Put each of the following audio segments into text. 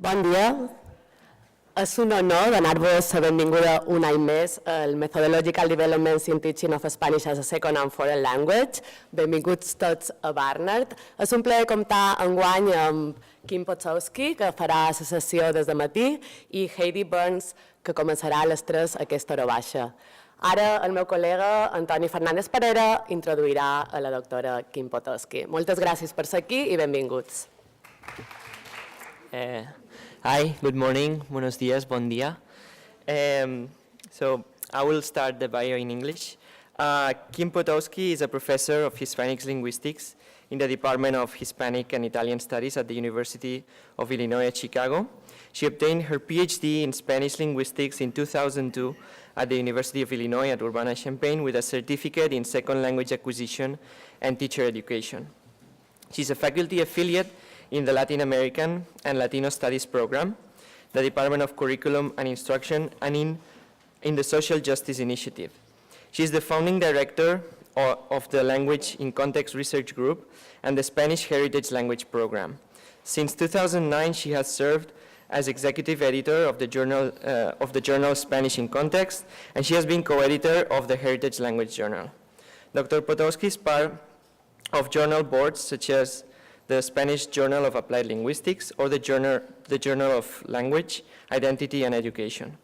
Bon dia. És un honor donar-vos la benvinguda un any més al Methodological Development in Teaching of Spanish as a Second and Foreign Language. Benvinguts tots a Barnard. És un plaer comptar enguany amb Kim Potowski, que farà la sessió des de matí, i Heidi Burns, que començarà a les 3 a aquesta hora baixa. Ara el meu col·lega Antoni Fernández Parera introduirà a la doctora Kim Potowski. Moltes gràcies per ser aquí i benvinguts. Hi, good morning, buenos días, bon dia. So I will start the bio in English. Kim Potowski is a professor of Hispanic linguistics in the Department of Hispanic and Italian Studies at the University of Illinois at Chicago. She obtained her PhD in Spanish linguistics in 2002 at the University of Illinois at Urbana-Champaign with a certificate in second language acquisition and teacher education. She's a faculty affiliate in the Latin American and Latino Studies program, the Department of Curriculum and Instruction, and in the Social Justice Initiative. She's the founding director of the Language in Context Research Group and the Spanish Heritage Language Program. Since 2009, she has served as executive editor of the journal Spanish in Context, and she has been co-editor of the Heritage Language Journal. Dr. Potowski is part of journal boards such as the Spanish Journal of Applied Linguistics or the Journal of Language, Identity and Education.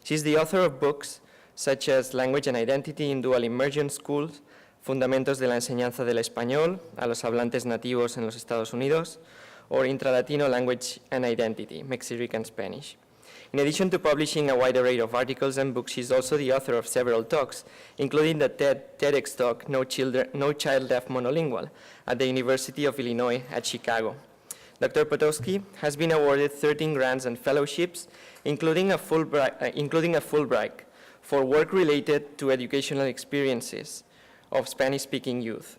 She's the author of books such as Language and Identity in Dual Immersion Schools, Fundamentos de la Enseñanza del Español a los Hablantes Nativos en los Estados Unidos, or Intra-Latino Language and Identity, Mexican Spanish. In addition to publishing a wide array of articles and books, she's also the author of several talks, including the TEDx talk, No Child Left Monolingual, at the University of Illinois at Chicago. Dr. Potowski has been awarded 13 grants and fellowships, including a Fulbright for work related to educational experiences of Spanish-speaking youth.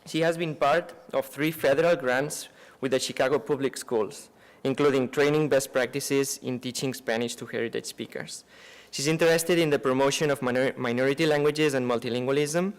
She has been part of 3 federal grants with the Chicago Public Schools, including training best practices in teaching Spanish to heritage speakers. She's interested in the promotion of minority languages and multilingualism,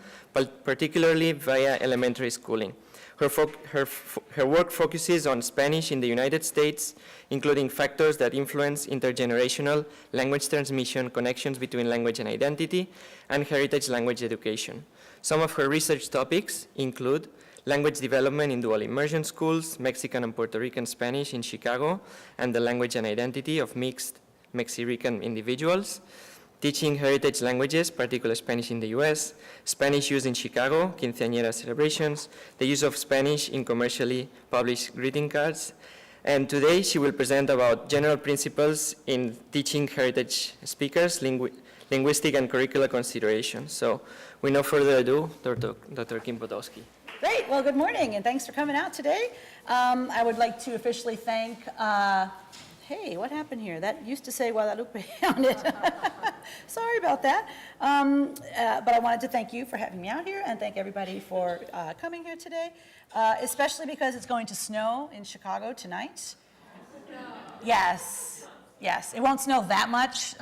particularly via elementary schooling. Her work focuses on Spanish in the United States, including factors that influence intergenerational language transmission, connections between language and identity, and heritage language education. Some of her research topics include language development in dual immersion schools, Mexican and Puerto Rican Spanish in Chicago, and the language and identity of mixed Mexican individuals, teaching heritage languages, particularly Spanish in the US, Spanish use in Chicago, quinceañera celebrations, the use of Spanish in commercially published greeting cards, and today she will present about general principles in teaching heritage speakers, linguistic and curricular considerations. So, with no further ado, Dr. Kim Potowski. Great. Well, good morning, and thanks for coming out today. I would like to officially thank, hey, what happened here? That used to say Guadalupe on it. Sorry about that. But I wanted to thank you for having me out here and thank everybody for coming here today, especially because it's going to snow in Chicago tonight. Yes. Yes. It won't snow that much.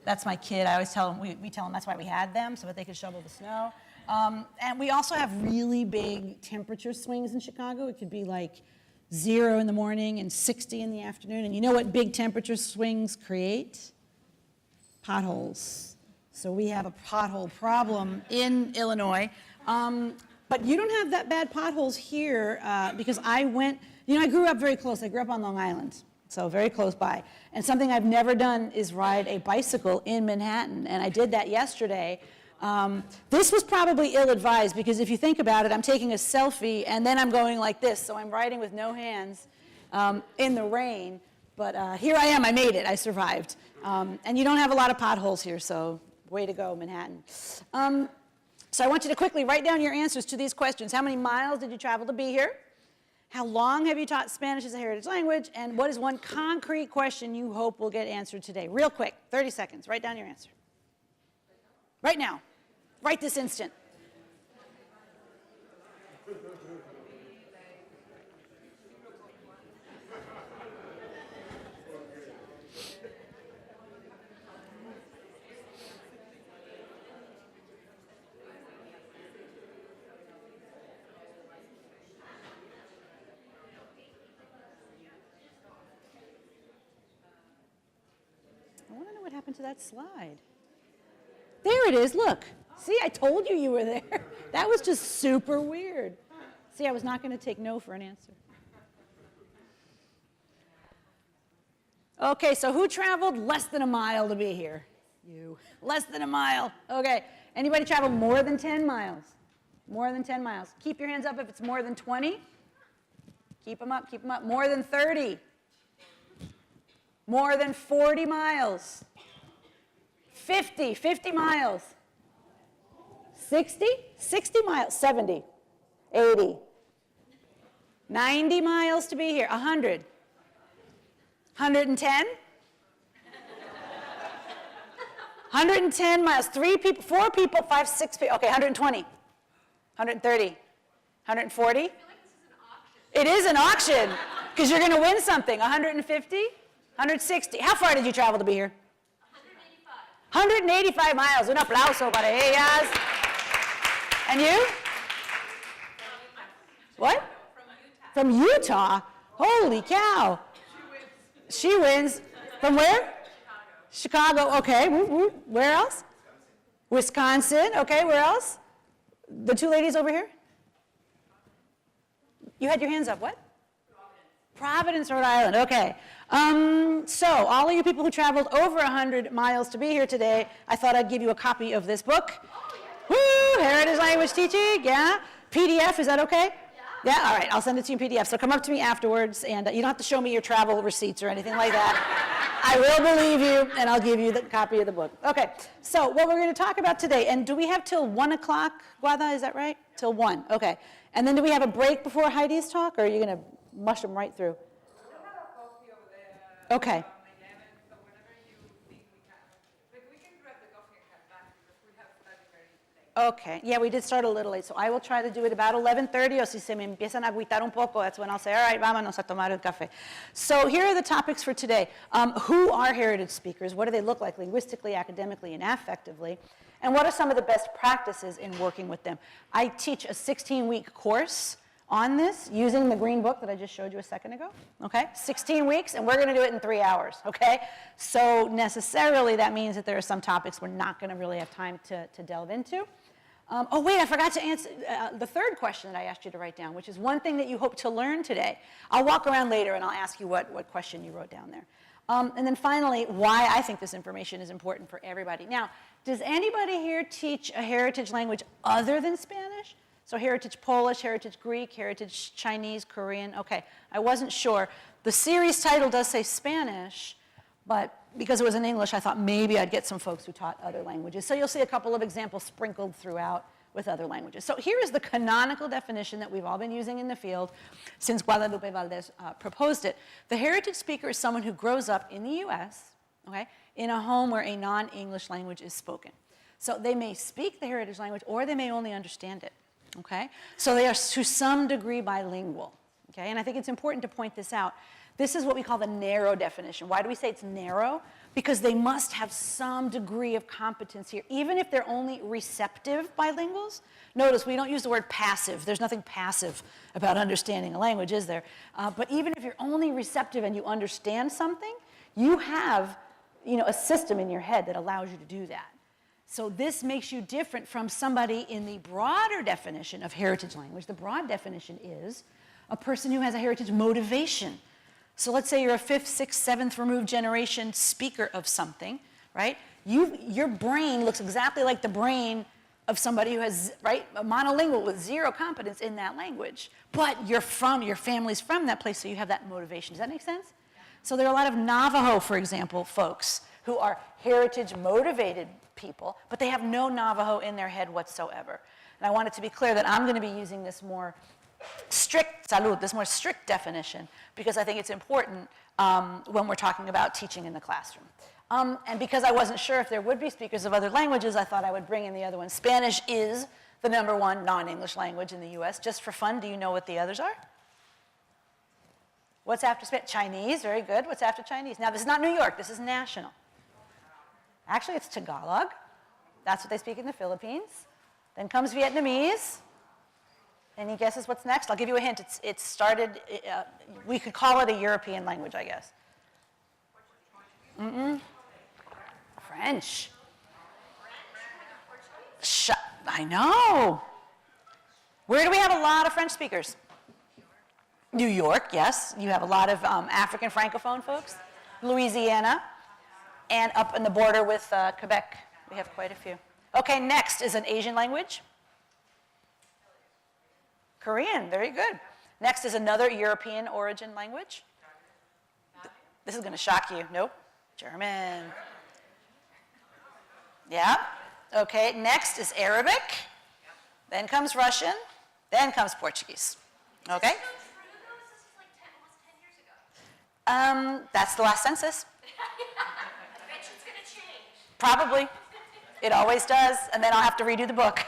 That's my kid. I always tell him, we tell him that's why we had them, so that they could shovel the snow. And we also have really big temperature swings in Chicago. It could be like 0 in the morning and 60 in the afternoon. And you know what big temperature swings create? Potholes. So we have a pothole problem in Illinois. But you don't have that bad potholes here because I grew up very close. I grew up on Long Island, so very close by. And something I've never done is ride a bicycle in Manhattan. And I did that yesterday. This was probably ill-advised because if you think about it, I'm taking a selfie and then I'm going like this. So I'm riding with no hands in the rain. But here I am. I made it. I survived. And you don't have a lot of potholes here, so way to go, Manhattan. So I want you to quickly write down your answers to these questions. How many miles did you travel to be here? How long have you taught Spanish as a heritage language? And what is one concrete question you hope will get answered today? Real quick, 30 seconds. Write down your answer. Right now. Right this instant. to that slide? There it is, look. See, I told you you were there. That was just super weird. See, I was not going to take no for an answer. Okay, so who traveled less than a mile to be here? You. Less than a mile. Okay. Anybody traveled more than 10 miles? More than 10 miles. Keep your hands up if it's more than 20. Keep them up, keep them up. More than 30. More than 40 miles. 50 miles. 60? 60 miles. 70. 80. 90 miles to be here. 100. 110? 110 miles. 3 people, 4 people, 5, 6 people. Okay, 120. 130. 140? I feel like this is an auction. It is an auction, because you're going to win something. 150? 160. How far did you travel to be here? 185. 185 miles. Un aplauso para ellas. And you? What? From Utah. Holy cow. She wins. From where? Chicago. Okay. Where else? Wisconsin. Okay. Where else? The 2 ladies over here? You had your hands up. What? Providence, Rhode Island. Okay. So all of you people who traveled over 100 miles to be here today, I thought I'd give you a copy of this book. Woo! Heritage Language Teaching. Yeah. PDF. Is that okay? Yeah, all right, I'll send it to you in PDF. So come up to me afterwards, and you don't have to show me your travel receipts or anything like that. I will believe you, and I'll give you the copy of the book. Okay, so what we're going to talk about today, and do we have till 1 o'clock, Guada, is that right? Till 1, okay. And then do we have a break before Heidi's talk, or are you going to mush them right through? Okay. Okay, yeah, we did start a little late, so I will try to do it about 11:30, or si se me empiezan a agüitar un poco, that's when I'll say, all right, vámonos a tomar el café. So here are the topics for today. Who are heritage speakers? What do they look like linguistically, academically, and affectively? And what are some of the best practices in working with them? I teach a 16-week course on this using the green book that I just showed you a second ago, okay? 16 weeks, and we're going to do it in 3 hours, okay? So necessarily that means that there are some topics we're not going to really have time to delve into. Oh, wait, I forgot to answer the third question that I asked you to write down, which is one thing that you hope to learn today. I'll walk around later and I'll ask you what question you wrote down there. And then finally, why I think this information is important for everybody. Now, does anybody here teach a heritage language other than Spanish? So heritage Polish, heritage Greek, heritage Chinese, Korean? Okay, I wasn't sure. The series title does say Spanish, but because it was in English, I thought maybe I'd get some folks who taught other languages. So you'll see a couple of examples sprinkled throughout with other languages. So here is the canonical definition that we've all been using in the field since Guadalupe Valdez proposed it. The heritage speaker is someone who grows up in the US, okay, in a home where a non-English language is spoken. So they may speak the heritage language or they may only understand it, okay? So they are to some degree bilingual, okay? And I think it's important to point this out. This is what we call the narrow definition. Why do we say it's narrow? Because they must have some degree of competence here, even if they're only receptive bilinguals. Notice we don't use the word passive. There's nothing passive about understanding a language, is there? But even if you're only receptive and you understand something, you have, a system in your head that allows you to do that. So this makes you different from somebody in the broader definition of heritage language. The broad definition is a person who has a heritage motivation. So let's say you're a 5th, 6th, 7th removed generation speaker of something, right? Your brain looks exactly like the brain of somebody who has, right, a monolingual with 0 competence in that language. But your family's from that place, so you have that motivation. Does that make sense? So there are a lot of Navajo, for example, folks who are heritage motivated people, but they have no Navajo in their head whatsoever. And I want it to be clear that I'm going to be using this more strict definition, because I think it's important when we're talking about teaching in the classroom. And because I wasn't sure if there would be speakers of other languages, I thought I would bring in the other one. Spanish is the #1 non-English language in the US. Just for fun, do you know what the others are? What's after Spanish? Chinese, very good. What's after Chinese? Now, this is not New York, this is national. Actually, it's Tagalog. That's what they speak in the Philippines. Then comes Vietnamese. Any guesses what's next? I'll give you a hint. It started, we could call it a European language, I guess. French. I know. Where do we have a lot of French speakers? New York, yes. You have a lot of African Francophone folks. Louisiana. And up in the border with Quebec, we have quite a few. Okay, next is an Asian language. Korean, very good. Next is another European origin language. This is going to shock you. Nope. German. Yeah. Okay, next is Arabic. Then comes Russian. Then comes Portuguese. Okay? That's the last census. Probably. It always does, and then I'll have to redo the book.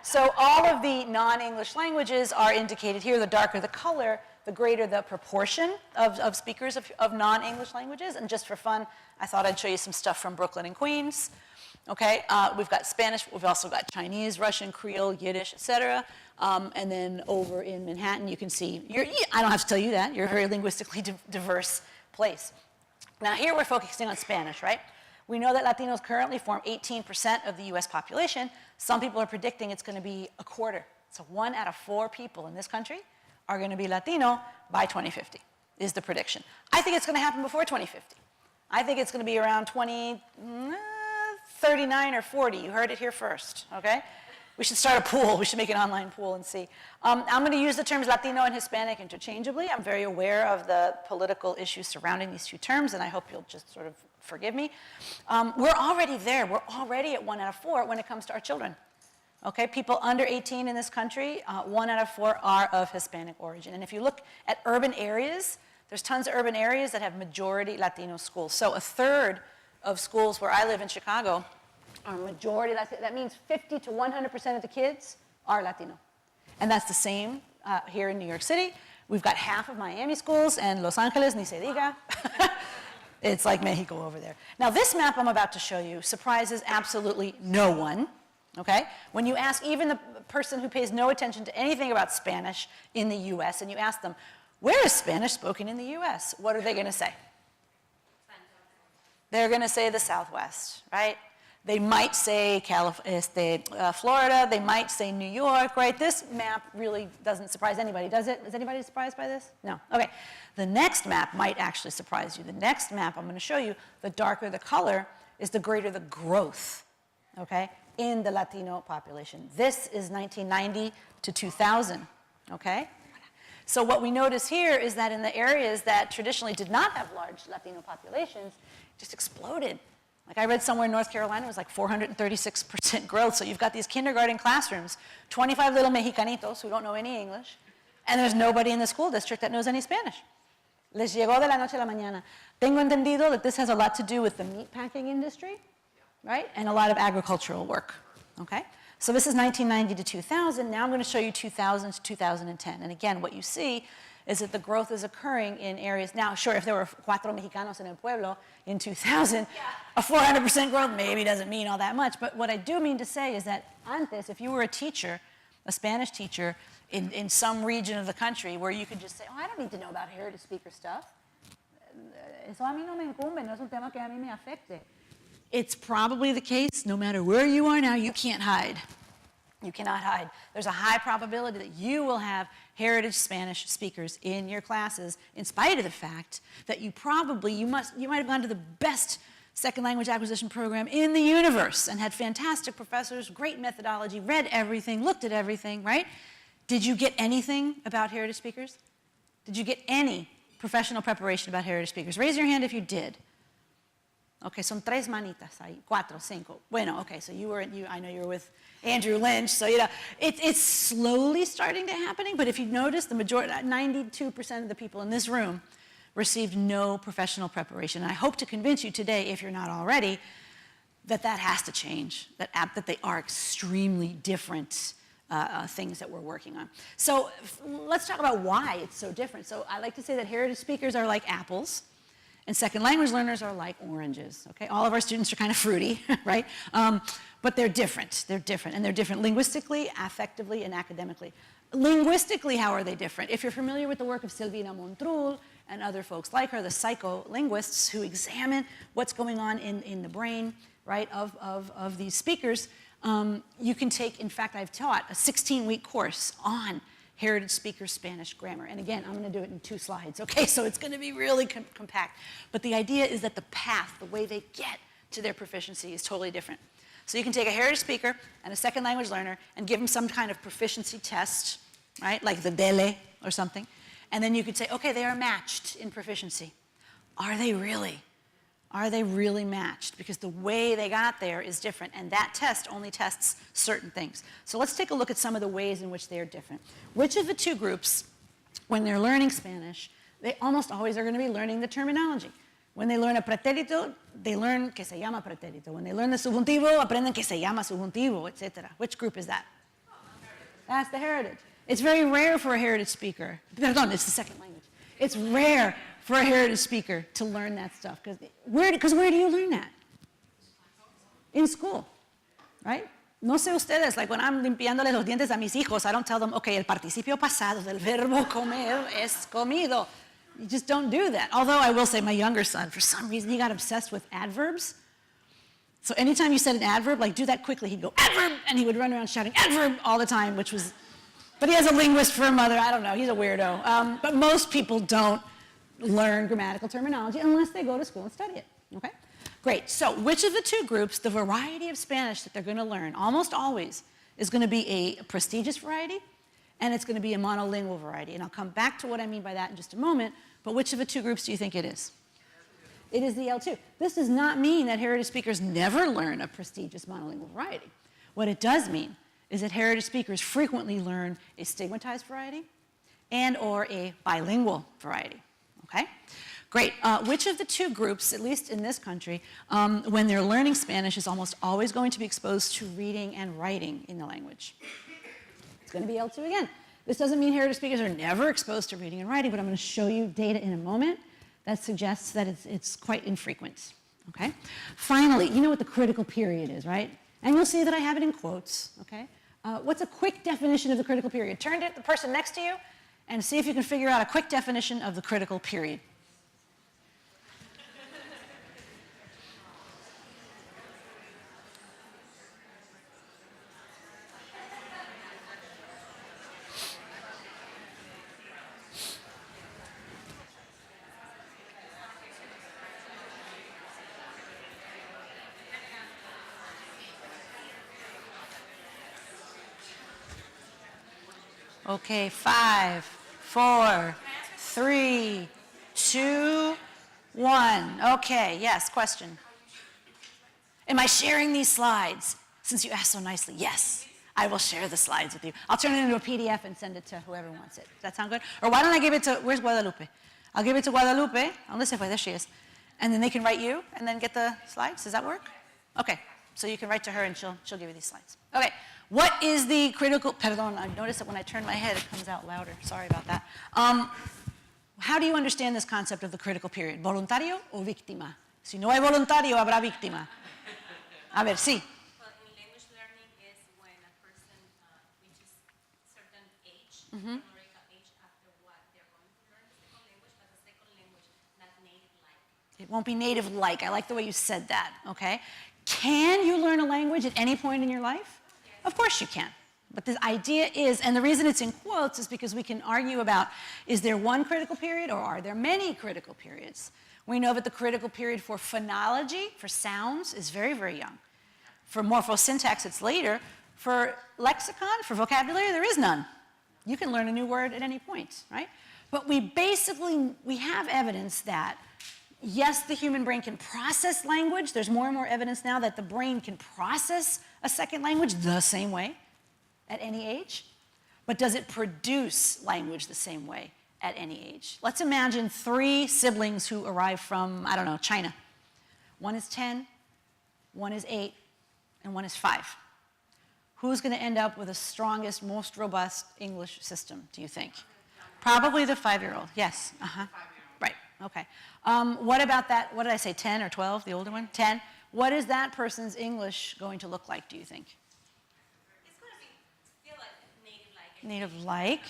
So all of the non-English languages are indicated here. The darker the color, the greater the proportion of speakers of non-English languages. And just for fun, I thought I'd show you some stuff from Brooklyn and Queens. Okay, we've got Spanish, we've also got Chinese, Russian, Creole, Yiddish, etc. And then over in Manhattan, you can see, I don't have to tell you that, you're a very linguistically diverse place. Now here we're focusing on Spanish, right? We know that Latinos currently form 18% of the US population. Some people are predicting it's going to be a quarter. So 1 out of 4 people in this country are going to be Latino by 2050, is the prediction. I think it's going to happen before 2050. I think it's going to be around 39 or 40. You heard it here first, okay? We should start a pool. We should make an online pool and see. I'm going to use the terms Latino and Hispanic interchangeably. I'm very aware of the political issues surrounding these two terms, and I hope you'll just sort of forgive me. We're already there. We're already at 1 out of 4 when it comes to our children. Okay, people under 18 in this country, 1 out of 4 are of Hispanic origin. And if you look at urban areas, there's tons of urban areas that have majority Latino schools. So 1/3 of schools where I live in Chicago are majority Latino. That means 50 to 100% of the kids are Latino. And that's the same here in New York City. We've got half of Miami schools, and Los Angeles, ni se diga. It's like Mexico over there. Now, this map I'm about to show you surprises absolutely no one, okay? When you ask even the person who pays no attention to anything about Spanish in the US, and you ask them, where is Spanish spoken in the US? What are they going to say? They're going to say the Southwest, right? They might say Florida, they might say New York, right? This map really doesn't surprise anybody, does it? Is anybody surprised by this? No. Okay. The next map might actually surprise you. The next map I'm going to show you, the darker the color is the greater the growth, okay, in the Latino population. This is 1990 to 2000, okay? So what we notice here is that in the areas that traditionally did not have large Latino populations, it just exploded. Like I read somewhere in North Carolina, it was like 436% growth. So you've got these kindergarten classrooms, 25 little Mexicanitos who don't know any English, and there's nobody in the school district that knows any Spanish. Les llegó de la noche a la mañana. Tengo entendido that this has a lot to do with the meatpacking industry, right? And a lot of agricultural work, okay? So this is 1990 to 2000. Now I'm going to show you 2000 to 2010. And again, what you see is that the growth is occurring in areas. Now, sure, if there were 4 Mexicanos en el pueblo in 2000, a 400% growth maybe doesn't mean all that much. But what I do mean to say is that antes, if you were a teacher, a Spanish teacher in some region of the country where you could just say, oh, I don't need to know about heritage speaker stuff. Eso a mí no me incumbe, no es un tema que a mí me afecte. It's probably the case, no matter where you are now, you can't hide. You cannot hide. There's a high probability that you will have heritage Spanish speakers in your classes, in spite of the fact that you might have gone to the best second language acquisition program in the universe and had fantastic professors, great methodology, read everything, looked at everything, right? Did you get anything about heritage speakers? Did you get any professional preparation about heritage speakers? Raise your hand if you did. Okay, son 3 manitas ahí, 4, 5. Bueno, okay, so I know you were with Andrew Lynch, so you know, it's slowly starting to happening, but if you notice, the majority, 92% of the people in this room received no professional preparation. And I hope to convince you today, if you're not already, that has to change, that they are extremely different things that we're working on. So let's talk about why it's so different. So I like to say that heritage speakers are like apples, and second language learners are like oranges, okay? All of our students are kind of fruity, right? But they're different, and they're different linguistically, affectively, and academically. Linguistically, how are they different? If you're familiar with the work of Silvina Montrul and other folks like her, the psycholinguists who examine what's going on in the brain, right, of these speakers. You can take, in fact, I've taught a 16-week course on heritage speaker Spanish grammar. And again, I'm going to do it in 2 slides, okay? So it's going to be really compact. But the idea is that the path, the way they get to their proficiency is totally different. So you can take a heritage speaker and a second language learner and give them some kind of proficiency test, right, like the DELE or something. And then you could say, okay, they are matched in proficiency. Are they really? Are they really matched? Because the way they got there is different, and that test only tests certain things. So let's take a look at some of the ways in which they are different. Which of the 2 groups, when they're learning Spanish, they almost always are going to be learning the terminology. When they learn a pretérito, they learn que se llama pretérito. When they learn the subjuntivo, aprenden que se llama subjuntivo, etc. Which group is that? That's the heritage. It's very rare for a heritage speaker. Perdón, it's the second language. It's rare for a heritage speaker to learn that stuff. Because where do you learn that? In school, right? No sé ustedes, like when I'm limpiándole los dientes a mis hijos, I don't tell them, okay, el participio pasado del verbo comer es comido. You just don't do that. Although I will say my younger son, for some reason, he got obsessed with adverbs. So anytime you said an adverb, like do that quickly, he'd go, adverb, and he would run around shouting adverb all the time, which was, but he has a linguist for a mother, I don't know, he's a weirdo. But most people don't learn grammatical terminology unless they go to school and study it, okay? Great, so which of the 2 groups, the variety of Spanish that they're gonna learn, almost always, is gonna be a prestigious variety, and it's gonna be a monolingual variety. And I'll come back to what I mean by that in just a moment, but which of the 2 groups do you think it is? It is the L2. This does not mean that heritage speakers never learn a prestigious monolingual variety. What it does mean is that heritage speakers frequently learn a stigmatized variety and or a bilingual variety, okay? Great. Which of the 2 groups, at least in this country, when they're learning Spanish, is almost always going to be exposed to reading and writing in the language? It's going to be L2 again. This doesn't mean heritage speakers are never exposed to reading and writing, but I'm going to show you data in a moment that suggests that it's quite infrequent, okay? Finally, you know what the critical period is, right? And you'll see that I have it in quotes, okay? What's a quick definition of the critical period? Turn to the person next to you and see if you can figure out a quick definition of the critical period. Okay, 5, 4, 3, 2, 1. Okay, yes, question. Am I sharing these slides? Since you asked so nicely, yes, I will share the slides with you. I'll turn it into a PDF and send it to whoever wants it. Does that sound good? Or why don't I give it to, where's Guadalupe? I'll give it to Guadalupe. Unless if there she is. And then they can write you and then get the slides. Does that work? Okay, so you can write to her and she'll give you these slides. Okay. What is the critical, perdón, I noticed that when I turn my head, it comes out louder. Sorry about that. How do you understand this concept of the critical period? ¿Voluntario o víctima? Si no hay voluntario, habrá víctima. A ver, sí. Well, in language learning is when a person reaches certain age, chronological age after what they're going to learn the second language, but the second language not native-like. It won't be native-like. I like the way you said that, okay? Can you learn a language at any point in your life? Of course you can. But the idea is, and the reason it's in quotes is because we can argue about, is there one critical period or are there many critical periods? We know that the critical period for phonology, for sounds, is very, very young. For morphosyntax, it's later. For lexicon, for vocabulary, there is none. You can learn a new word at any point, right? But we have evidence that, yes, the human brain can process language. There's more and more evidence now that the brain can process a second language the same way at any age. But does it produce language the same way at any age? Let's imagine 3 siblings who arrive from, I don't know, China. One is 10, one is 8, and one is 5. Who's going to end up with the strongest, most robust English system, do you think? Probably the 5-year-old, yes. Right, okay. What about that, what did I say, 10 or 12, the older one? 10. What is that person's English going to look like, do you think? It's going to be still like native-like. Native-like.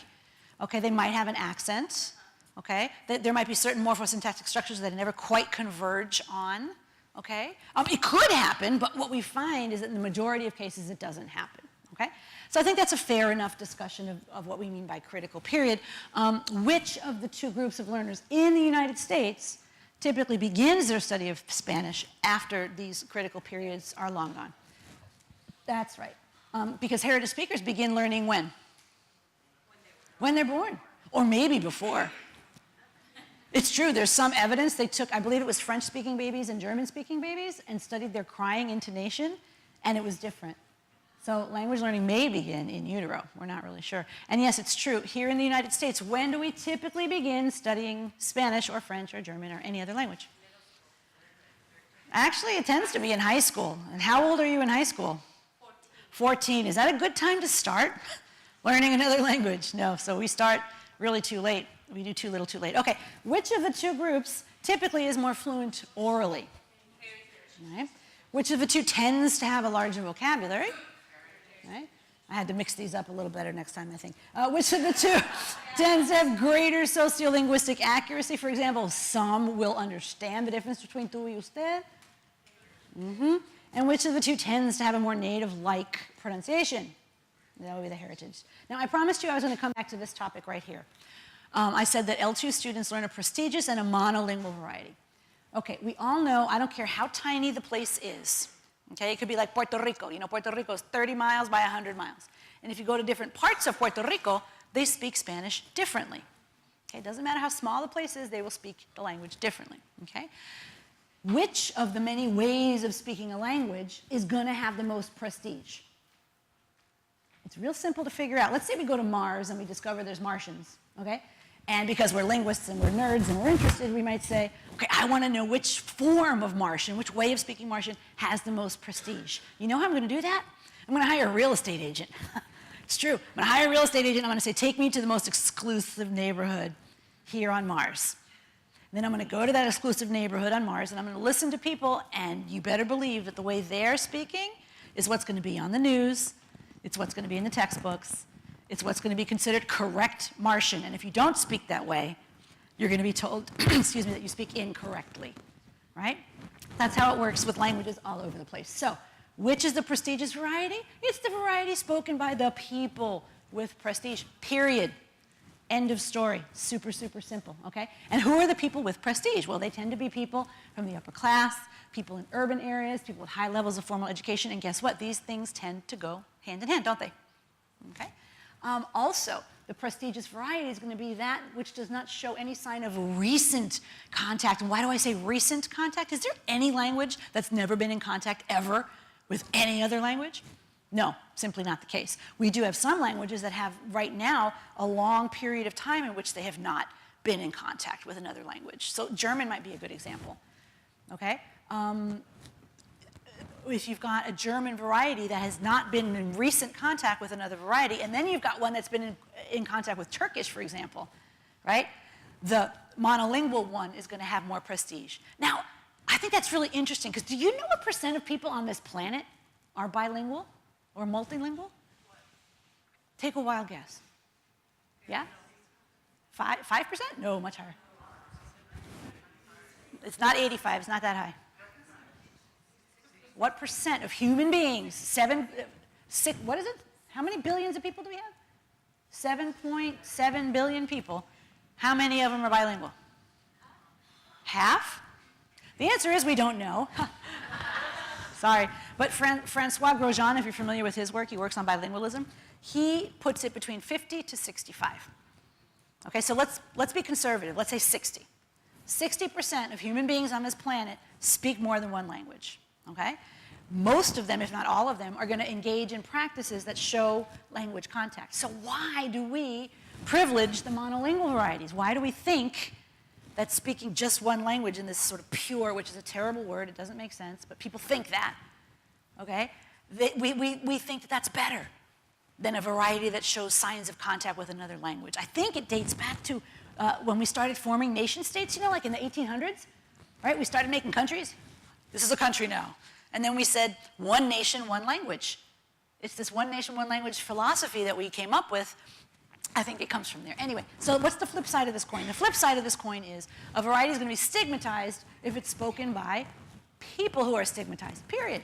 Okay, they might have an accent. okay? There might be certain morphosyntactic structures that never quite converge on, okay? It could happen, but what we find is that in the majority of cases it doesn't happen, okay? So I think that's a fair enough discussion of what we mean by critical period. Which of the two groups of learners in the United States typically begins their study of Spanish after these critical periods are long gone? That's right. Because heritage speakers begin learning when? When they're born, or maybe before. It's true, there's some evidence they took, I believe it was French-speaking babies and German-speaking babies, and studied their crying intonation, and it was different. So language learning may begin in utero, we're not really sure. And yes, it's true, here in the United States, when do we typically begin studying Spanish or French or German or any other language? Actually, it tends to be in high school. And how old are you in high school? 14. Is that a good time to start learning another language? No, so we start really too late. We do too little too late. Okay, which of the two groups typically is more fluent orally? Right. Which of the two tends to have a larger vocabulary? Right. I had to mix these up a little better next time, I think. Which of the two tends to have greater sociolinguistic accuracy? For example, some will understand the difference between tú y usted. And which of the two tends to have a more native-like pronunciation? That would be the heritage. Now, I promised you I was going to come back to this topic right here. I said that L2 students learn a prestigious and a monolingual variety. Okay, we all know, I don't care how tiny the place is. Okay, it could be like Puerto Rico. You know, Puerto Rico is 30 miles by 100 miles. And if you go to different parts of Puerto Rico, they speak Spanish differently. Okay, it doesn't matter how small the place is, they will speak the language differently. Okay? Which of the many ways of speaking a language is going to have the most prestige? It's real simple to figure out. Let's say we go to Mars and we discover there's Martians, okay? And because we're linguists and we're nerds and we're interested, we might say, okay, I want to know which form of Martian, which way of speaking Martian has the most prestige. You know how I'm going to do that? I'm going to hire a real estate agent. It's true. I'm going to hire a real estate agent. I'm going to say, take me to the most exclusive neighborhood here on Mars. Then I'm going to go to that exclusive neighborhood on Mars, and I'm going to listen to people, and you better believe that the way they're speaking is what's going to be on the news, it's what's going to be in the textbooks, it's what's going to be considered correct Martian. And if you don't speak that way, you're going to be told, excuse me, that you speak incorrectly, right? That's how it works with languages all over the place. So, which is the prestigious variety? It's the variety spoken by the people with prestige, period. End of story. Super, super simple, okay? And who are the people with prestige? Well, they tend to be people from the upper class, people in urban areas, people with high levels of formal education, and guess what? These things tend to go hand in hand, don't they? Okay? Also, the prestigious variety is going to be that which does not show any sign of recent contact. And why do I say recent contact? Is there any language that's never been in contact ever with any other language? No, simply not the case. We do have some languages that have, right now, a long period of time in which they have not been in contact with another language. So German might be a good example, okay? If you've got a German variety that has not been in recent contact with another variety, and then you've got one that's been in contact with Turkish, for example, right? The monolingual one is going to have more prestige. Now, I think that's really interesting, because do you know what % of people on this planet are bilingual? Or multilingual? Take a wild guess. Yeah? 5%? No, much higher. It's not 85, it's not that high. What % of human beings, what is it? How many billions of people do we have? 7.7 billion people. How many of them are bilingual? Half? The answer is we don't know. Sorry, but Francois Grosjean, if you're familiar with his work, he works on bilingualism, he puts it between 50 to 65. Okay, so let's be conservative, let's say 60. 60% of human beings on this planet speak more than one language, okay? Most of them, if not all of them, are going to engage in practices that show language contact. So why do we privilege the monolingual varieties? Why do we think that speaking just one language in this sort of pure, which is a terrible word, it doesn't make sense, but people think that, okay? We think that that's better than a variety that shows signs of contact with another language. I think it dates back to when we started forming nation states, you know, like in the 1800s, right? We started making countries. This is a country now. And then we said, one nation, one language. It's this one nation, one language philosophy that we came up with I think it comes from there. Anyway, so what's the flip side of this coin? The flip side of this coin is a variety is going to be stigmatized if it's spoken by people who are stigmatized, period.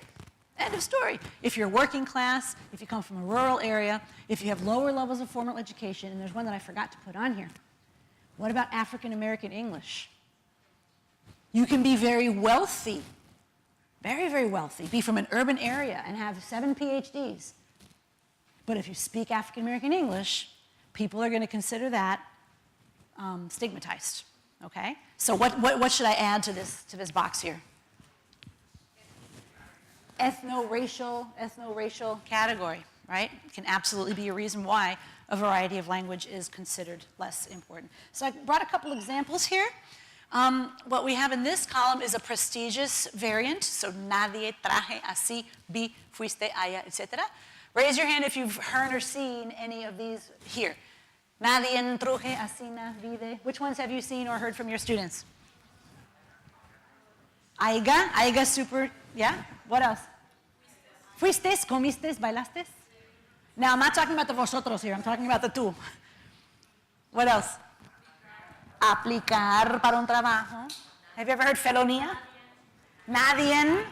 End of story. If you're working class, if you come from a rural area, if you have lower levels of formal education, and there's one that I forgot to put on here. What about African American English? You can be very wealthy, very, very wealthy, be from an urban area and have 7 PhDs. But if you speak African American English, people are going to consider that stigmatized, okay? So what should I add to this box here? Ethno-racial category, right? Can absolutely be a reason why a variety of language is considered less important. So I brought a couple examples here. What we have in this column is a prestigious variant, so nadie traje así, vi, fuiste allá, etc. Raise your hand if you've heard or seen any of these here. Nadie truje así, na, vide. Which ones have you seen or heard from your students? Aiga, super, yeah? What else? Fuistes, comistes, bailastes? Now, I'm not talking about the vosotros here, I'm talking about the tú. What else? Aplicar para un trabajo. Have you ever heard felonía? Nadien.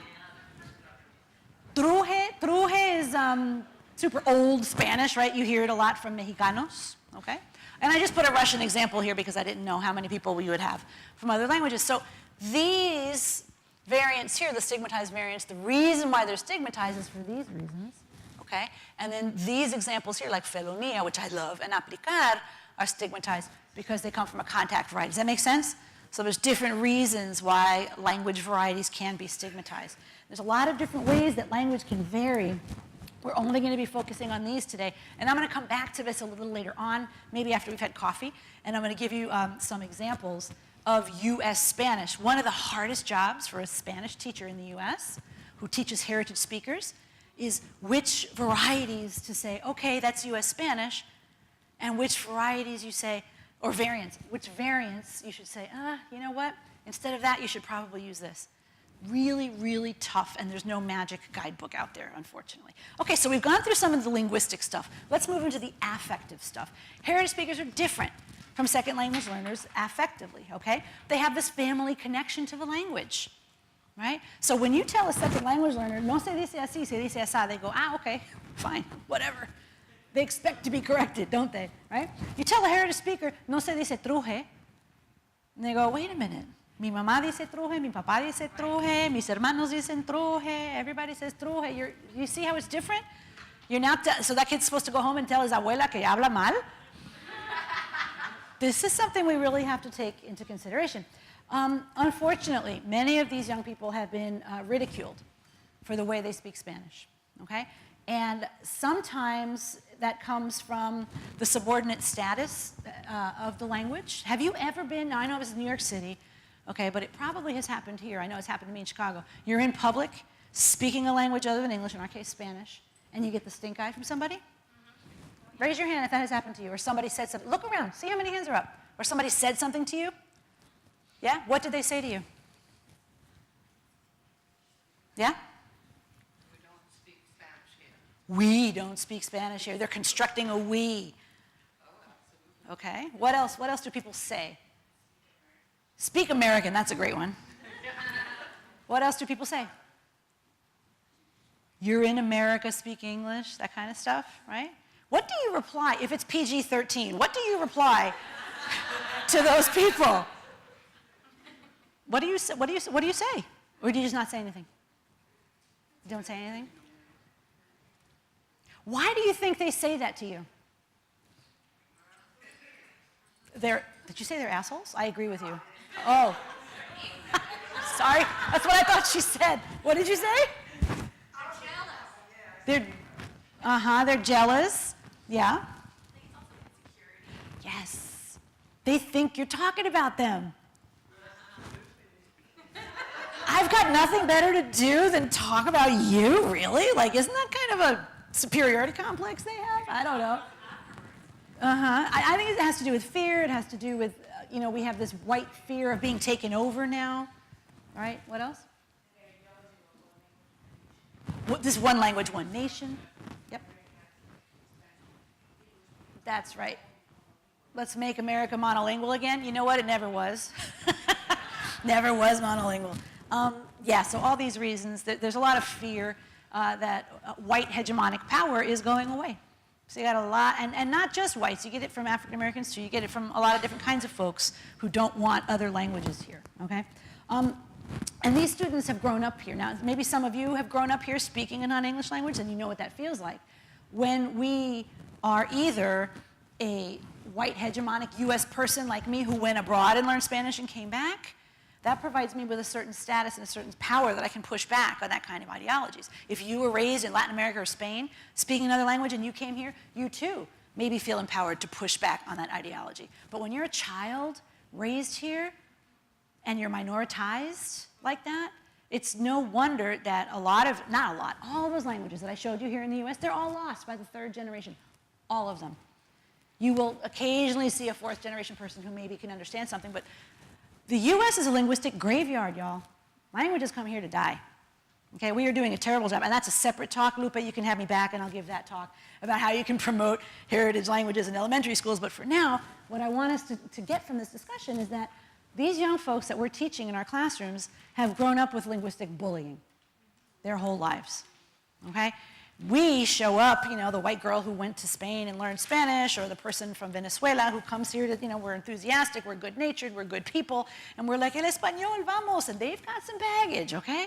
Truje is super old Spanish, right? You hear it a lot from Mexicanos, okay? And I just put a Russian example here because I didn't know how many people we would have from other languages. So these variants here, the stigmatized variants, the reason why they're stigmatized is for these reasons, okay? And then these examples here, like felonía, which I love, and aplicar, are stigmatized because they come from a contact variety. Does that make sense? So there's different reasons why language varieties can be stigmatized. There's a lot of different ways that language can vary. We're only going to be focusing on these today. And I'm going to come back to this a little later on, maybe after we've had coffee, and I'm going to give you some examples of U.S. Spanish. One of the hardest jobs for a Spanish teacher in the U.S. who teaches heritage speakers is which varieties to say, okay, that's U.S. Spanish, and which varieties you say, or variants, which variants you should say, you know what, instead of that, you should probably use this. Really, really tough, and there's no magic guidebook out there, unfortunately. Okay, so we've gone through some of the linguistic stuff. Let's move into the affective stuff. Heritage speakers are different from second language learners affectively, okay? They have this family connection to the language, right? So when you tell a second language learner, no se dice así, se dice asá, they go, okay, fine, whatever. They expect to be corrected, don't they, right? You tell a heritage speaker, no se dice truje, and they go, wait a minute. Mi mamá dice truje, mi papá dice truje, mis hermanos dicen truje, everybody says truje. You see how it's different? You're now so that kid's supposed to go home and tell his abuela que habla mal? This is something we really have to take into consideration. Unfortunately, many of these young people have been ridiculed for the way they speak Spanish, okay? And sometimes that comes from the subordinate status of the language. Have you ever been, now I know it was in New York City, okay, but it probably has happened here. I know it's happened to me in Chicago. You're in public, speaking a language other than English, in our case Spanish, and you get the stink eye from somebody? Raise your hand if that has happened to you, or somebody said something. Look around, see how many hands are up. Or somebody said something to you? Yeah? What did they say to you? Yeah? We don't speak Spanish here. We don't speak Spanish here. They're constructing a we. Okay. What else? What else do people say? Speak American. That's a great one. What else do people say? You're in America, speak English, that kind of stuff, right? What do you reply if it's PG-13? What do you reply to those people? What do you say? What do you say? Or do you just not say anything? You don't say anything? Why do you think they say that to you? Did you say they're assholes? I agree with you. Oh. Sorry, that's what I thought she said. What did you say? They're jealous. Yeah? Yes. They think you're talking about them. I've got nothing better to do than talk about you, really? Like, isn't that kind of a superiority complex they have? I don't know. I think it has to do with fear. It has to do with, we have this white fear of being taken over now. Right? What else? This one language, one nation. Yep. That's right. let's make America monolingual again. You know what? It never was. Never was monolingual. Yeah, so all these reasons, there's a lot of fear that white hegemonic power is going away. So you got a lot, and not just whites, you get it from African Americans too, you get it from a lot of different kinds of folks who don't want other languages here, okay? And these students have grown up here. Now, maybe some of you have grown up here speaking a non-English language, and you know what that feels like. When we are either a white hegemonic US person like me who went abroad and learned Spanish and came back, that provides me with a certain status and a certain power that I can push back on that kind of ideologies. If you were raised in Latin America or Spain, speaking another language, and you came here, you too maybe feel empowered to push back on that ideology. But when you're a child raised here and you're minoritized like that, it's no wonder that a lot of, not a lot, all those languages that I showed you here in the US, they're all lost by the third generation, all of them. You will occasionally see a fourth generation person who maybe can understand something, but the US is a linguistic graveyard, y'all. Languages come here to die. Okay, we are doing a terrible job, and that's a separate talk. Lupe, you can have me back, and I'll give that talk about how you can promote heritage languages in elementary schools. But for now, what I want us to get from this discussion is that these young folks that we're teaching in our classrooms have grown up with linguistic bullying their whole lives, okay? We show up, you know, the white girl who went to Spain and learned Spanish, or the person from Venezuela who comes here to, you know, we're enthusiastic, we're good-natured, we're good people, and we're like, el español, vamos, and they've got some baggage, okay?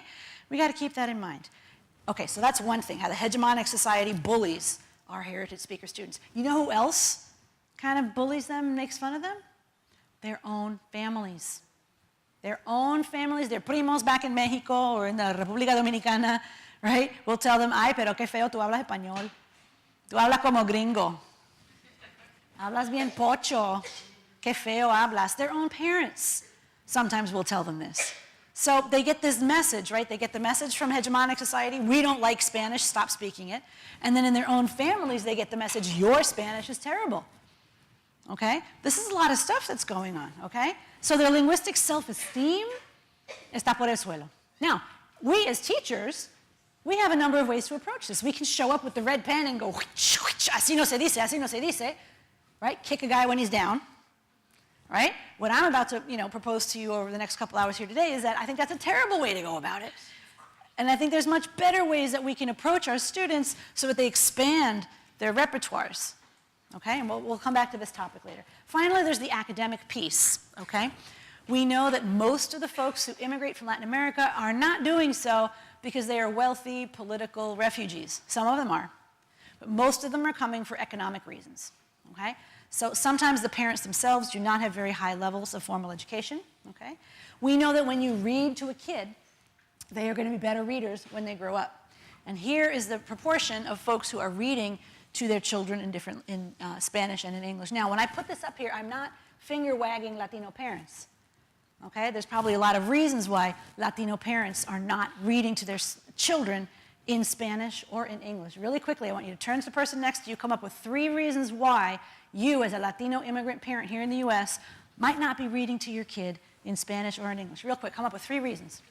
We got to keep that in mind. Okay, so that's one thing, how the hegemonic society bullies our heritage speaker students. You know who else kind of bullies them and makes fun of them? Their own families. Their own families, their primos back in Mexico or in the República Dominicana, right? We'll tell them, ay, pero qué feo, tú hablas español. Tú hablas como gringo. Hablas bien pocho. Qué feo hablas. Their own parents sometimes will tell them this. So they get this message, right? They get the message from hegemonic society, we don't like Spanish, stop speaking it. And then in their own families, they get the message, your Spanish is terrible. Okay? This is a lot of stuff that's going on, okay? So their linguistic self-esteem está por el suelo. Now, we as teachers, we have a number of ways to approach this. We can show up with the red pen and go, así no se dice, right? Kick a guy when he's down, right? What I'm about to, you know, propose to you over the next couple hours here today is that I think that's a terrible way to go about it. And I think there's much better ways that we can approach our students so that they expand their repertoires, okay? And we'll come back to this topic later. Finally, there's the academic piece, okay? We know that most of the folks who immigrate from Latin America are not doing so because they are wealthy political refugees. Some of them are. But most of them are coming for economic reasons, okay? So sometimes the parents themselves do not have very high levels of formal education, okay? We know that when you read to a kid, they are going to be better readers when they grow up. And here is the proportion of folks who are reading to their children in Spanish and in English. Now, when I put this up here, I'm not finger-wagging Latino parents. Okay? There's probably a lot of reasons why Latino parents are not reading to their children in Spanish or in English. Really quickly, I want you to turn to the person next to you, come up with 3 reasons why you, as a Latino immigrant parent here in the US, might not be reading to your kid in Spanish or in English. Real quick, come up with 3 reasons.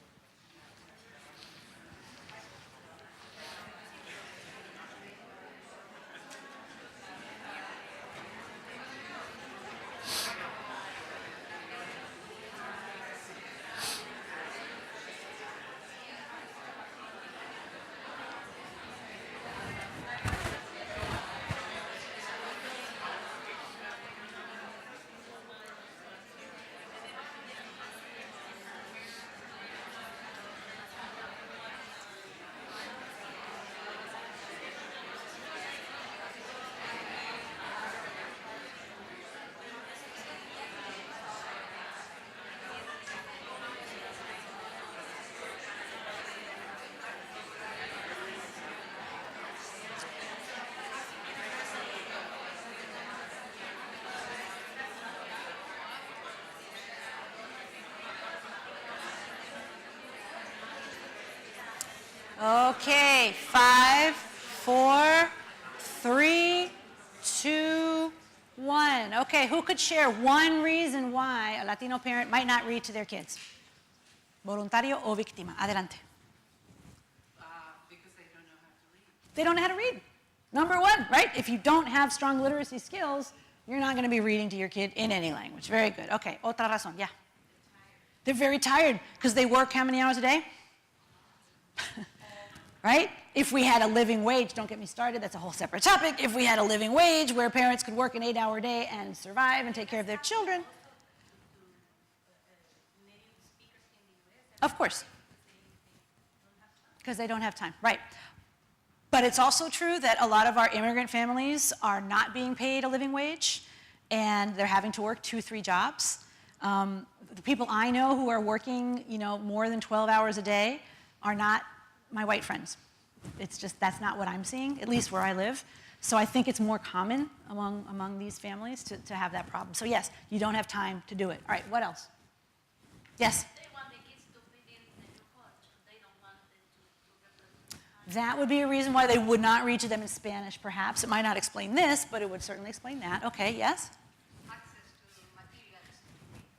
Okay, 5, 4, 3, 2, 1. Okay, who could share one reason why a Latino parent might not read to their kids? Voluntario o víctima. Adelante. Because they don't know how to read. They don't know how to read. Number 1, right? If you don't have strong literacy skills, You're not going to be reading to your kid in any language. Very good. Okay, otra razón, yeah. They're very tired because they work how many hours a day? Right? If we had a living wage, don't get me started, that's a whole separate topic. If we had a living wage where parents could work an 8-hour day and survive and take care of their children. Of course. Because they don't have time, right. But it's also true that a lot of our immigrant families are not being paid a living wage, and they're having to work 2-3 jobs. The people I know who are working, more than 12 hours a day are not my white friends. It's just, that's not what I'm seeing, at least where I live. So I think it's more common among these families to have that problem. So yes, you don't have time to do it. All right, what else? Yes? They want the kids to fit in the new culture. They don't want them to represent. That would be a reason why they would not read to them in Spanish, perhaps. It might not explain this, but it would certainly explain that. Okay, yes? Access to materials.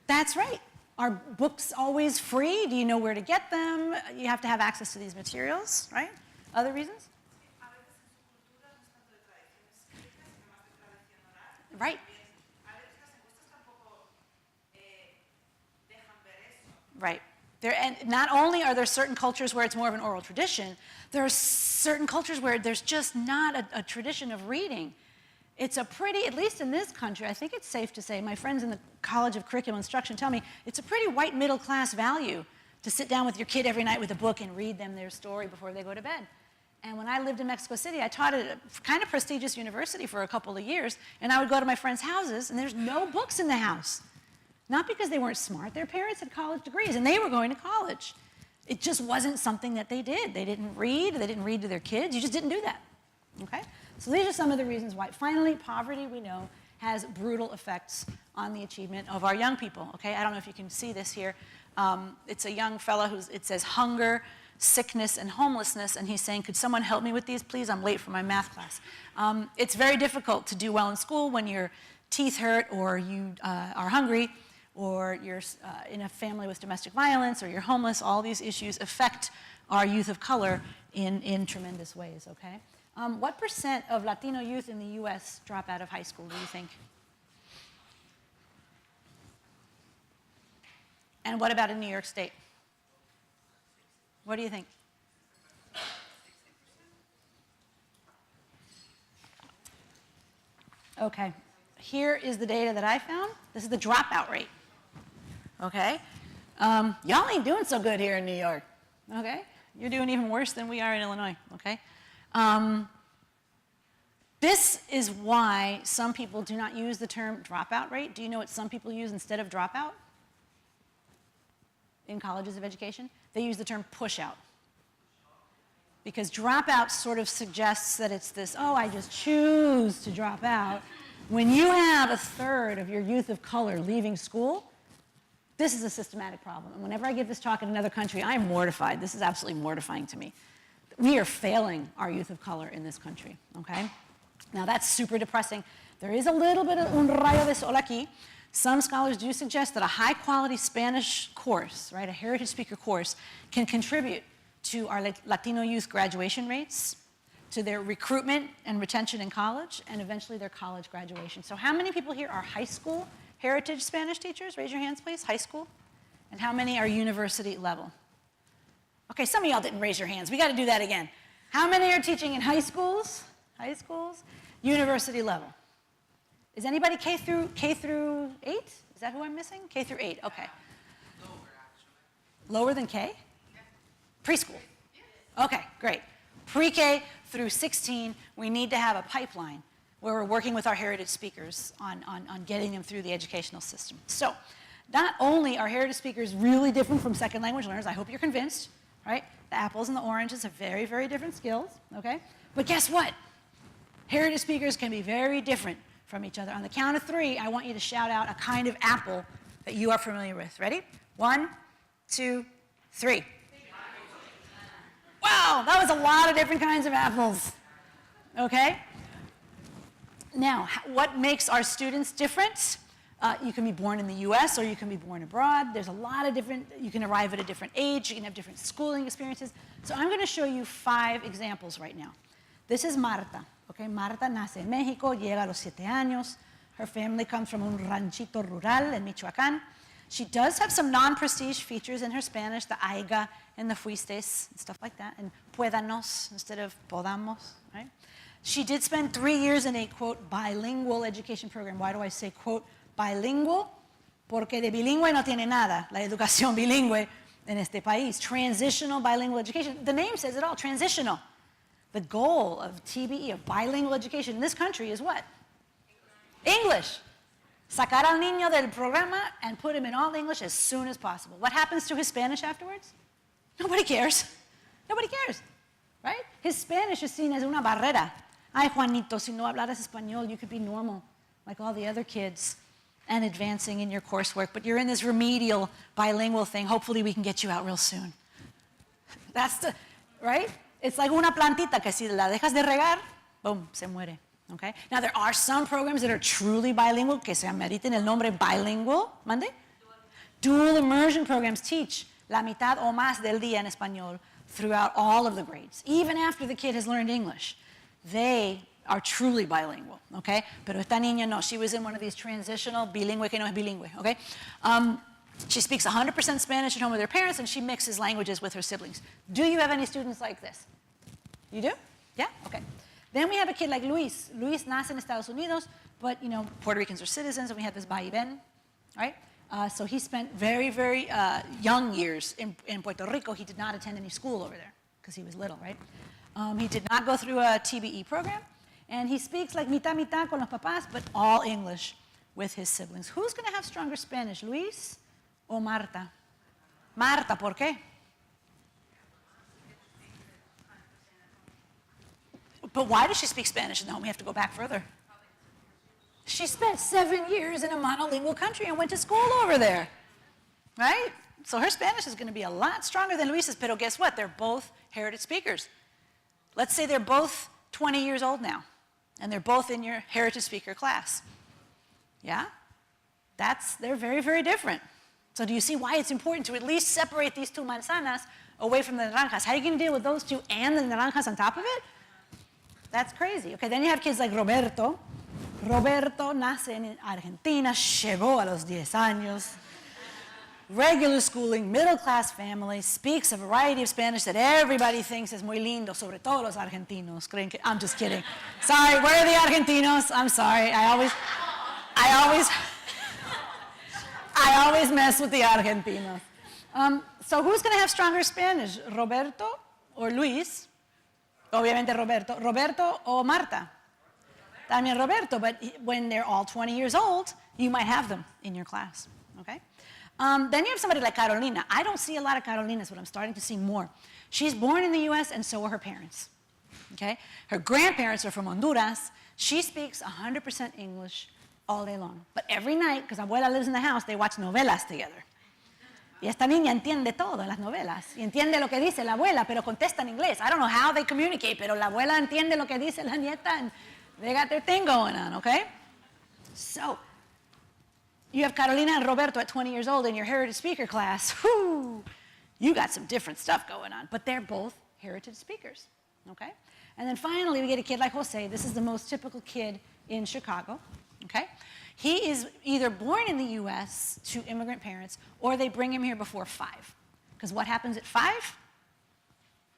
That's right. Are books always free? Do you know where to get them? You have to have access to these materials, right? Other reasons? Right. Right. And not only are there certain cultures where it's more of an oral tradition, there are certain cultures where there's just not a tradition of reading. It's a pretty, at least in this country, I think it's safe to say, my friends in the College of Curricular Instruction tell me, it's a pretty white middle class value to sit down with your kid every night with a book and read them their story before they go to bed. And when I lived in Mexico City, I taught at a kind of prestigious university for a couple of years, and I would go to my friends' houses, and there's no books in the house. Not because they weren't smart, their parents had college degrees, and they were going to college. It just wasn't something that they did. They didn't read to their kids, you just didn't do that, okay? So these are some of the reasons why. Finally, poverty, we know, has brutal effects on the achievement of our young people, okay? I don't know if you can see this here. It's a young fellow it says hunger, sickness, and homelessness, and he's saying, could someone help me with these, please? I'm late for my math class. It's very difficult to do well in school when your teeth hurt, or you are hungry, or you're in a family with domestic violence, or you're homeless. All these issues affect our youth of color in tremendous ways, okay? What % of Latino youth in the US drop out of high school, do you think? And what about in New York State? What do you think? Okay, here is the data that I found. This is the dropout rate, okay? Y'all ain't doing so good here in New York, okay? You're doing even worse than we are in Illinois, okay? This is why some people do not use the term dropout rate. Do you know what some people use instead of dropout in colleges of education? They use the term pushout. Because dropout sort of suggests that it's this, oh, I just choose to drop out. When you have 1/3 of your youth of color leaving school, this is a systematic problem. And whenever I give this talk in another country, I am mortified. This is absolutely mortifying to me. We are failing our youth of color in this country, okay? Now that's super depressing. There is a little bit of un rayo de sol aquí. Some scholars do suggest that a high quality Spanish course, right, a heritage speaker course, can contribute to our Latino youth graduation rates, to their recruitment and retention in college, and eventually their college graduation. So how many people here are high school heritage Spanish teachers? Raise your hands, please, high school. And how many are university level? Okay, some of y'all didn't raise your hands. We got to do that again. How many are teaching in high schools? High schools? University level. Is anybody K through 8? Is that who I'm missing? K through 8, okay. Lower, actually. Lower than K? Yeah. Preschool? Okay, great. Pre-K through 16, we need to have a pipeline where we're working with our heritage speakers on getting them through the educational system. So, not only are heritage speakers really different from second language learners, I hope you're convinced, right? The apples and the oranges have very, very different skills, okay? But guess what? Heritage speakers can be very different from each other. On the count of 3, I want you to shout out a kind of apple that you are familiar with. Ready? 1, 2, 3. Wow, that was a lot of different kinds of apples, okay? Now, what makes our students different? You can be born in the US or you can be born abroad. There's a lot of different, you can arrive at a different age, you can have different schooling experiences. So I'm going to show you 5 examples right now. This is Marta, okay? Marta nace en México, llega a los 7 años, Her family comes from un ranchito rural in Michoacán. She does have some non-prestige features in her Spanish, the aiga and the fuistes and stuff like that, and puédanos instead of podamos, right? She did spend 3 years in a, quote, bilingual education program. Why do I say, quote, bilingual? Porque de bilingüe no tiene nada, la educación bilingüe en este país. Transitional bilingual education. The name says it all, transitional. The goal of TBE, of bilingual education in this country is what? English. Sacar al niño del programa and put him in all English as soon as possible. What happens to his Spanish afterwards? Nobody cares. Nobody cares, right? His Spanish is seen as una barrera. Ay, Juanito, si no hablaras español, you could be normal, like all the other kids, and advancing in your coursework. But you're in this remedial bilingual thing. Hopefully we can get you out real soon. That's the, right? It's like una plantita que si la dejas de regar, boom, se muere. Okay? Now, there are some programs that are truly bilingual, que se ameriten el nombre bilingual. ¿Mande? Dual immersion programs teach la mitad o más del día en español throughout all of the grades, even after the kid has learned English. They are truly bilingual, okay? Pero esta niña no, she was in one of these transitional bilingüe que no es bilingüe, okay? She speaks 100% Spanish at home with her parents, and she mixes languages with her siblings. Do you have any students like this? You do? Yeah? Okay. Then we have a kid like Luis. Luis nace en Estados Unidos, but, you know, Puerto Ricans are citizens, and we have this vaivén, right? So he spent very, very young years in Puerto Rico. He did not attend any school over there because he was little, right? He did not go through a TBE program, and he speaks like mitad con los papás, but all English with his siblings. Who's going to have stronger Spanish, Luis or Marta? Marta, ¿por qué? But why does she speak Spanish in the home? We have to go back further. She spent 7 years in a monolingual country and went to school over there, right? So her Spanish is going to be a lot stronger than Luis's, but guess what? They're both heritage speakers. Let's say they're both 20 years old now, and they're both in your heritage speaker class. Yeah? They're very, very different. So do you see why it's important to at least separate these two manzanas away from the naranjas? How are you going to deal with those two and the naranjas on top of it? That's crazy. Okay, then you have kids like Roberto. Roberto nace en Argentina, llegó a los 10 años. Regular schooling, middle-class family, speaks a variety of Spanish that everybody thinks is muy lindo, sobre todo los argentinos. I'm just kidding. Sorry, where are the argentinos? I'm sorry. I always mess with the argentinos. So who's going to have stronger Spanish, Roberto or Luis? Obviamente Roberto. Roberto or Marta? También Roberto, but when they're all 20 years old, you might have them in your class, okay? Then you have somebody like Carolina. I don't see a lot of Carolinas, but I'm starting to see more. She's born in the US, and so are her parents, okay? Her grandparents are from Honduras. She speaks 100% English all day long. But every night, because abuela lives in the house, they watch novelas together. Y esta niña entiende todo en las novelas. Y entiende lo que dice la abuela, pero contesta en inglés. I don't know how they communicate, pero la abuela entiende lo que dice la nieta, and they got their thing going on, okay? So, you have Carolina and Roberto at 20 years old in your heritage speaker class. Whew, you got some different stuff going on, but they're both heritage speakers, okay? And then finally, we get a kid like Jose. This is the most typical kid in Chicago, okay? He is either born in the US to immigrant parents, or they bring him here before 5. Because what happens at 5?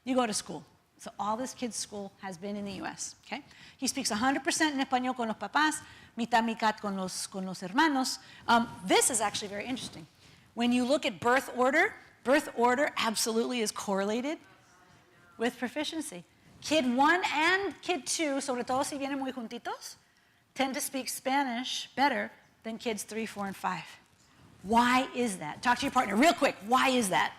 You go to school. So all this kid's school has been in the US, okay? He speaks 100% en español con los papás, mitad con los hermanos. This is actually very interesting. When you look at birth order absolutely is correlated with proficiency. Kid 1 and kid 2, sobre todo si vienen muy juntitos, tend to speak Spanish better than kids 3, 4, and 5. Why is that? Talk to your partner real quick. Why is that?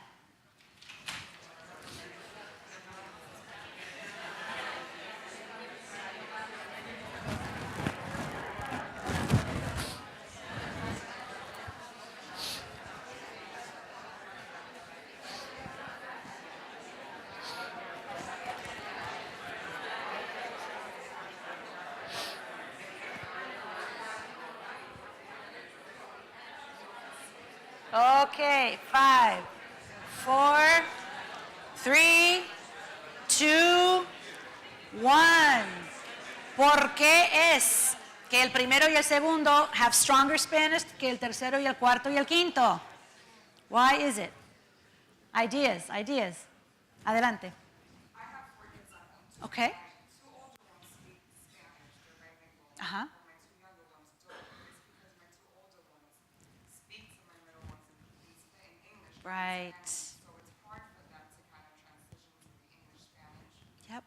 Okay, 5, 4, 3, 2, 1. ¿Por qué es que que el primero y el segundo have stronger Spanish que el tercero y el cuarto y el quinto? Why is it? Ideas. Adelante. I have 4 kids at home. Okay. 2 older ones speak Spanish, they're bilingual. Uh-huh. But my 2 younger ones don't. It's because my 2 older ones speak to my middle ones in English. Right. So it's hard for them to kind of transition to the English-Spanish. Yep.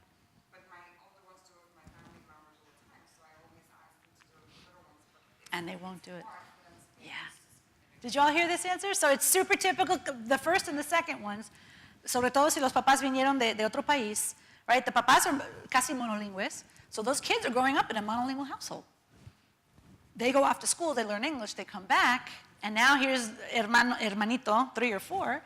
But my older ones do it with my family members all the time, so I always ask them to do it with the little ones. But it's And they won't do it. hard for them to Yeah. to speak. Did you all hear this answer? So it's super typical, the first and the second ones, sobre todo si los papás vinieron de otro país, right? The papás are casi monolingües, so those kids are growing up in a monolingual household. They go off to school, they learn English, they come back, and now here's hermanito, 3 or 4,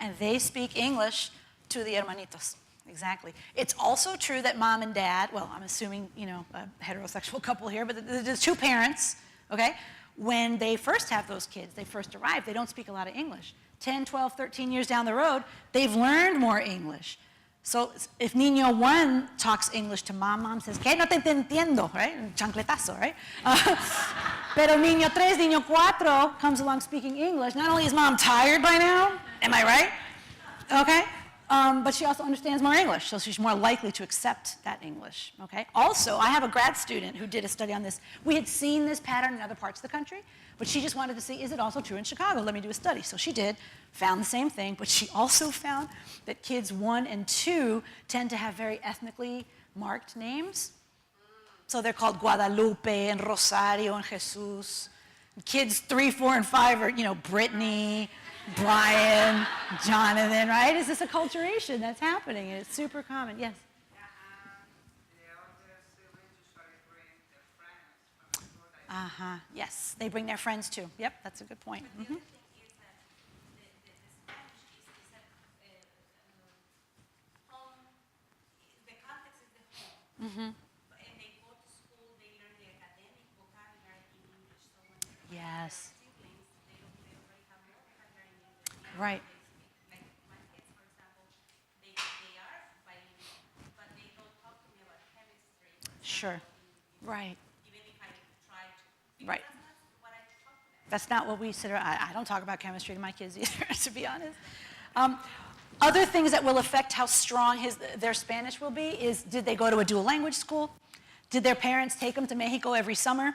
and they speak English to the hermanitos. Exactly. It's also true that mom and dad, well, I'm assuming, a heterosexual couple here, but there's 2 parents, okay? When they first have those kids, they first arrive, they don't speak a lot of English. 10, 12, 13 years down the road, they've learned more English. So if Niño 1 talks English to mom says, ¿qué? No te entiendo, right? Chancletazo, right? Pero Niño 3, Niño 4 comes along speaking English. Not only is mom tired by now, am I right? Okay? But she also understands more English, so she's more likely to accept that English, okay? Also, I have a grad student who did a study on this. We had seen this pattern in other parts of the country, but she just wanted to see, is it also true in Chicago? Let me do a study. So she did, found the same thing, but she also found that kids 1 and 2 tend to have very ethnically marked names. So they're called Guadalupe and Rosario and Jesus. Kids 3, 4, and 5 are, Brittany, Brian, Jonathan, right? Is this acculturation that's happening? And it's super common. Yes? The older siblings usually bring their friends from school. Like, Yes, they bring their friends too. Yep, that's a good point. The other thing is that the Spanish is a home, the context is the home. And they go to school, they learn the academic vocabulary in English. So when they're Yes. siblings, they already have more vocabulary in English. Right. Like my kids, for example, they are bilingual, but they don't talk to me about chemistry. Sure. Right. Even if I try to. Right. That's not what I talk to them. That's not what we consider. I don't talk about chemistry to my kids either, to be honest. Other things that will affect how strong their Spanish will be is, did they go to a dual language school? Did their parents take them to Mexico every summer?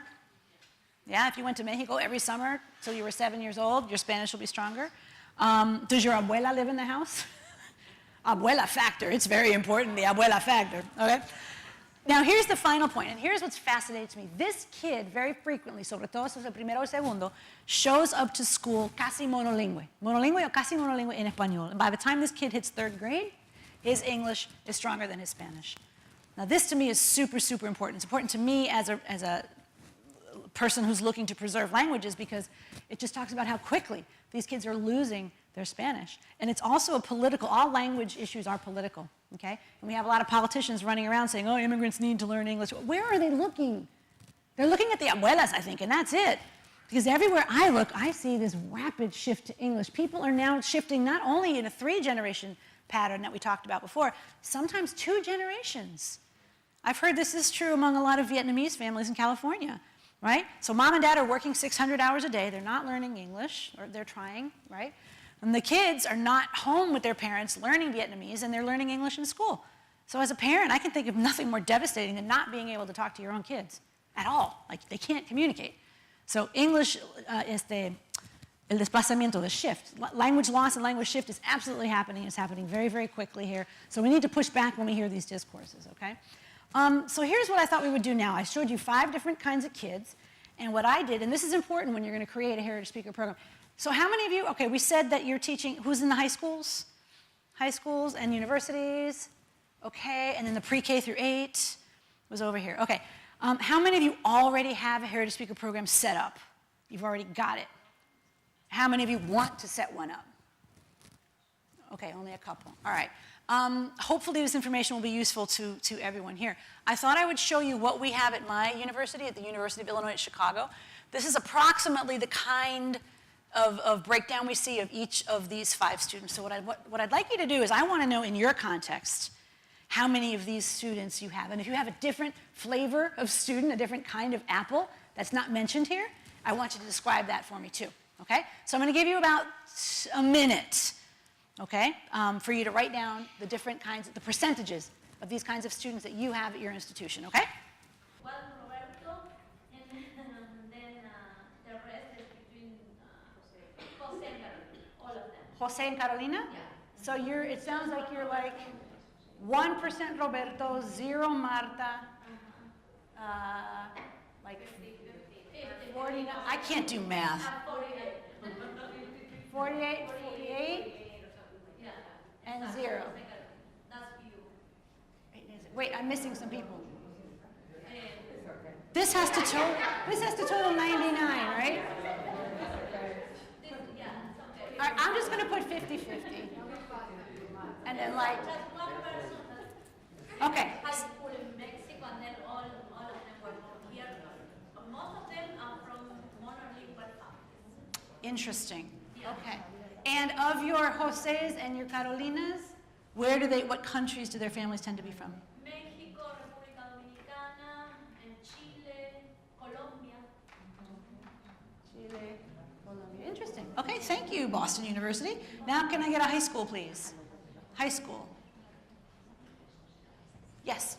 Yeah, if you went to Mexico every summer till you were 7 years old, your Spanish will be stronger. Does your abuela live in the house? Abuela factor, it's very important, the abuela factor, okay? Now here's the final point, and here's what's fascinating to me. This kid very frequently, sobre todo si es el primero o segundo, shows up to school casi monolingüe. Monolingüe o casi monolingüe en español. And by the time this kid hits 3rd grade, his English is stronger than his Spanish. Now this to me is super, super important. It's important to me as a person who's looking to preserve languages because it just talks about how quickly these kids are losing their Spanish. And it's also a political, all language issues are political, okay? And we have a lot of politicians running around saying, oh, immigrants need to learn English. Where are they looking? They're looking at the abuelas, I think, and that's it. Because everywhere I look, I see this rapid shift to English. People are now shifting not only in a 3-generation pattern that we talked about before, sometimes 2 generations. I've heard this is true among a lot of Vietnamese families in California, right? So mom and dad are working 600 hours a day. They're not learning English, or they're trying, right? And the kids are not home with their parents learning Vietnamese, and they're learning English in school. So as a parent, I can think of nothing more devastating than not being able to talk to your own kids at all. Like, they can't communicate. So English, el desplazamiento, the shift. Language loss and language shift is absolutely happening. It's happening very, very quickly here. So we need to push back when we hear these discourses, okay? So here's what I thought we would do now. I showed you 5 different kinds of kids. And what I did, and this is important when you're going to create a heritage speaker program. So how many of you, okay, we said that you're teaching, who's in the high schools? High schools and universities, okay, and then the pre-K through 8 was over here. Okay, how many of you already have a heritage speaker program set up? You've already got it. How many of you want to set one up? Okay, only a couple, all right. Hopefully this information will be useful to everyone here. I thought I would show you what we have at my university, at the University of Illinois at Chicago. This is approximately the kind of breakdown we see of each of these 5 students. So what I'd like you to do is I want to know in your context, how many of these students you have. And if you have a different flavor of student, a different kind of apple that's not mentioned here, I want you to describe that for me too, okay? So I'm going to give you about a minute, okay, for you to write down the different kinds, the percentages of these kinds of students that you have at your institution, okay? One Roberto, and then the rest is between Jose and Carolina, all of them. Jose and Carolina? Yeah. So it sounds like you're like 1% Roberto, 0 Marta, like 49, I can't do math. 48, 48, Yeah. and 0. That's you. Wait, I'm missing some people. This has to total 99, right? All right, I'm just going to put 50-50. And then like, Just one person okay. has school in Mexico, and then all of them were from here. Most of them are from monolingual families. Interesting. Okay. And of your Jose's and your Carolinas, what countries do their families tend to be from? Mexico, República Dominicana, and Chile, Colombia. Chile, Colombia. Interesting. Okay, thank you, Boston University. Now can I get a high school, please? High school. Yes.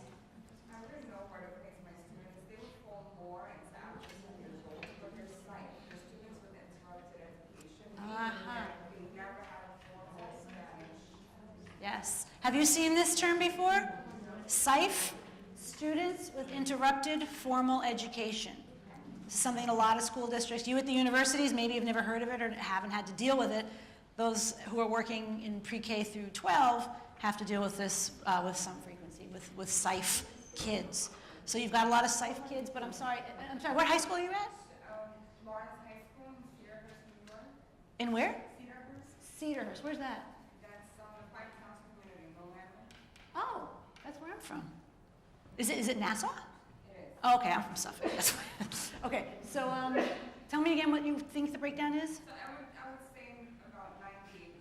I already know part of it is my students, they would fall more into after-school enrollment, but they're slight. The students with interrupted education, they never had a formal Spanish. Yes. Have you seen this term before? SIFE, students with interrupted formal education. This is something in a lot of school districts. You at the universities maybe have never heard of it or haven't had to deal with it. Those who are working in pre-K through 12 have to deal with this with some frequency, with SIFE kids. So you've got a lot of SIFE kids, but I'm sorry, what high school are you at? Lawrence High School in Cedarhurst, New York. In where? Cedarhurst, Cedarhurst, where's that? that's the White House community in November. Oh, that's where I'm from. Is it Nassau? It is. Oh, okay, I'm from Suffolk. That's why. Okay, so tell me again what you think the breakdown is. So I would say about 98%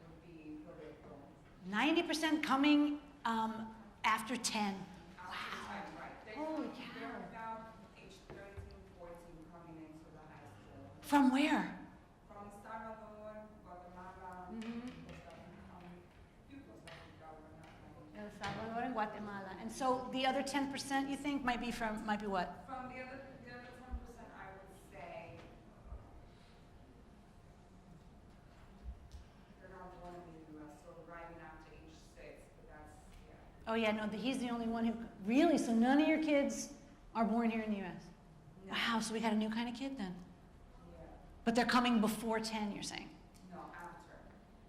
would be Roberto. 90% coming after 10. Right. Holy They're cow. about age 13, 14 coming into the high school. From where? From Salvador, Guatemala, Costa Rica, few Costa Rica, we're not like- El Salvador and Guatemala. And so the other 10% you think might be what? From the other 10%, I would say they're not born in the U.S., so arriving after age 6, but that's, yeah. Oh yeah, no, he's the only one who, really? So none of your kids are born here in the U.S.? Wow, so we got a new kind of kid then. Yeah. But they're coming before 10, you're saying? No, after.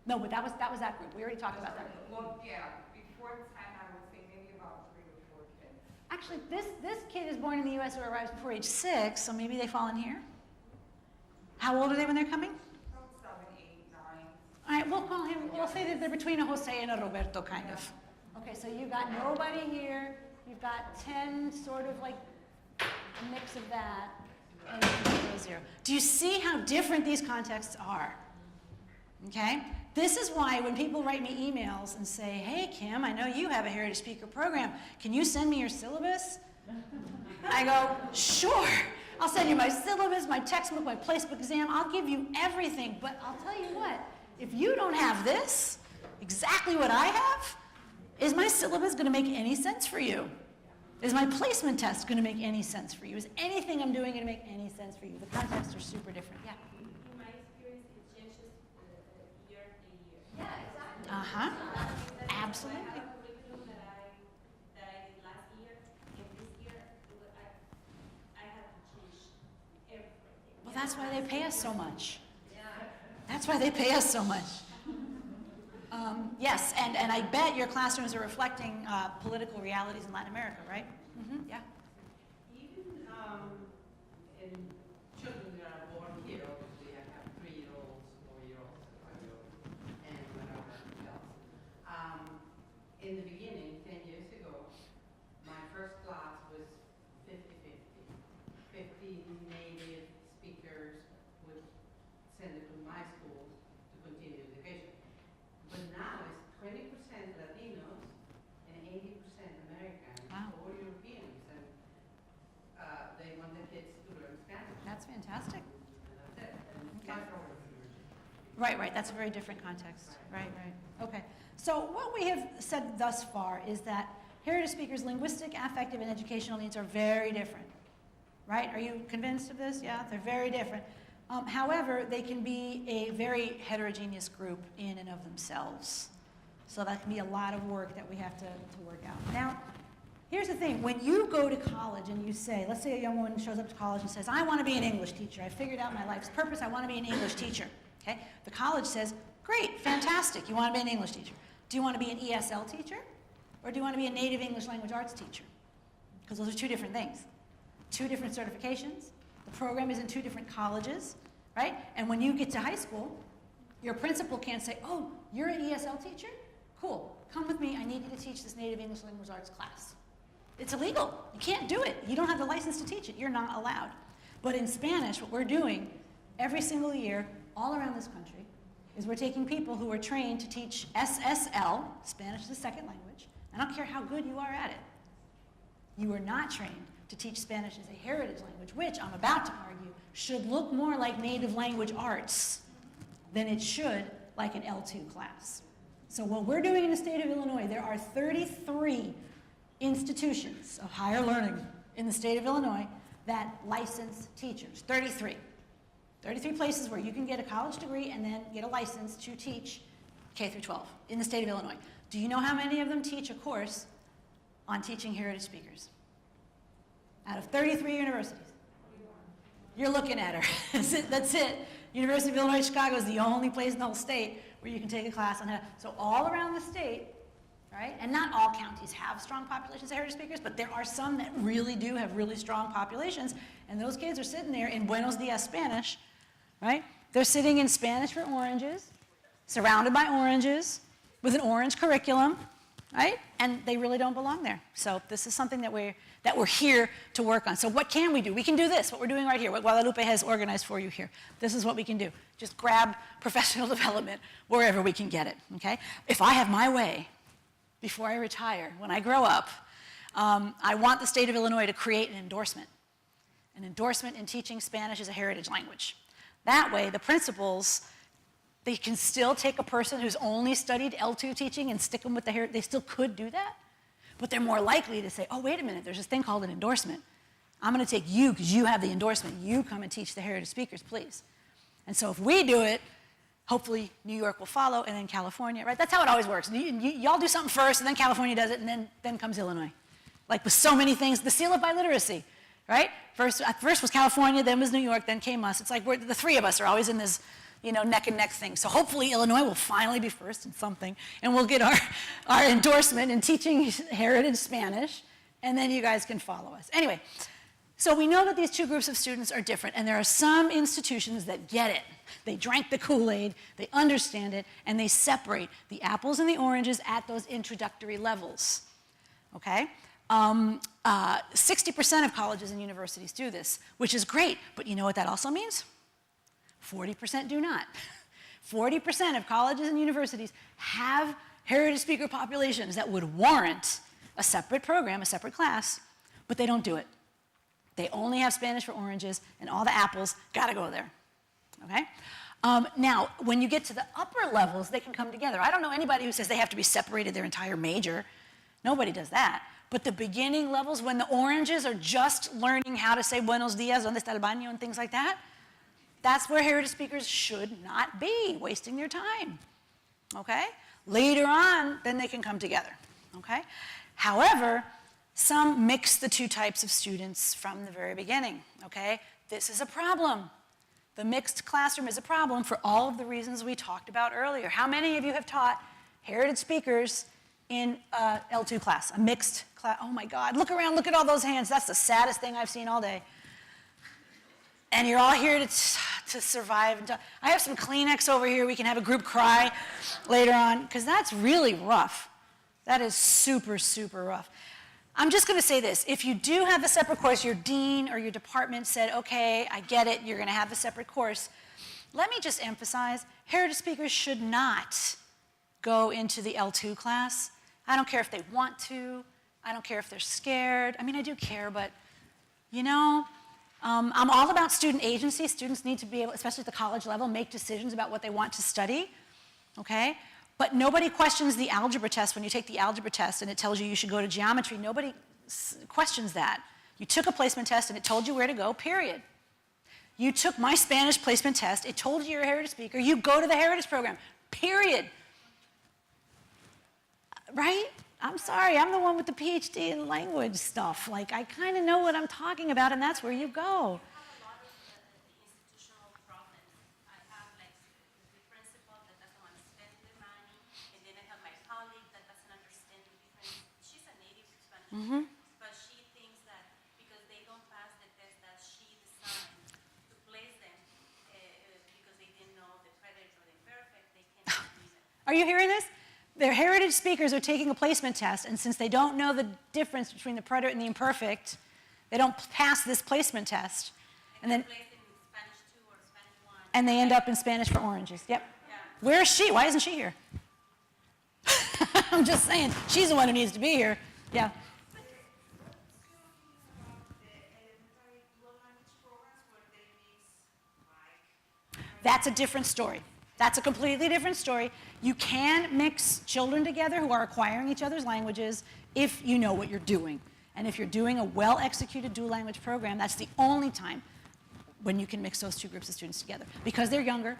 No, but that was that group. We already talked about that group. Well, yeah, before 10, I would say maybe about 3 or 4 kids. Actually, this kid is born in the U.S. or arrives before age 6, so maybe they fall in here. How old are they when they're coming? About 7, 8, 9. All right, we'll say that they're between a Jose and a Roberto, kind of. Okay, so you've got nobody here. You've got 10, sort of like a mix of that, and 0. Do you see how different these contexts are? Okay? This is why when people write me emails and say, hey, Kim, I know you have a Heritage Speaker program. Can you send me your syllabus? I go, sure. I'll send you my syllabus, my textbook, my placebook exam. I'll give you everything. But I'll tell you what, if you don't have this, exactly what I have, is my syllabus going to make any sense for you? Is my placement test going to make any sense for you? Is anything I'm doing going to make any sense for you? The contexts are super different. Yeah. In my experience, it changes year to year. Yeah, exactly. Absolutely. I have a curriculum that I did last year, and this year I had to change everything. Well, that's why they pay us so much. That's why they pay us so much. Yes, and I bet your classrooms are reflecting political realities in Latin America, right? Yeah. Even in children that are born here, obviously I have 3-year-olds, 4-year-olds, 5-year-olds, and whatever else. In the beginning, 10 years ago, my first class was 50-50. 50 native speakers would send it to my school to continue education. But now it's 20% Latinos and Fantastic. Okay. Right, that's a very different context. Right. Okay. So what we have said thus far is that heritage speakers' linguistic, affective, and educational needs are very different. Right? Are you convinced of this? Yeah, they're very different. However, they can be a very heterogeneous group in and of themselves. So that can be a lot of work that we have to work out. Now, here's the thing. When you go to college and you say, let's say a young woman shows up to college and says, I want to be an English teacher. I figured out my life's purpose. I want to be an English teacher. Okay? The college says, great, fantastic. You want to be an English teacher. Do you want to be an ESL teacher? Or do you want to be a native English language arts teacher? Because those are two different things. Two different certifications. The program is in two different colleges, right? And when you get to high school, your principal can't say, oh, you're an ESL teacher? Cool, come with me, I need you to teach this native English language arts class. It's illegal, you can't do it. You don't have the license to teach it, you're not allowed. But in Spanish, what we're doing every single year, all around this country, is we're taking people who are trained to teach SSL, Spanish as a second language. I don't care how good you are at it. You are not trained to teach Spanish as a heritage language, which I'm about to argue should look more like native language arts than it should like an L2 class. So what we're doing in the state of Illinois, there are 33 institutions of higher learning in the state of Illinois that license teachers, 33. 33 places where you can get a college degree and then get a license to teach K through 12 in the state of Illinois. Do you know how many of them teach a course on teaching heritage speakers? Out of 33 universities. You're looking at her. That's it. University of Illinois Chicago is the only place in the whole state where you can take a class on how. So all around the state, right? And not all counties have strong populations of heritage speakers, but there are some that really do have really strong populations. And those kids are sitting there in Buenos Dias Spanish, right? They're sitting in Spanish for oranges, surrounded by oranges, with an orange curriculum, right? And they really don't belong there. So this is something that we're here to work on. So what can we do? We can do this, what we're doing right here, what Guadalupe has organized for you here. This is what we can do. Just grab professional development wherever we can get it, okay? If I have my way, before I retire, when I grow up, I want the state of Illinois to create an endorsement in teaching Spanish as a heritage language. That way, the principals, they can still take a person who's only studied L2 teaching and stick them with the heritage. They still could do that, but they're more likely to say, oh, wait a minute, there's this thing called an endorsement. I'm going to take you because you have the endorsement. You come and teach the heritage speakers, please. And so if we do it, hopefully New York will follow, and then California, right? That's how it always works. Y'all do something first, and then California does it, and then comes Illinois. Like with so many things, the seal of biliteracy, right? First was California, then was New York, then came us. It's like the three of us are always in this, neck and neck thing. So hopefully Illinois will finally be first in something, and we'll get our endorsement in teaching heritage Spanish, and then you guys can follow us. Anyway, so we know that these two groups of students are different, and there are some institutions that get it. They drank the Kool-Aid, they understand it, and they separate the apples and the oranges at those introductory levels, okay? 60% of colleges and universities do this, which is great, but you know what that also means? 40% do not. 40% of colleges and universities have heritage speaker populations that would warrant a separate program, a separate class, but they don't do it. They only have Spanish for oranges, and all the apples gotta go there, okay? Now, when you get to the upper levels, they can come together. I don't know anybody who says they have to be separated their entire major. Nobody does that. But the beginning levels, when the oranges are just learning how to say buenos dias, donde está el baño, and things like that, that's where heritage speakers should not be wasting their time, okay? Later on, then they can come together, okay? However, some mix the two types of students from the very beginning, okay? This is a problem. The mixed classroom is a problem for all of the reasons we talked about earlier. How many of you have taught heritage speakers in L2 class, a mixed class? Oh my God, look around, look at all those hands. That's the saddest thing I've seen all day. And you're all here to survive. I have some Kleenex over here. We can have a group cry later on, because that's really rough. That is super, super rough. I'm just going to say this. If you do have a separate course, your dean or your department said, okay, I get it, you're going to have a separate course. Let me just emphasize, heritage speakers should not go into the L2 class. I don't care if they want to. I don't care if they're scared. I mean, I do care, but, I'm all about student agency. Students need to be able, especially at the college level, make decisions about what they want to study, okay? But nobody questions the algebra test when you take the algebra test and it tells you you should go to geometry. Nobody questions that. You took a placement test and it told you where to go, period. You took my Spanish placement test, it told you you're a heritage speaker, you go to the heritage program, period. Right? I'm sorry, I'm the one with the PhD in language stuff. Like, I kind of know what I'm talking about, and that's where you go. I have a lot of institutional problems. I have like the principal that doesn't want to spend the money, and then I have my colleague that doesn't understand the difference. She's a native Spanish, but she thinks that because they don't pass the test that she designed to place them, because they didn't know the preterite or the imperfect, they can't use it. Are you hearing this? Their heritage speakers are taking a placement test, and since they don't know the difference between the preterite and the imperfect, they don't pass this placement test. And then Place them in Spanish 2 or Spanish 1. and they end up in Spanish for oranges. Yep. Where is she? Why isn't she here? I'm just saying, she's the one who needs to be here. Yeah. That's a different story. That's a completely different story. You can mix children together who are acquiring each other's languages if you know what you're doing. And if you're doing a well-executed dual language program, that's the only time when you can mix those two groups of students together. Because they're younger,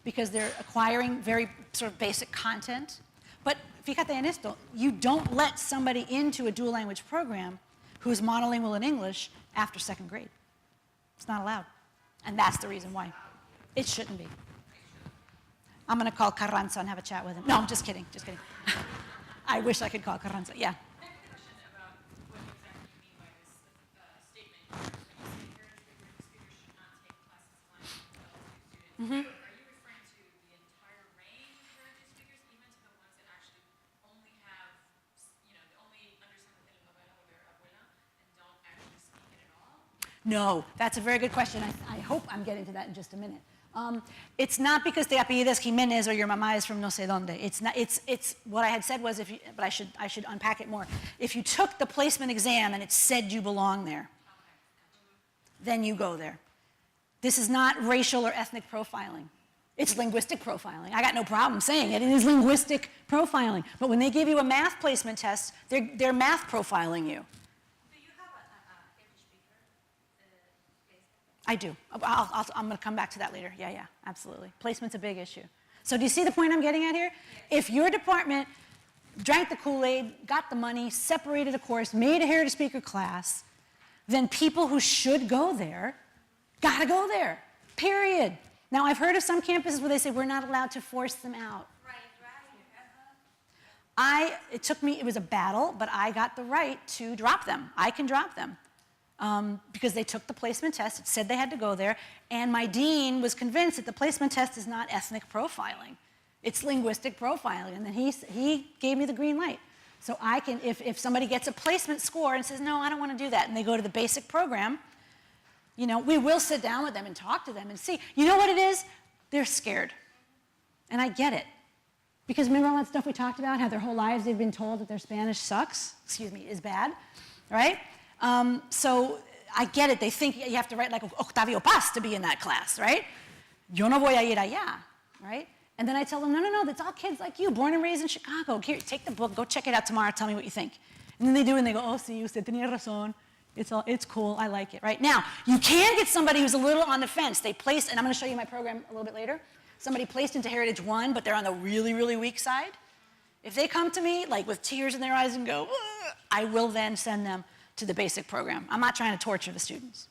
because they're acquiring very sort of basic content. But fíjate en esto, you don't let somebody into a dual language program who's monolingual in English after second grade. It's not allowed. And that's the reason why. It shouldn't be. I'm going to call Carranza and have a chat with him. No, I'm just kidding, just kidding. I wish I could call Carranza, yeah. I have a question about what exactly you mean by this statement. When you say heritage speakers should not take classes of language with students, are you referring to the entire range of heritage speakers, even to the ones that actually only have, you know, only understand the telenovela or their abuela and don't actually speak it at all? No, that's a very good question. I hope I'm getting to that in just a minute. It's not because the apellido es Jimenez or your mamá is from no sé dónde. It's not. It's what I had said was if you, but I should unpack it more. If you took the placement exam and it said you belong there, then you go there. This is not racial or ethnic profiling. It's linguistic profiling. I got no problem saying it. It is linguistic profiling. But when they give you a math placement test, they're math profiling you. Do you have a heritage speaker placement? I do. I'm going to come back to that later. Yeah, absolutely. Placement's a big issue. So do you see the point I'm getting at here? If your department drank the Kool-Aid, got the money, separated a course, made a heritage speaker class, then people who should go there gotta go there, period. Now, I've heard of some campuses where they say we're not allowed to force them out. It was a battle, but I got the right to drop them. I can drop them. Because they took the placement test, it said they had to go there, and my dean was convinced that the placement test is not ethnic profiling. It's linguistic profiling, and then he gave me the green light. So I can, if somebody gets a placement score and says, no, I don't want to do that, and they go to the basic program, you know, we will sit down with them and talk to them and see. You know what it is? They're scared. And I get it. Because remember all that stuff we talked about, how their whole lives they've been told that their Spanish sucks, is bad, right? So I get it. They think you have to write like Octavio Paz to be in that class, right? Yo no voy a ir allá, right? And then I tell them, no, that's all kids like you, born and raised in Chicago. Here, take the book, go check it out tomorrow, tell me what you think. And then they do, and they go, oh, sí, usted tenía razón. It's cool, I like it, right? Now, you can get somebody who's a little on the fence. They place, and I'm going to show you my program a little bit later. Somebody placed into Heritage 1, but they're on the really, really weak side. If they come to me, like with tears in their eyes and go, ugh, I will then send them to the basic program. I'm not trying to torture the students.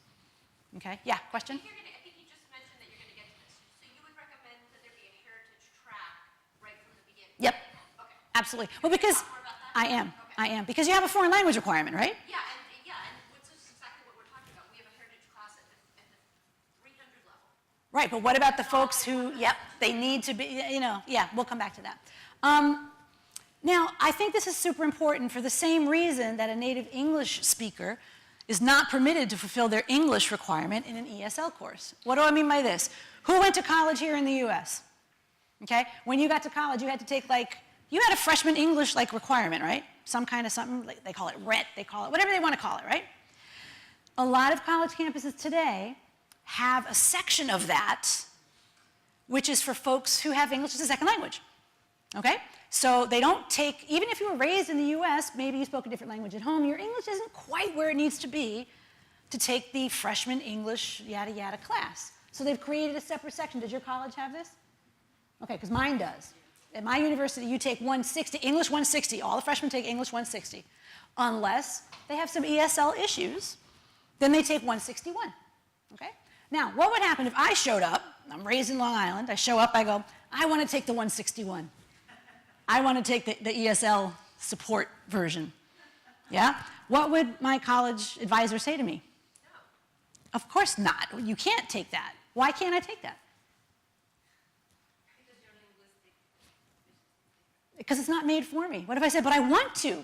Okay, yeah, question? I think you just mentioned that you're going to get to this. So you would recommend that there be a heritage track right from the beginning? Yep, Okay. absolutely. Well, because Talk more about that? I am. Because you have a foreign language requirement, right? Yeah, and which is exactly what we're talking about. We have a heritage class at the 300 level. Right, but what about the folks who, they need to be, we'll come back to that. Now, I think this is super important for the same reason that a native English speaker is not permitted to fulfill their English requirement in an ESL course. What do I mean by this? Who went to college here in the US? Okay, when you got to college, you had to take you had a freshman English requirement, right? Some kind of something, they call it RET, they call it, whatever they want to call it, right? A lot of college campuses today have a section of that which is for folks who have English as a second language, okay? So they don't take, even if you were raised in the US, maybe you spoke a different language at home, your English isn't quite where it needs to be to take the freshman English yada yada class. So they've created a separate section. Does your college have this? Okay, because mine does. At my university, you take 160, English 160. All the freshmen take English 160. Unless they have some ESL issues, then they take 161, okay? Now, what would happen if I showed up, I'm raised in Long Island, I show up, I go, I want to take the 161. I want to take the ESL support version, yeah? What would my college advisor say to me? No. Of course not. You can't take that. Why can't I take that? Because you're linguistic. Because it's not made for me. What if I said, but I want to?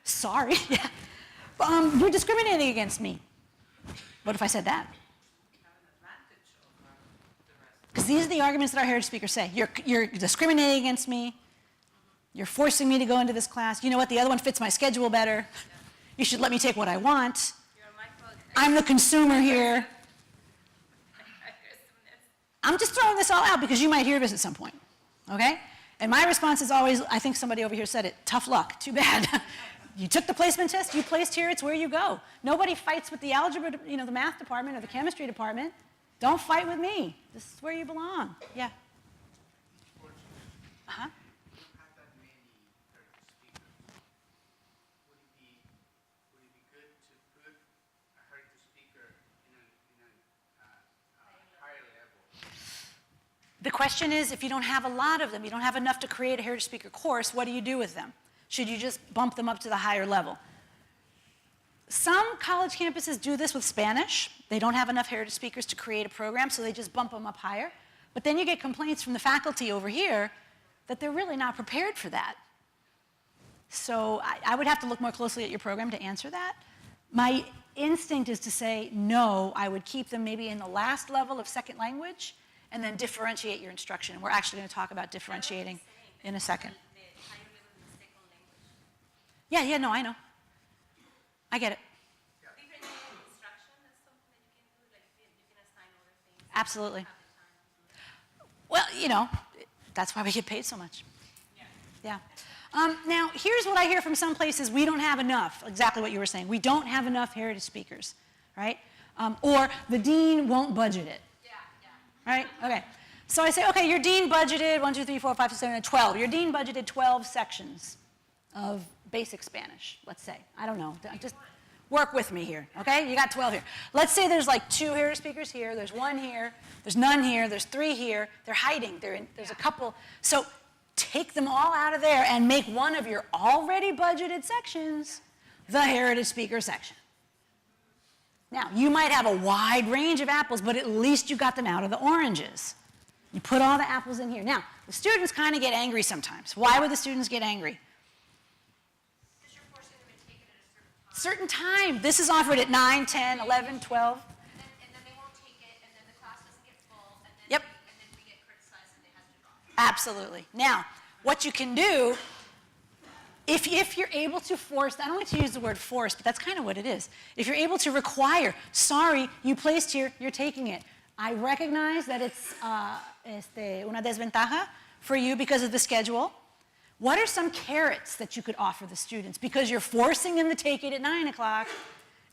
Sorry, yeah. You're discriminating against me. What if I said that? Because these are the arguments that our heritage speakers say. You're discriminating against me. You're forcing me to go into this class. You know what? The other one fits my schedule better. You should let me take what I want. I'm the consumer here. I'm just throwing this all out because you might hear this at some point, okay? And my response is always, I think somebody over here said it, tough luck, too bad. You took the placement test, you placed here, it's where you go. Nobody fights with the algebra, the math department or the chemistry department. Don't fight with me. This is where you belong. Yeah. Uh-huh. The question is, if you don't have a lot of them, you don't have enough to create a heritage speaker course, what do you do with them? Should you just bump them up to the higher level? Some college campuses do this with Spanish. They don't have enough heritage speakers to create a program, so they just bump them up higher. But then you get complaints from the faculty over here that they're really not prepared for that. So I would have to look more closely at your program to answer that. My instinct is to say, no, I would keep them maybe in the last level of second language and then differentiate your instruction. We're actually going to talk about differentiating in a second. Yeah, no, I know. I get it. Differentiating instruction, that's something that you can do, like you can assign other things. Absolutely. Well, you know, that's why we get paid so much. Yeah. Now, here's what I hear from some places. We don't have enough, exactly what you were saying. We don't have enough heritage speakers, right? Or the dean won't budget it. Right? Okay. So I say, okay, your dean budgeted 1, 2, 3, 4, 5, 6, 7, 8, 12. Your dean budgeted 12 sections of basic Spanish, let's say. I don't know. Just work with me here, okay? You got 12 here. Let's say there's like 2 heritage speakers here, there's 1 here, there's none here, there's 3 here. They're hiding. There's a couple. So take them all out of there and make one of your already budgeted sections the heritage speaker section. Now, you might have a wide range of apples, but at least you got them out of the oranges. You put all the apples in here. Now, the students kind of get angry sometimes. Why would the students get angry? Because you're forcing them to take it at a certain time. Certain time. This is offered at 9, 10, 11, 12. And then they won't take it, and then the class doesn't get full, and then, Yep. and then we get criticized and they have to drop. Absolutely. Now, what you can do, if you're able to force, I don't like to use the word force, but that's kind of what it is. If you're able to require, sorry, you placed here, you're taking it. I recognize that it's una desventaja for you because of the schedule. What are some carrots that you could offer the students? Because you're forcing them to take it at 9 o'clock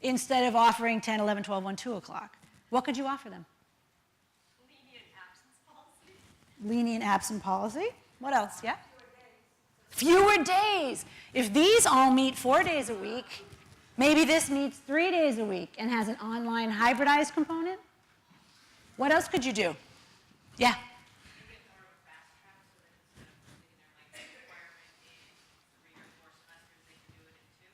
instead of offering 10, 11, 12, 1, 2 o'clock. What could you offer them? Lenient absence policy. Lenient absence policy. What else? Yeah? Fewer days. If these all meet 4 days a week, maybe this meets 3 days a week and has an online hybridized component. What else could you do? Yeah?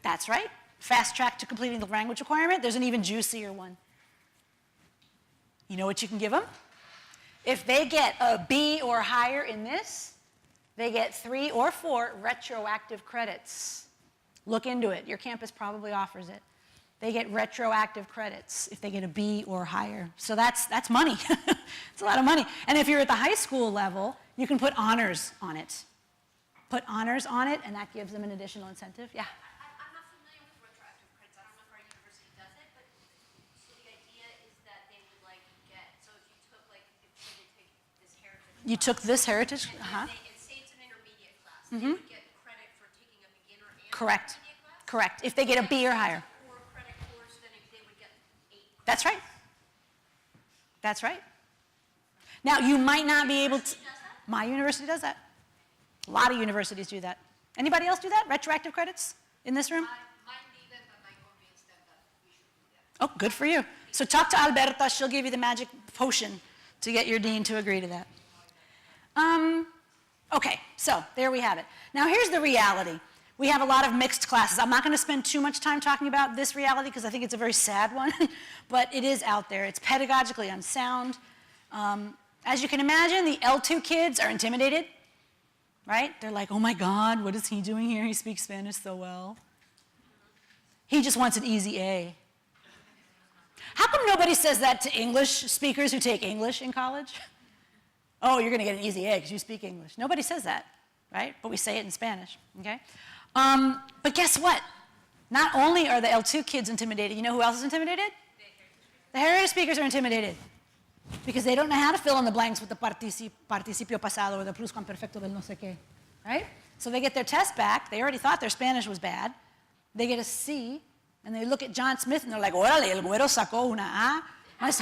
That's right. Fast track to completing the language requirement. There's an even juicier one. You know what you can give them? If they get a B or higher in this, they get 3 or 4 retroactive credits. Look into it. Your campus probably offers it. They get retroactive credits if they get a B or higher. So that's money. It's a lot of money. And if you're at the high school level, you can put honors on it. Put honors on it, and that gives them an additional incentive. Yeah? I'm not familiar with retroactive You took this heritage, Say it's an intermediate class, they would get credit for taking a beginner and Correct. intermediate class? Correct. If they get a B or higher. 4-credit course, then they would get 8. That's right. That's right. Now, you might not be able to. Does that? My university does that. A lot of universities do that. Anybody else do that? Retroactive credits in this room? Mine didn't, but I convinced them that we should do that. Oh, good for you. So talk to Alberta. She'll give you the magic potion to get your dean to agree to that. Okay, so there we have it. Now here's the reality. We have a lot of mixed classes. I'm not going to spend too much time talking about this reality because I think it's a very sad one, but it is out there. It's pedagogically unsound. As you can imagine, the L2 kids are intimidated, right? They're like, oh my God, what is he doing here? He speaks Spanish so well. He just wants an easy A. How come nobody says that to English speakers who take English in college? Oh, you're going to get an easy A because you speak English. Nobody says that, right? But we say it in Spanish, okay? But guess what? Not only are the L2 kids intimidated, you know who else is intimidated? The heritage speakers are intimidated because they don't know how to fill in the blanks with the participio pasado or the pluscuamperfecto del no sé qué, right? So they get their test back. They already thought their Spanish was bad. They get a C, and they look at John Smith, and they're like, órale, el güero sacó una A.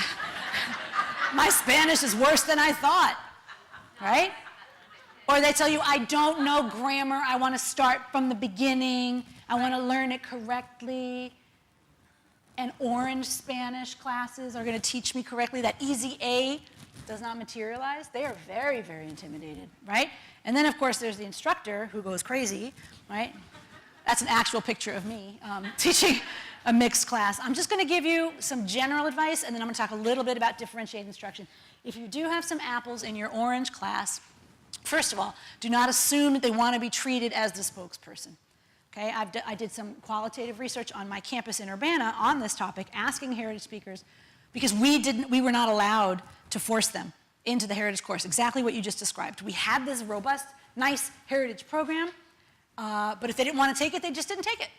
My Spanish is worse than I thought, right? Or they tell you, I don't know grammar. I want to start from the beginning. I want to learn it correctly. And orange Spanish classes are going to teach me correctly. That easy A does not materialize. They are very, very intimidated, right? And then, of course, there's the instructor who goes crazy, right? That's an actual picture of me teaching a mixed class. I'm just going to give you some general advice, and then I'm going to talk a little bit about differentiated instruction. If you do have some apples in your orange class, first of all, do not assume that they want to be treated as the spokesperson. Okay, I did some qualitative research on my campus in Urbana on this topic, asking heritage speakers, because we were not allowed to force them into the heritage course, exactly what you just described. We had this robust, nice heritage program, but if they didn't want to take it, they just didn't take it.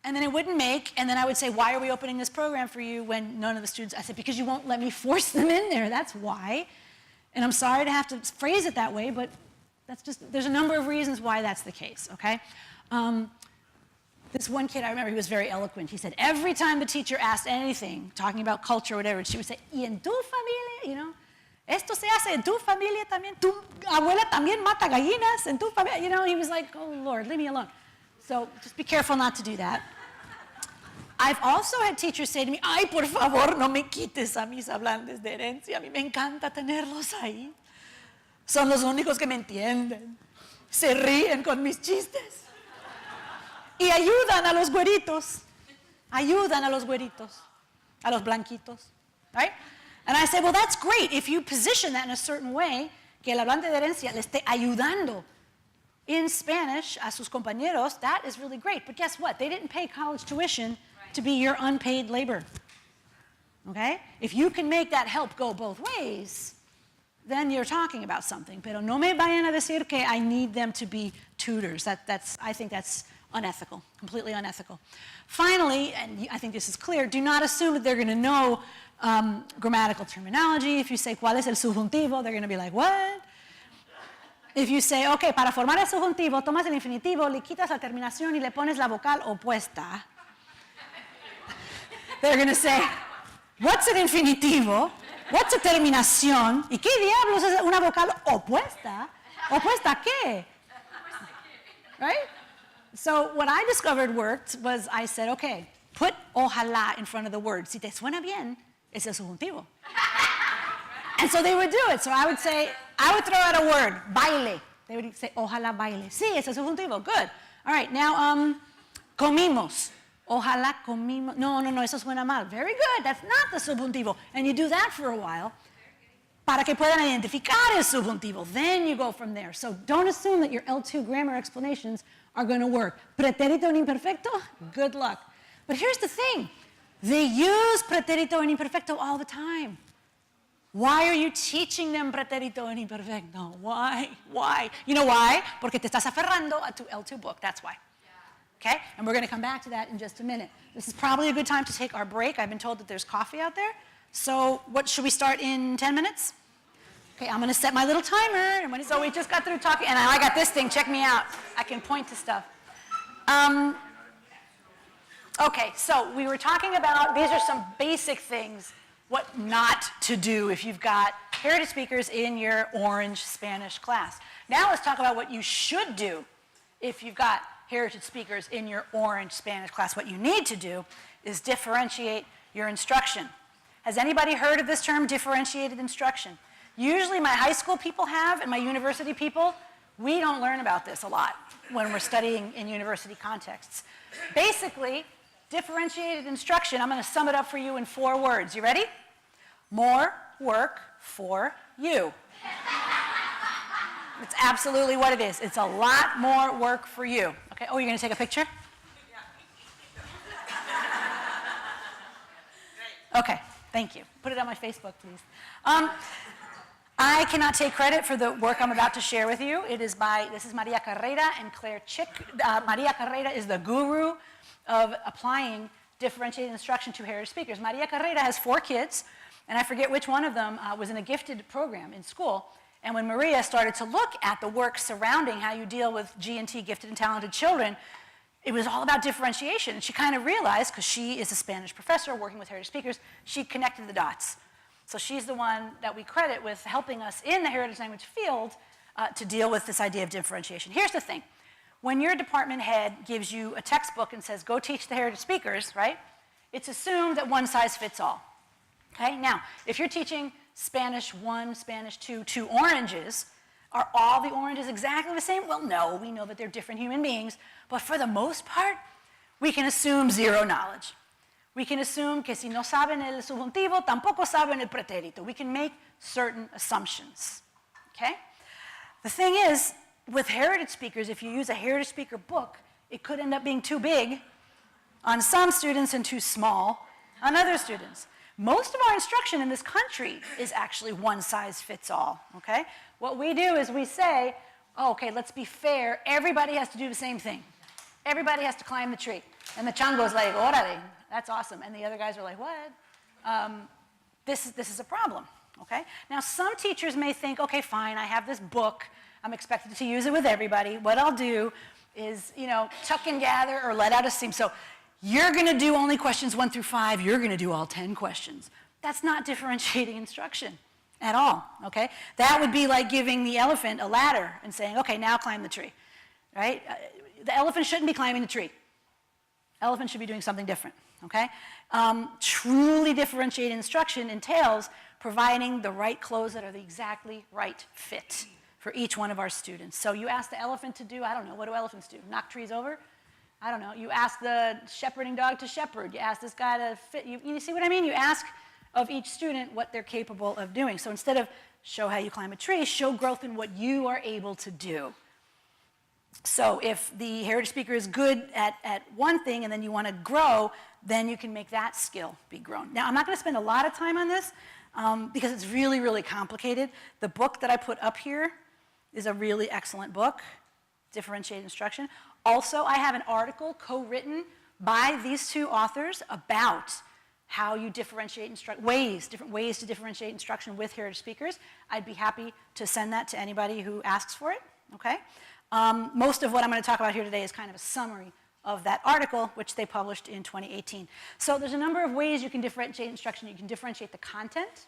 And then it wouldn't make, and then I would say, why are we opening this program for you when none of the students, I said, because you won't let me force them in there, that's why. And I'm sorry to have to phrase it that way, but that's just, there's a number of reasons why that's the case, okay? This one kid, I remember, he was very eloquent. He said, every time the teacher asked anything, talking about culture or whatever, she would say, y en tu familia, you know, esto se hace en tu familia también, tu abuela también mata gallinas en tu familia, you know, he was like, oh Lord, leave me alone. So just be careful not to do that. I've also had teachers say to me, ay, por favor, no me quites a mis hablantes de herencia, a mí me encanta tenerlos ahí. Son los únicos que me entienden. Se ríen con mis chistes. Y ayudan a los güeritos. Ayudan a los güeritos. A los blanquitos. Right? And I say, well, that's great. If you position that in a certain way, que el hablante de herencia le esté ayudando in Spanish a sus compañeros, that is really great. But guess what? They didn't pay college tuition to be your unpaid labor. Okay? If you can make that help go both ways, then you're talking about something. Pero no me vayan a decir que I need them to be tutors. I think that's unethical, completely unethical. Finally, and I think this is clear, do not assume that they're going to know grammatical terminology. If you say, ¿cuál es el subjuntivo? They're going to be like, what? If you say, okay, para formar el subjuntivo, tomas el infinitivo, le quitas la terminación y le pones la vocal opuesta. They're going to say, what's an infinitivo? What's a terminación? ¿Y qué diablos es una vocal opuesta? ¿Opuesta a qué? Right? So what I discovered worked was I said, okay, put ojalá in front of the word. Si te suena bien, es el subjuntivo. And so they would do it. So I would say, I would throw out a word, baile. They would say, ojalá baile. Sí, es el subjuntivo. Good. All right, now, comimos. Ojalá comimos. No, eso suena mal. Very good. That's not the subjuntivo. And you do that for a while para que puedan identificar el subjuntivo. Then you go from there. So don't assume that your L2 grammar explanations are going to work. Pretérito en imperfecto? Good luck. But here's the thing. They use pretérito en imperfecto all the time. Why are you teaching them pretérito en imperfecto? Why? Why? You know why? Porque te estás aferrando a tu L2 book. That's why. Okay? And we're going to come back to that in just a minute. This is probably a good time to take our break. I've been told that there's coffee out there. So what, should we start in 10 minutes? Okay, I'm gonna set my little timer. So we just got through talking, and I got this thing, check me out. I can point to stuff. Okay, so we were talking about, these are some basic things, what not to do if you've got heritage speakers in your orange Spanish class. Now let's talk about what you should do if you've got heritage speakers in your orange Spanish class. What you need to do is differentiate your instruction. Has anybody heard of this term, differentiated instruction? Usually my high school people have, and my university people, we don't learn about this a lot when we're studying in university contexts. Basically, differentiated instruction, I'm going to sum it up for you in 4 words. You ready? More work for you. It's absolutely what it is. It's a lot more work for you. Okay. Oh, you're going to take a picture? Okay. Thank you. Put it on my Facebook, please. I cannot take credit for the work I'm about to share with you. This is Maria Carrera and Claire Chick. Maria Carrera is the guru of applying differentiated instruction to heritage speakers. Maria Carrera has 4 kids, and I forget which one of them was in a gifted program in school. And when Maria started to look at the work surrounding how you deal with G&T, gifted and talented children, it was all about differentiation. And she kind of realized, because she is a Spanish professor working with heritage speakers, she connected the dots. So she's the one that we credit with helping us in the heritage language field to deal with this idea of differentiation. Here's the thing. When your department head gives you a textbook and says, go teach the heritage speakers, right? It's assumed that one size fits all. Okay? Now, if you're teaching Spanish 1, Spanish 2, 2 oranges, are all the oranges exactly the same? Well, no, we know that they're different human beings, but for the most part, we can assume 0 knowledge. We can assume que si no saben el subjuntivo, tampoco saben el pretérito. We can make certain assumptions, okay? The thing is, with heritage speakers, if you use a heritage speaker book, it could end up being too big on some students and too small on other students. Most of our instruction in this country is actually one size fits all, okay? What we do is we say, oh, okay, let's be fair. Everybody has to do the same thing. Everybody has to climb the tree. And the chango's like, órale, that's awesome. And the other guys are like, what? This is a problem, okay? Now, some teachers may think, okay, fine, I have this book. I'm expected to use it with everybody. What I'll do is, tuck and gather or let out a seam. So you're going to do only questions 1 through 5. You're going to do all 10 questions. That's not differentiating instruction at all, okay? That would be like giving the elephant a ladder and saying, okay, now climb the tree, right? The elephant shouldn't be climbing the tree. Elephant should be doing something different, okay? Truly differentiated instruction entails providing the right clothes that are the exactly right fit for each one of our students. So you ask the elephant to do, I don't know, what do elephants do? Knock trees over? I don't know. You ask the shepherding dog to shepherd. You ask this guy to fit. You see what I mean? You ask of each student what they're capable of doing. So instead of show how you climb a tree, show growth in what you are able to do. So if the heritage speaker is good at one thing and then you want to grow, then you can make that skill be grown. Now, I'm not going to spend a lot of time on this because it's really, really complicated. The book that I put up here is a really excellent book, Differentiated Instruction. Also, I have an article co-written by these 2 authors about how you differentiate different ways to differentiate instruction with heritage speakers. I'd be happy to send that to anybody who asks for it, okay? Most of what I'm going to talk about here today is kind of a summary of that article, which they published in 2018. So there's a number of ways you can differentiate instruction. You can differentiate the content,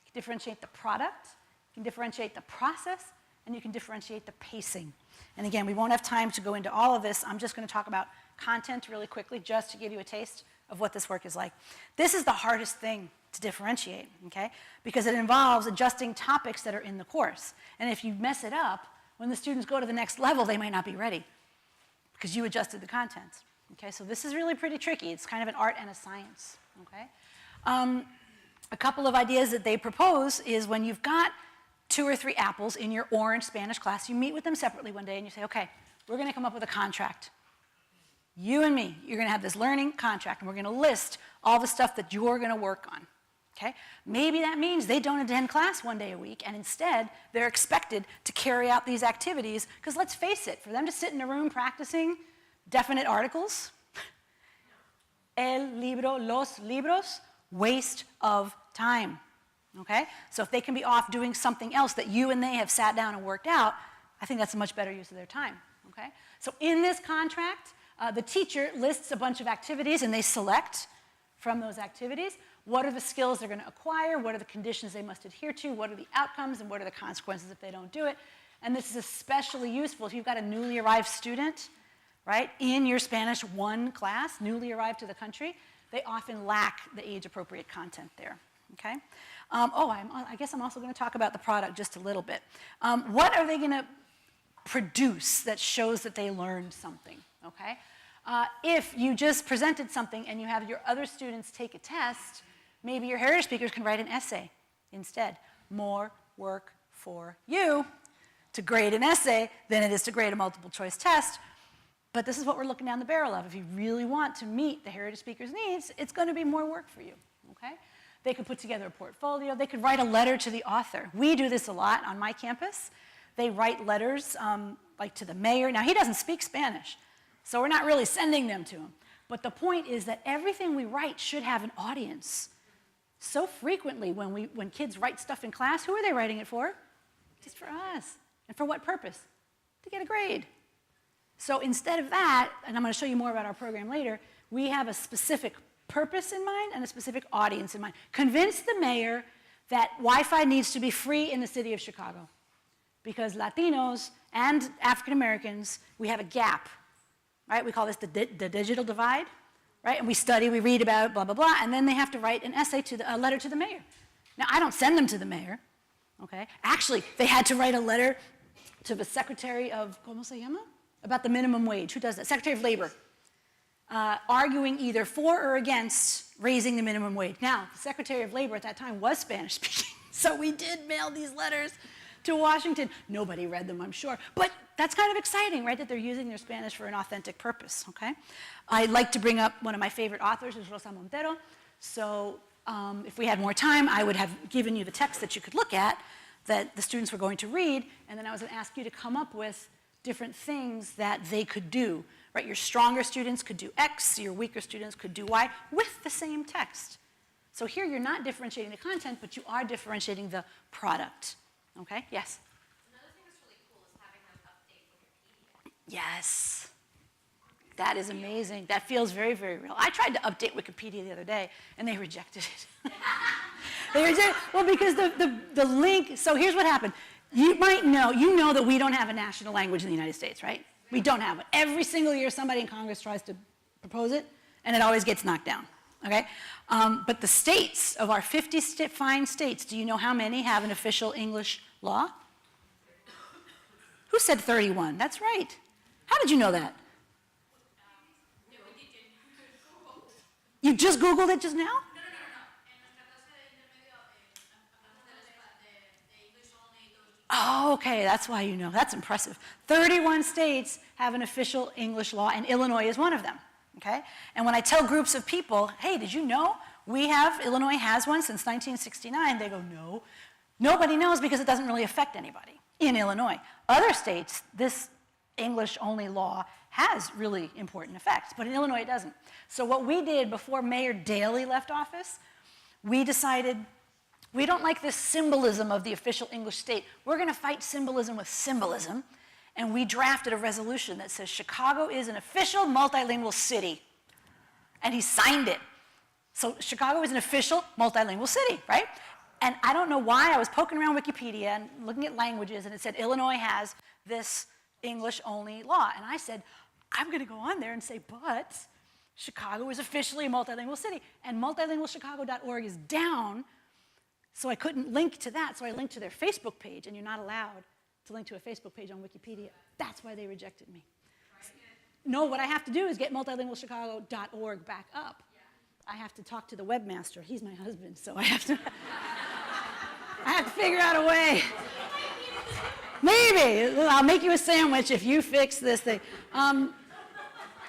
you can differentiate the product, you can differentiate the process, and you can differentiate the pacing. And again, we won't have time to go into all of this. I'm just going to talk about content really quickly just to give you a taste of what this work is like. This is the hardest thing to differentiate, okay? Because it involves adjusting topics that are in the course. And if you mess it up, when the students go to the next level, they might not be ready because you adjusted the content, okay? So this is really pretty tricky. It's kind of an art and a science, okay? A couple of ideas that they propose is when you've got 2 or 3 apples in your orange Spanish class, you meet with them separately one day and you say, okay, we're going to come up with a contract. You and me, you're going to have this learning contract and we're going to list all the stuff that you're going to work on. Okay? Maybe that means they don't attend class 1 day a week, and instead they're expected to carry out these activities, because let's face it, for them to sit in a room practicing definite articles, el libro, los libros, waste of time. okay? So if they can be off doing something else that you and they have sat down and worked out, I think that's a much better use of their time, okay? So in this contract, the teacher lists a bunch of activities and they select from those activities what are the skills they're going to acquire, what are the conditions they must adhere to, what are the outcomes, and what are the consequences if they don't do it. And this is especially useful if you've got a newly arrived student, right, in your Spanish 1 class, newly arrived to the country. They often lack the age-appropriate content there, okay? I guess I'm also going to talk about the product just a little bit. What are they going to produce that shows that they learned something, okay? If you just presented something and you have your other students take a test, maybe your heritage speakers can write an essay instead. More work for you to grade an essay than it is to grade a multiple choice test. But this is what we're looking down the barrel of. If you really want to meet the heritage speaker's needs, it's going to be more work for you, okay? They could put together a portfolio. They could write a letter to the author. We do this a lot on my campus. They write letters like to the mayor. Now, he doesn't speak Spanish, so we're not really sending them to him. But the point is that everything we write should have an audience. So frequently when kids write stuff in class, who are they writing it for? Just for us. And for what purpose? To get a grade. So instead of that, and I'm going to show you more about our program later, we have a specific purpose in mind and a specific audience in mind. Convince the mayor that Wi-Fi needs to be free in the city of Chicago. Because Latinos and African Americans, we have a gap, right? We call this the digital divide, right? And we study, we read about it, blah, blah, blah, and then they have to write an essay a letter to the mayor. Now, I don't send them to the mayor, okay? Actually, they had to write a letter to the Secretary of, ¿cómo se llama? About the minimum wage. Who does that? Secretary of Labor. Arguing either for or against raising the minimum wage. Now, the Secretary of Labor at that time was Spanish speaking, so we did mail these letters to Washington. Nobody read them, I'm sure. But that's kind of exciting, right, that they're using their Spanish for an authentic purpose, okay? I'd like to bring up one of my favorite authors, is Rosa Montero. So if we had more time, I would have given you the text that you could look at that the students were going to read, and then I was going to ask you to come up with different things that they could do, right? Your stronger students could do X, your weaker students could do Y, with the same text. So here you're not differentiating the content, but you are differentiating the product. Okay, yes? Another thing that's really cool is having them update Wikipedia. Yes. That is amazing. That feels very, very real. I tried to update Wikipedia the other day, and they rejected it. They rejected it. Well, because the link, so here's what happened. You might know, you know that we don't have a national language in the United States, right? We don't have it. Every single year, somebody in Congress tries to propose it, and it always gets knocked down, okay? But the states, of our 50 fine states, do you know how many have an official English law? Who said 31? That's right. How did you know that? You just Googled it just now? No. En nuestra clase de intermedio hablamos de English only. Oh, okay, that's why you know. That's impressive. 31 states have an official English law, and Illinois is one of them, okay? And when I tell groups of people, hey, did you know Illinois has one since 1969, they go, no. Nobody knows because it doesn't really affect anybody in Illinois. Other states, this English-only law has really important effects, but in Illinois it doesn't. So what we did before Mayor Daley left office, we decided we don't like this symbolism of the official English state. We're going to fight symbolism with symbolism, and we drafted a resolution that says Chicago is an official multilingual city, and he signed it. So Chicago is an official multilingual city, right? And I don't know why I was poking around Wikipedia and looking at languages, and it said Illinois has this English-only law. And I said, I'm going to go on there and say, but Chicago is officially a multilingual city, and multilingualchicago.org is down, so I couldn't link to that. So I linked to their Facebook page, and you're not allowed to link to a Facebook page on Wikipedia. That's why they rejected me. No, what I have to do is get multilingualchicago.org back up. I have to talk to the webmaster. He's my husband, so I have to figure out a way. Maybe. I'll make you a sandwich if you fix this thing.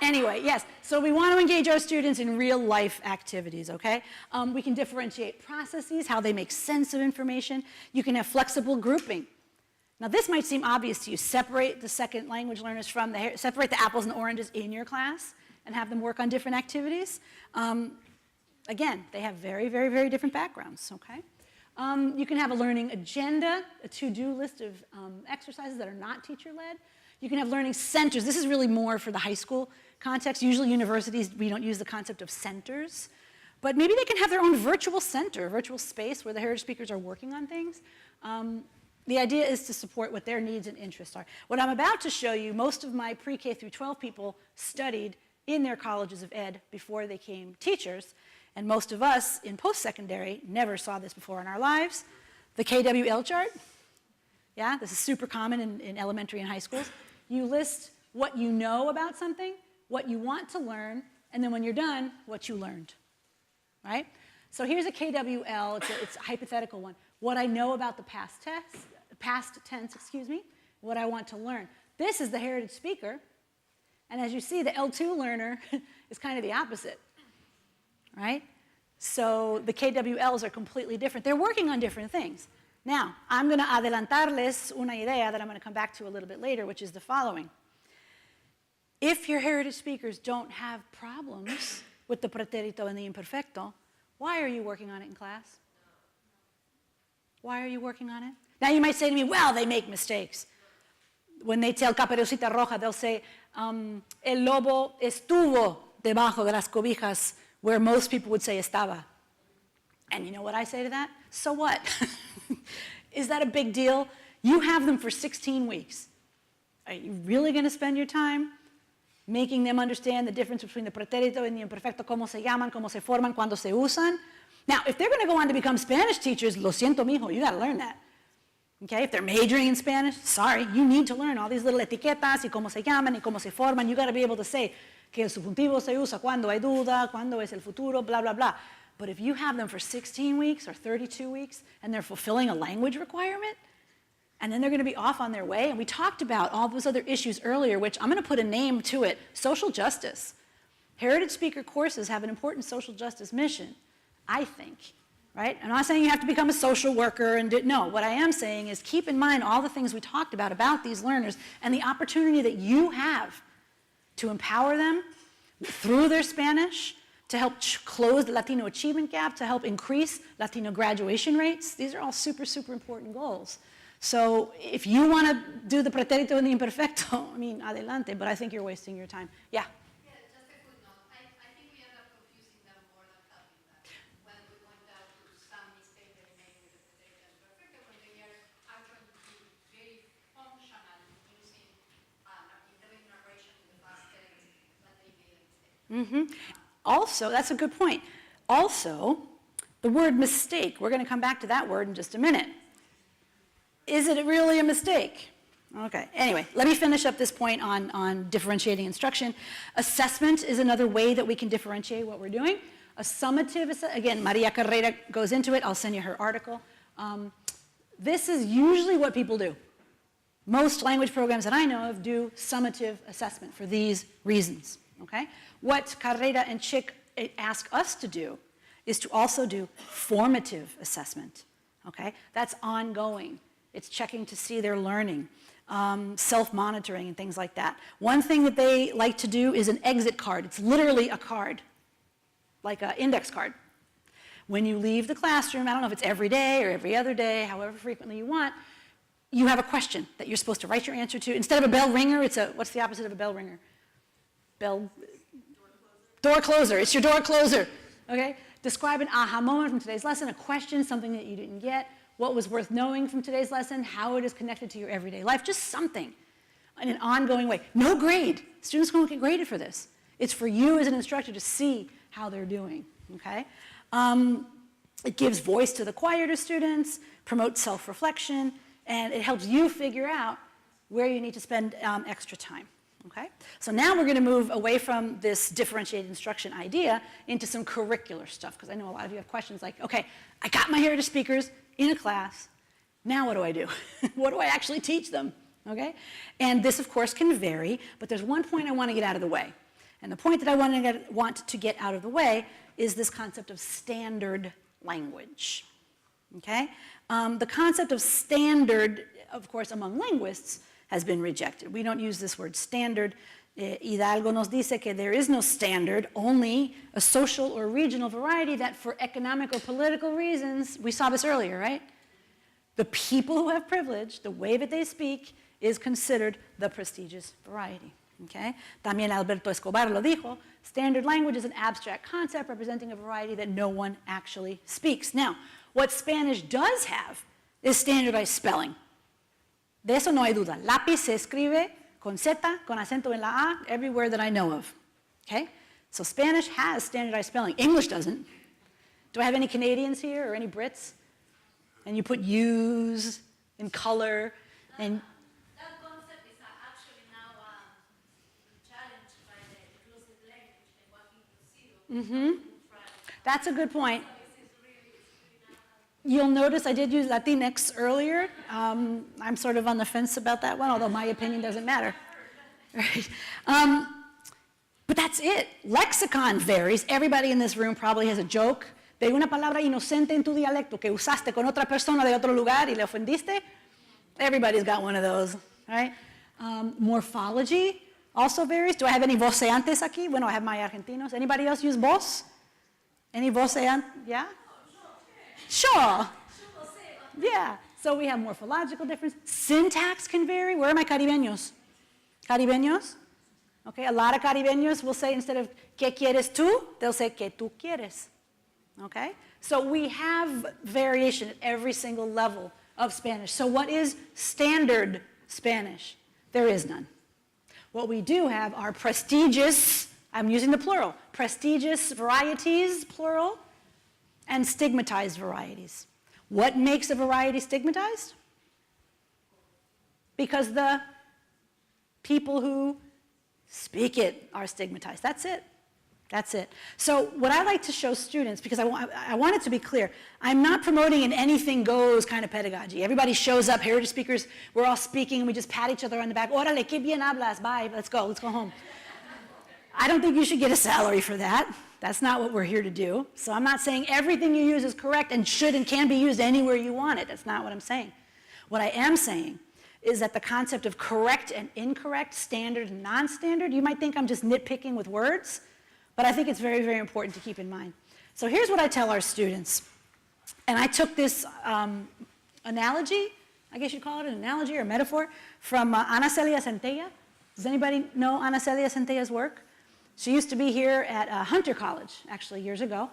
Anyway, yes. So we want to engage our students in real-life activities, okay? We can differentiate processes, how they make sense of information. You can have flexible grouping. Now, this might seem obvious to you. Separate the second language learners from separate the apples and the oranges in your class and have them work on different activities. Again, they have very, very, very different backgrounds, okay? You can have a learning agenda, a to-do list of exercises that are not teacher-led. You can have learning centers. This is really more for the high school context. Usually universities, we don't use the concept of centers. But maybe they can have their own virtual center, virtual space where the heritage speakers are working on things. The idea is to support what their needs and interests are. What I'm about to show you, most of my pre-K through 12 people studied in their colleges of ed before they became teachers. And most of us in post-secondary never saw this before in our lives. The KWL chart, yeah, this is super common in elementary and high schools. You list what you know about something, what you want to learn, and then when you're done, what you learned, right? So here's a KWL, it's a hypothetical one. What I know about the past tense, what I want to learn. This is the heritage speaker, and as you see, the L2 learner is kind of the opposite, right? So the KWLs are completely different. They're working on different things. Now, I'm going to adelantarles una idea that I'm going to come back to a little bit later, which is the following. If your heritage speakers don't have problems with the pretérito and the imperfecto, why are you working on it in class? Why are you working on it? Now you might say to me, well, they make mistakes. When they tell Caperucita Roja, they'll say, el lobo estuvo debajo de las cobijas, where most people would say estaba. And you know what I say to that? So what? Is that a big deal? You have them for 16 weeks. Are you really going to spend your time making them understand the difference between the pretérito and the imperfecto, cómo se llaman, cómo se forman, cuándo se usan? Now, if they're going to go on to become Spanish teachers, lo siento, mijo, you got to learn that. Okay, if they're majoring in Spanish, sorry, you need to learn all these little etiquetas y cómo se llaman y cómo se forman. You got to be able to say que el subjuntivo se usa cuando hay duda, cuando es el futuro, blah, blah, blah. But if you have them for 16 weeks or 32 weeks and they're fulfilling a language requirement, and then they're going to be off on their way, and we talked about all those other issues earlier, which I'm going to put a name to it, social justice. Heritage speaker courses have an important social justice mission, I think, right? I'm not saying you have to become a social worker and no, what I am saying is keep in mind all the things we talked about these learners and the opportunity that you have to empower them through their Spanish, to help close the Latino achievement gap, to help increase Latino graduation rates. These are all super, super important goals. So if you want to do the pretérito and the imperfecto, I mean, adelante, but I think you're wasting your time. Yeah? Yeah, just a footnote. I think we end up confusing them more than helping them when we point out to some mistake they make with the pretérito and perfecto when they are actually very functional in using intelligent narration in the past tense when they made a mistake. Also, that's a good point. Also, the word mistake, we're going to come back to that word in just a minute. Is it really a mistake? Okay, anyway, let me finish up this point on differentiating instruction. Assessment is another way that we can differentiate what we're doing. A summative, again, Maria Carrera goes into it. I'll send you her article. This is usually what people do. Most language programs that I know of do summative assessment for these reasons, okay? What Carrera and Chick ask us to do is to also do formative assessment, okay? That's ongoing. It's checking to see their learning, self-monitoring and things like that. One thing that they like to do is an exit card. It's literally a card, like an index card. When you leave the classroom, I don't know if it's every day or every other day, however frequently you want, you have a question that you're supposed to write your answer to. Instead of a bell ringer, it's a, what's the opposite of a bell ringer? Door closer. It's your door closer, okay? Describe an aha moment from today's lesson, a question, something that you didn't get, what was worth knowing from today's lesson, how it is connected to your everyday life, just something in an ongoing way. No grade. Students don't get graded for this. It's for you as an instructor to see how they're doing, okay? It gives voice to the quieter students, promotes self-reflection, and it helps you figure out where you need to spend extra time. Okay? So now we're going to move away from this differentiated instruction idea into some curricular stuff, because I know a lot of you have questions like, okay, I got my heritage speakers in a class, now what do I do? What do I actually teach them? Okay? And this, of course, can vary, but there's one point I want to get out of the way. And the point that I want to get out of the way is this concept of standard language. Okay? The concept of standard, of course, among linguists, has been rejected. We don't use this word standard. Hidalgo nos dice que there is no standard, only a social or regional variety that for economic or political reasons, we saw this earlier, right? The people who have privilege, the way that they speak, is considered the prestigious variety. Okay? También Alberto Escobar lo dijo, standard language is an abstract concept representing a variety that no one actually speaks. Now, what Spanish does have is standardized spelling. De eso no hay duda. Lápiz se escribe con Z, con acento en la A, everywhere that I know of. Okay? So Spanish has standardized spelling. English doesn't. Do I have any Canadians here or any Brits? And you put U's and color and That concept is actually now challenged by the inclusive language, lenguaje inclusivo. that's a good point. You'll notice I did use Latinx earlier. I'm sort of on the fence about that one, although my opinion doesn't matter. Right? But that's it. Lexicon varies. Everybody in this room probably has a joke. De una palabra inocente en tu dialecto que usaste con otra persona de otro lugar y le ofendiste. Everybody's got one of those, right? Morphology also varies. Do I have any voceantes aquí? Bueno, I have my argentinos. Anybody else use voz? Any voceantes? Yeah? Sure. Yeah. So we have morphological difference. Syntax can vary. Where are my caribeños? Caribeños? Okay, a lot of caribeños will say instead of ¿qué quieres tú? They'll say ¿qué tú quieres? Okay? So we have variation at every single level of Spanish. So what is standard Spanish? There is none. What we do have are prestigious, I'm using the plural, prestigious varieties, plural, and stigmatized varieties. What makes a variety stigmatized? Because the people who speak it are stigmatized. That's it. That's it. So what I like to show students, because I want it to be clear, I'm not promoting an anything goes kind of pedagogy. Everybody shows up, heritage speakers, we're all speaking, and we just pat each other on the back. Órale, qué bien hablas, bye, let's go home. I don't think you should get a salary for that. That's not what we're here to do. So I'm not saying everything you use is correct and should and can be used anywhere you want it. That's not what I'm saying. What I am saying is that the concept of correct and incorrect, standard and non-standard, you might think I'm just nitpicking with words, but I think it's very, very important to keep in mind. So here's what I tell our students. And I took this analogy, I guess you'd call it an analogy or metaphor, from Ana Celia Centella. Does anybody know Ana Celia Centella's work? She used to be here at Hunter College, actually, years ago.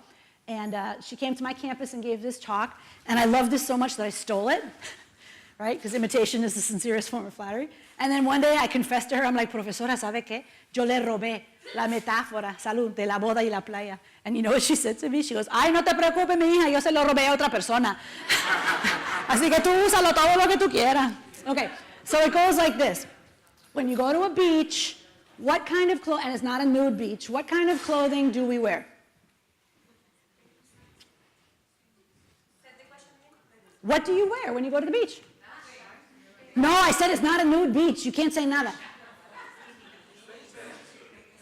And she came to my campus and gave this talk. And I loved this so much that I stole it, right? Because imitation is the sincerest form of flattery. And then one day I confessed to her, I'm like, profesora, ¿sabe qué? Yo le robé la metáfora, salud, de la boda y la playa. And you know what she said to me? She goes, ay, no te preocupes, mi hija, yo se lo robé a otra persona. Así que tú úsalo todo lo que tú quieras. Okay, so it goes like this. When you go to a beach, what kind of clothing, and it's not a nude beach, what kind of clothing do we wear? What do you wear when you go to the beach? No, I said it's not a nude beach. You can't say nada.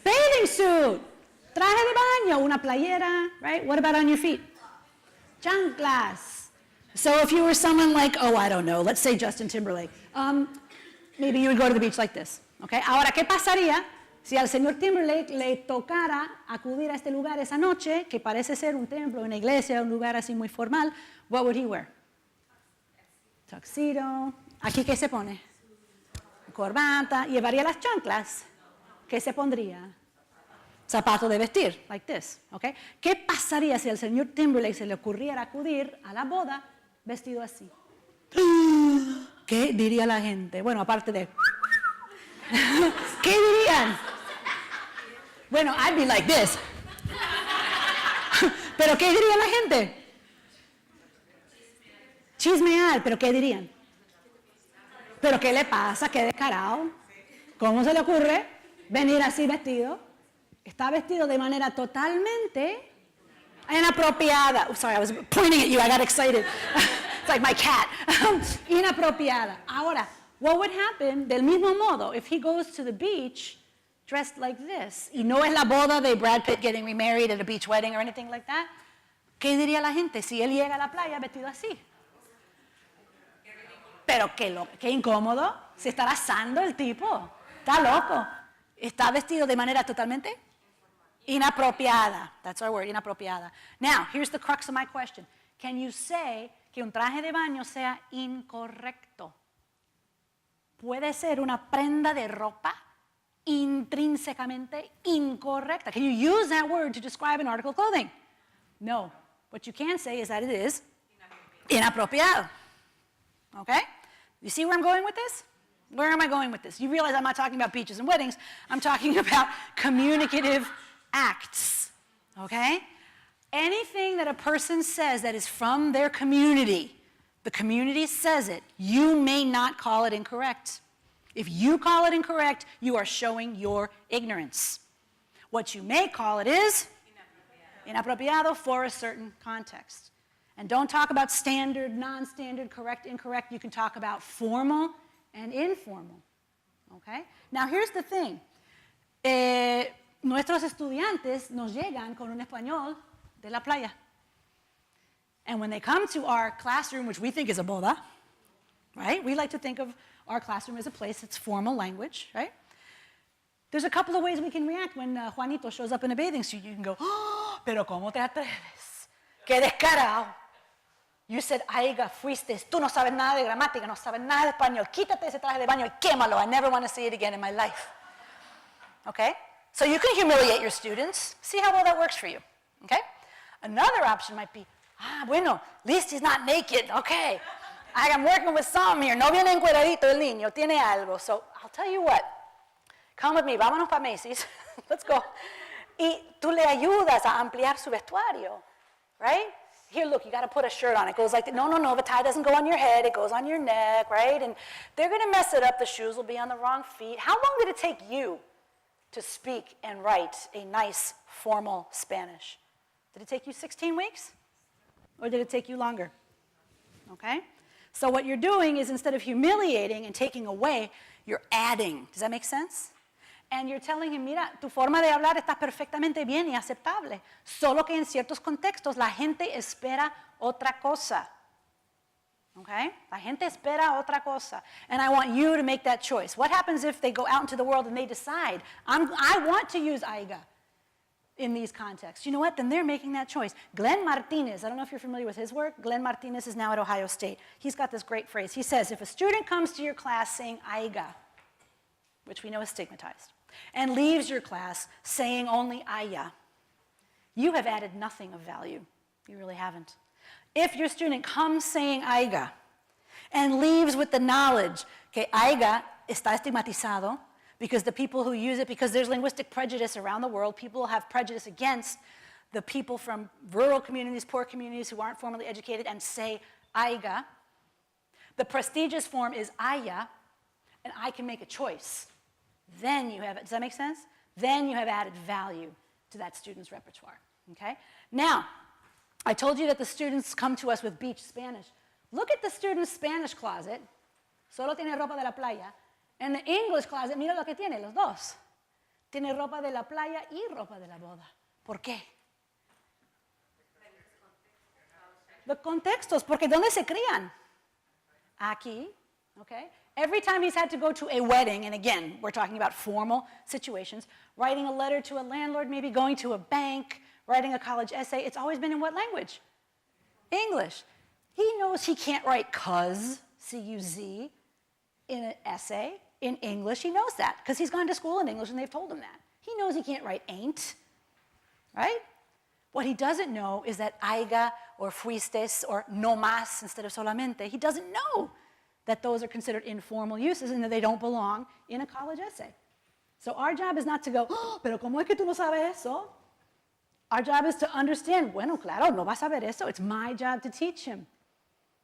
Bathing suit, traje de baño, una playera, right? What about on your feet? Chanclas. So if you were someone like, oh, I don't know, let's say Justin Timberlake, maybe you would go to the beach like this, okay? Ahora, ¿qué pasaría si al señor Timberlake le tocara acudir a este lugar esa noche, que parece ser un templo, una iglesia, un lugar así muy formal? What would he wear? Tuxedo. ¿Aquí qué se pone? Corbata. ¿Llevaría las chanclas? ¿Qué se pondría? Zapato de vestir, like this, okay? ¿Qué pasaría si al señor Timberlake se le ocurriera acudir a la boda vestido así? ¿Qué diría la gente? Bueno, aparte de... ¿Qué dirían? Bueno, I'd be like this. ¿Pero qué diría la gente? Chismear, ¿pero qué dirían? ¿Pero qué le pasa? ¿Qué descarado? ¿Cómo se le ocurre venir así vestido? Está vestido de manera totalmente inapropiada. Sorry, I was pointing at you. I got excited. It's like my cat. Inapropiada. Ahora, what would happen del mismo modo if he goes to the beach dressed like this? Y no es la boda de Brad Pitt getting remarried at a beach wedding or anything like that. ¿Qué diría la gente si él llega a la playa vestido así? Pero qué incómodo. Se estará asando el tipo. Está loco. Está vestido de manera totalmente inapropiada. That's our word, inapropiada. Now, here's the crux of my question. Can you say que un traje de baño sea incorrecto? Puede ser una prenda de ropa intrínsecamente incorrecta. Can you use that word to describe an article of clothing? No. What you can say is that it is inapropiado. Okay? You see where I'm going with this? Where am I going with this? You realize I'm not talking about beaches and weddings. I'm talking about communicative acts. Okay? Anything that a person says that is from their community, the community says it, you may not call it incorrect. If you call it incorrect, you are showing your ignorance. What you may call it is inapropiado for a certain context. And don't talk about standard, non-standard, correct, incorrect. You can talk about formal and informal. Okay? Now here's the thing. Nuestros estudiantes nos llegan con un español de la playa. And when they come to our classroom, which we think is a boda, right? We like to think of our classroom as a place that's formal language, right? There's a couple of ways we can react when Juanito shows up in a bathing suit. You can go, oh, pero ¿cómo te atreves? ¡Qué descarado! You said, aiga, fuiste, tú no sabes nada de gramática, no sabes nada de español. Quítate ese traje de baño y quémalo. I never want to see it again in my life. Okay? So you can humiliate your students. See how well that works for you. Okay? Another option might be, bueno, at least he's not naked. Okay. I'm working with some here. No viene encueradito el niño, tiene algo. So I'll tell you what. Come with me, vámonos para Macy's. Let's go. Y tú le ayudas a ampliar su vestuario, right? Here, look, you got to put a shirt on. It goes like that. No, no, no, the tie doesn't go on your head. It goes on your neck, right? And they're going to mess it up. The shoes will be on the wrong feet. How long did it take you to speak and write a nice, formal Spanish? Did it take you 16 weeks? Or did it take you longer? Okay? So what you're doing is instead of humiliating and taking away, you're adding. Does that make sense? And you're telling him, mira, tu forma de hablar está perfectamente bien y aceptable. Solo que en ciertos contextos la gente espera otra cosa. Okay? La gente espera otra cosa. And I want you to make that choice. What happens if they go out into the world and they decide, I want to use aiga in these contexts? You know what? Then they're making that choice. Glenn Martinez, I don't know if you're familiar with his work. Glenn Martinez is now at Ohio State. He's got this great phrase. He says, if a student comes to your class saying aiga, which we know is stigmatized, and leaves your class saying only aya, you have added nothing of value. You really haven't. If your student comes saying aiga and leaves with the knowledge que aiga está estigmatizado, because the people who use it, because there's linguistic prejudice around the world, people have prejudice against the people from rural communities, poor communities who aren't formally educated and say aiga. The prestigious form is aya, and I can make a choice. Then you have, does that make sense? Then you have added value to that student's repertoire, okay? Now, I told you that the students come to us with beach Spanish. Look at the student's Spanish closet. Solo tiene ropa de la playa. And the English closet, mira lo que tiene, los dos. Tiene ropa de la playa y ropa de la boda. ¿Por qué? Los contextos, porque ¿dónde se crían? Aquí, okay? Every time he's had to go to a wedding, and again, we're talking about formal situations, writing a letter to a landlord, maybe going to a bank, writing a college essay, it's always been in what language? English. He knows he can't write cuz, C-U-Z, in an essay in English. He knows that because he's gone to school in English and they've told him that. He knows he can't write ain't, right? What he doesn't know is that aiga or fuistes or no más instead of solamente, he doesn't know that those are considered informal uses and that they don't belong in a college essay. So our job is not to go, oh, pero ¿cómo es que tú no sabes eso? Our job is to understand, bueno, claro, no vas a saber eso. It's my job to teach him.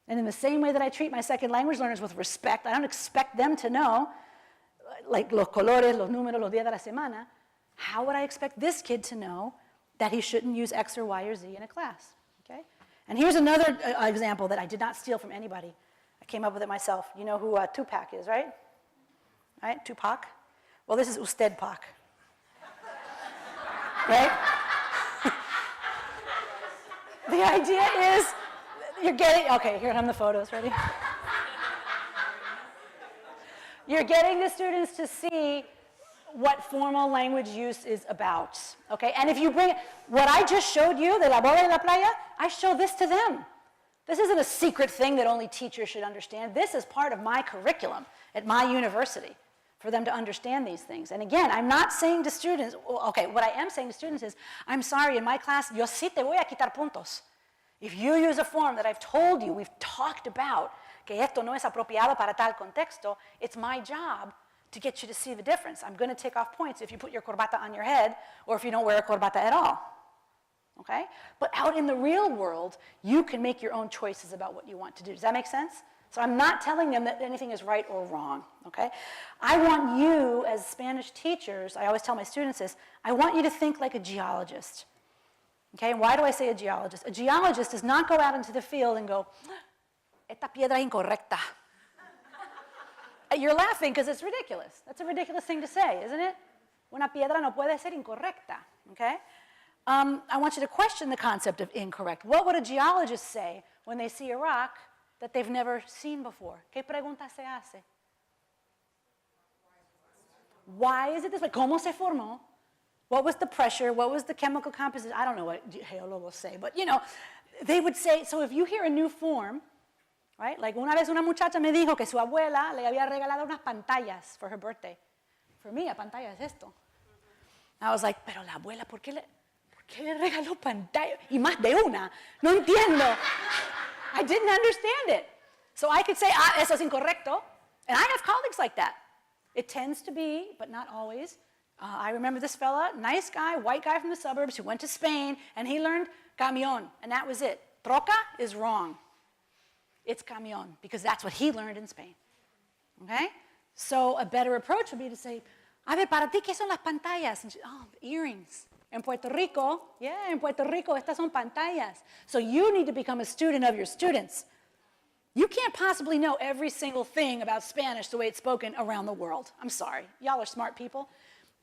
And in the same way that I treat my second language learners with respect, I don't expect them to know, like los colores, los números, los días de la semana. How would I expect this kid to know that he shouldn't use X or Y or Z in a class? Okay? And here's another example that I did not steal from anybody. I came up with it myself. You know who Tupac is, right? Right? Tupac? Well, this is usted Pac. Right? The idea is, you're getting, okay, here come the photos, ready? You're getting the students to see what formal language use is about, okay? And if you bring, what I just showed you, de la boda y la playa, I show this to them. This isn't a secret thing that only teachers should understand. This is part of my curriculum at my university for them to understand these things. And again, I'm not saying to students, okay, what I am saying to students is, I'm sorry, in my class, yo sí te voy a quitar puntos. If you use a form that I've told you, we've talked about, que esto no es apropiado para tal contexto, it's my job to get you to see the difference. I'm going to take off points if you put your corbata on your head or if you don't wear a corbata at all. Okay? But out in the real world, you can make your own choices about what you want to do. Does that make sense? So I'm not telling them that anything is right or wrong. Okay? I want you, as Spanish teachers, I always tell my students this, I want you to think like a geologist. Okay? Why do I say a geologist? A geologist does not go out into the field and go, esta piedra incorrecta. You're laughing because it's ridiculous. That's a ridiculous thing to say, isn't it? Una piedra no puede ser incorrecta, okay? I want you to question the concept of incorrect. What would a geologist say when they see a rock that they've never seen before? ¿Qué pregunta se hace? Why is it this way? ¿Cómo se formó? What was the pressure? What was the chemical composition? I don't know what geólogos say, but you know, they would say, so if you hear a new form, right? Like una vez una muchacha me dijo que su abuela le había regalado unas pantallas for her birthday. For me, a pantalla es esto. I was like, pero la abuela, ¿por qué le regaló pantalla? Y más de una. No entiendo. I didn't understand it. So I could say, eso es incorrecto. And I have colleagues like that. It tends to be, but not always. I remember this fella, nice guy, white guy from the suburbs who went to Spain, and he learned camión, and that was it. Troca is wrong. It's camión, because that's what he learned in Spain. Okay? So a better approach would be to say, a ver, para ti, ¿qué son las pantallas? And she, oh, earrings. En Puerto Rico, estas son pantallas. So you need to become a student of your students. You can't possibly know every single thing about Spanish the way it's spoken around the world. I'm sorry. Y'all are smart people.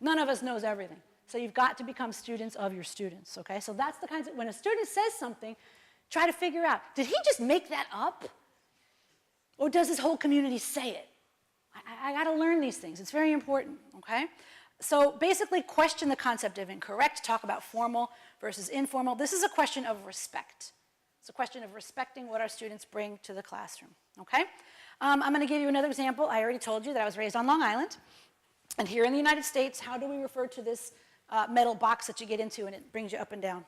None of us knows everything. So you've got to become students of your students, okay? So that's the kinds of, when a student says something, try to figure out, did he just make that up? Or does his whole community say it? I got to learn these things. It's very important, okay? So basically, question the concept of incorrect, talk about formal versus informal. This is a question of respect. It's a question of respecting what our students bring to the classroom, okay? I'm going to give you another example. I already told you that I was raised on Long Island. And here in the United States, how do we refer to this metal box that you get into and it brings you up and down?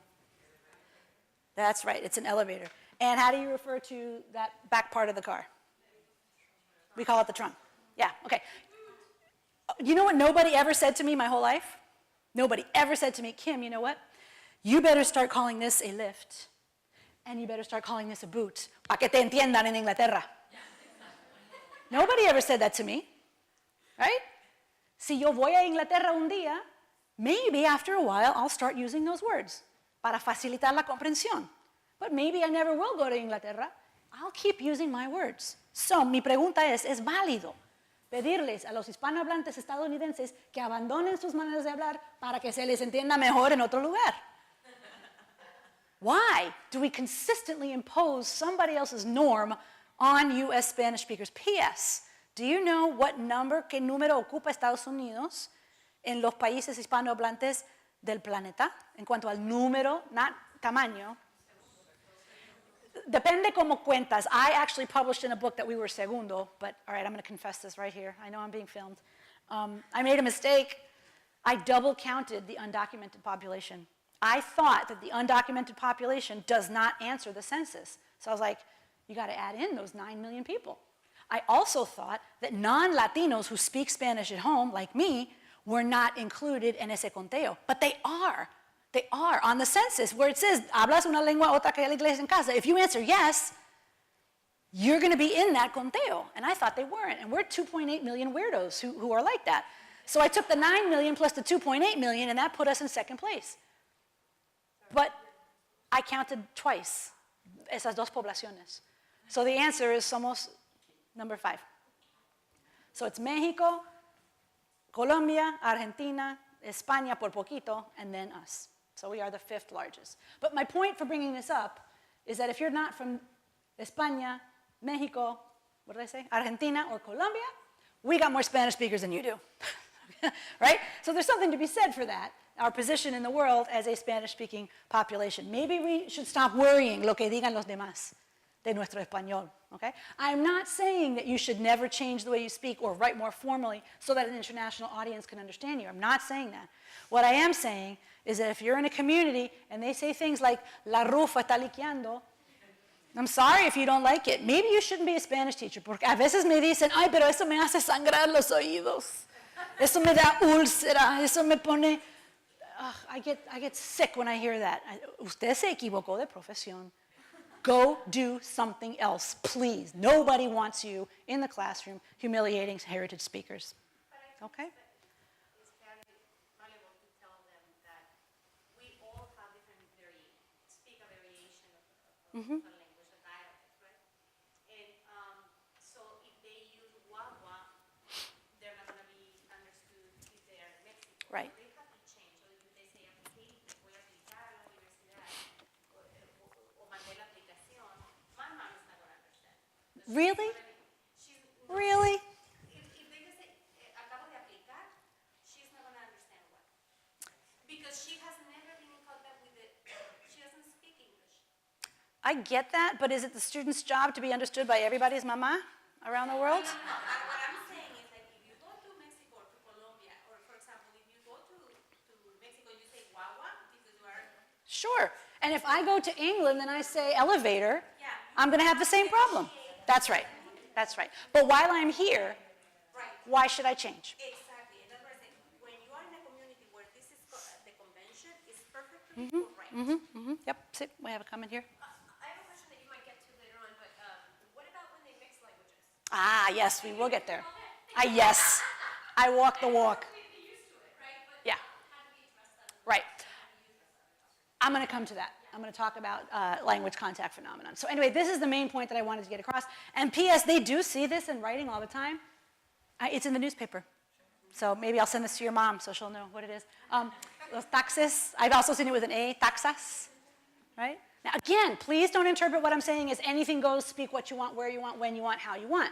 That's right, it's an elevator. And how do you refer to that back part of the car? We call it the trunk. Yeah, okay. You know what nobody ever said to me my whole life? Nobody ever said to me, Kim, you know what? You better start calling this a lift, and you better start calling this a boot. Pa que te entiendan en Inglaterra. Nobody ever said that to me, right? Si yo voy a Inglaterra un día, maybe after a while I'll start using those words para facilitar la comprensión. But maybe I never will go to Inglaterra. I'll keep using my words. So, mi pregunta es válido pedirles a los hispanohablantes estadounidenses que abandonen sus maneras de hablar para que se les entienda mejor en otro lugar? Why do we consistently impose somebody else's norm on U.S. Spanish speakers? P.S. Do you know what number, qué número ocupa Estados Unidos en los países hispanohablantes del planeta? En cuanto al número, not tamaño. Depende como cuentas. I actually published in a book that we were segundo, but all right, I'm going to confess this right here. I know I'm being filmed. I made a mistake. I double counted the undocumented population. I thought that the undocumented population does not answer the census. So I was like, you got to add in those 9 million people. I also thought that non-Latinos who speak Spanish at home, like me, were not included in ese conteo, but they are. They are on the census where it says, hablas una lengua otra que la iglesia en casa. If you answer yes, you're going to be in that conteo. And I thought they weren't. And we're 2.8 million weirdos who are like that. So I took the 9 million plus the 2.8 million, and that put us in second place. But I counted twice, esas dos poblaciones. So the answer is somos number 5. So it's Mexico, Colombia, Argentina, España por poquito, and then us. So we are the 5th largest. But my point for bringing this up is that if you're not from España, Mexico, what did I say? Argentina or Colombia, we got more Spanish speakers than you do. right? So there's something to be said for that, our position in the world as a Spanish-speaking population. Maybe we should stop worrying lo que digan los demás de nuestro español, okay? I'm not saying that you should never change the way you speak or write more formally so that an international audience can understand you. I'm not saying that. What I am saying is that if you're in a community and they say things like, la rufa está liqueando, I'm sorry if you don't like it. Maybe you shouldn't be a Spanish teacher, porque a veces me dicen, ay, pero eso me hace sangrar los oídos. Eso me da úlcera, eso me pone... I get sick when I hear that. Usted se equivocó de profesión. Go do something else, please. Nobody wants you in the classroom humiliating heritage speakers. Okay? It's very valuable to tell them that we all have different speak a variation of the language, a dialect, right? And so if they use guagua, they're not going to be understood if they are in Mexico. Right. They have to change. So if they say, okay, voy a aplicar a la universidad o mandé la aplicación, my mom is not going to understand. Really? She's Really? If they just say, acabo de aplicar, she's not going to understand what. Because she has never been in contact with it. She doesn't speak English. I get that, but is it the student's job to be understood by everybody's mama around the world? No. What I'm saying is that if you go to Mexico or to Colombia, or for example, if you go to Mexico and you say guagua, because you are... Sure. And if I go to England and I say elevator, Yeah. I'm going to have the same problem. That's right. That's right. But while I'm here, Right. why should I change? Exactly. And that's what I'm saying. When you are in a community where this is the convention, is perfectly correct. Yep. Sit. We have a comment here. I have a question that you might get to later on, but what about when they mix languages? Ah, yes, we will get there. Yes. I walk the walk. They used to it, right? But Yeah. how do we address that? Right. I'm going to come to that. I'm going to talk about language contact phenomenon. So anyway, this is the main point that I wanted to get across. And P.S., they do see this in writing all the time. It's in the newspaper. So maybe I'll send this to your mom so she'll know what it is. Los taxes. I've also seen it with an A, taxas. Right? Now, again, please don't interpret what I'm saying as anything goes, speak what you want, where you want, when you want, how you want.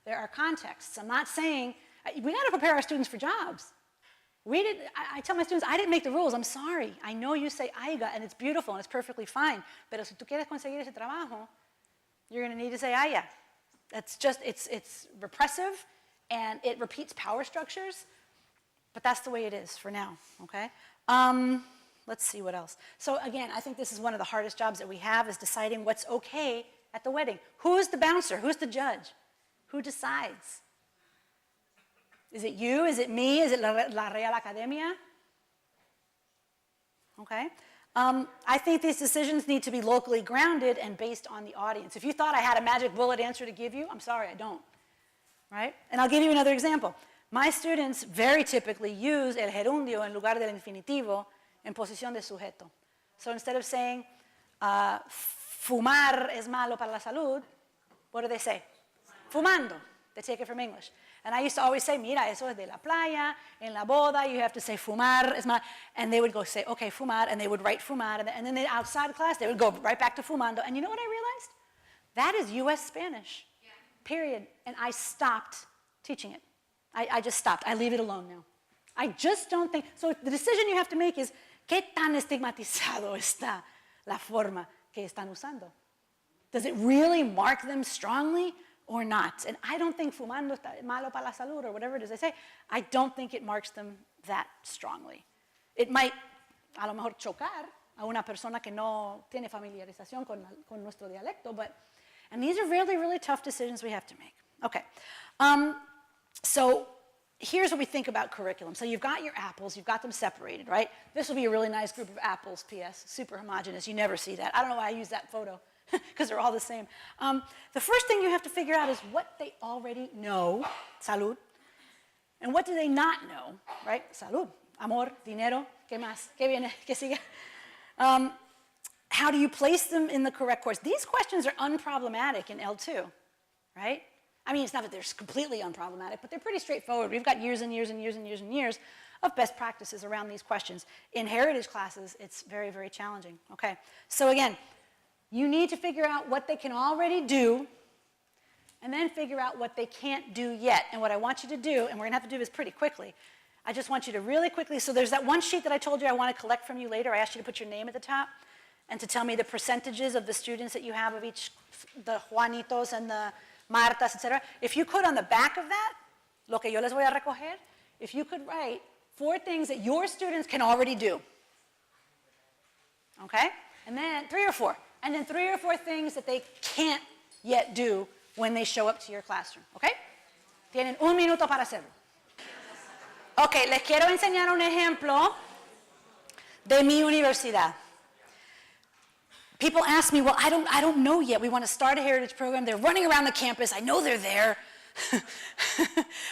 There are contexts. I'm not saying, we got to prepare our students for jobs. I tell my students, I didn't make the rules, I'm sorry. I know you say aiga, and it's beautiful, and it's perfectly fine. Pero si tú quieres conseguir ese trabajo, you're going to need to say aiga. That's just, it's repressive, and it repeats power structures, but that's the way it is for now, okay? Let's see what else. So again, I think this is one of the hardest jobs that we have, is deciding what's okay at the wedding. Who's the bouncer? Who's the judge? Who decides? Is it you? Is it me? Is it La Real Academia? Okay. I think these decisions need to be locally grounded and based on the audience. If you thought I had a magic bullet answer to give you, I'm sorry, I don't. Right? And I'll give you another example. My students very typically use el gerundio en lugar del infinitivo en posición de sujeto. So instead of saying, fumar es malo para la salud, what do they say? Fumando. They take it from English. And I used to always say, mira, eso es de la playa, en la boda, you have to say fumar es malo. And they would go say, okay, fumar, and they would write fumar, and then outside class, they would go right back to fumando. And you know what I realized? That is U.S. Spanish, period. And I stopped teaching it. I just stopped. I leave it alone now. I just don't think, so the decision you have to make is, ¿qué tan estigmatizado está la forma que están usando? Does it really mark them strongly or not? And I don't think fumando está malo para la salud or whatever it is they say. I don't think it marks them that strongly. It might, a lo mejor, chocar a una persona que no tiene familiarización con nuestro dialecto, but, and these are really, really tough decisions we have to make. Okay. So here's what we think about curriculum. So you've got your apples, you've got them separated, right? This will be a really nice group of apples, P.S., super homogeneous. You never see that. I don't know why I use that photo, because they're all the same. The first thing you have to figure out is what they already know, salud, and what do they not know, right? Salud, amor, dinero, ¿qué más? ¿Qué viene? ¿Qué sigue? How do you place them in the correct course? These questions are unproblematic in L2, right? I mean, it's not that they're completely unproblematic, but they're pretty straightforward. We've got years and years and years and years and years of best practices around these questions. In heritage classes, it's very, very challenging. Okay, so again, you need to figure out what they can already do, and then figure out what they can't do yet. And what I want you to do, and we're going to have to do this pretty quickly, I just want you to really quickly, so there's that one sheet that I told you I want to collect from you later. I asked you to put your name at the top and to tell me the percentages of the students that you have of each, the Juanitos and the Martas, etc. If you could on the back of that, lo que yo les voy a recoger, if you could write 4 things that your students can already do. Okay? And then 3 or 4. And then 3 or 4 things that they can't yet do when they show up to your classroom. Okay? Tienen 1 minuto para hacerlo. Ok, les quiero enseñar un ejemplo de mi universidad. People ask me, well, I don't know yet. We want to start a heritage program. They're running around the campus. I know they're there.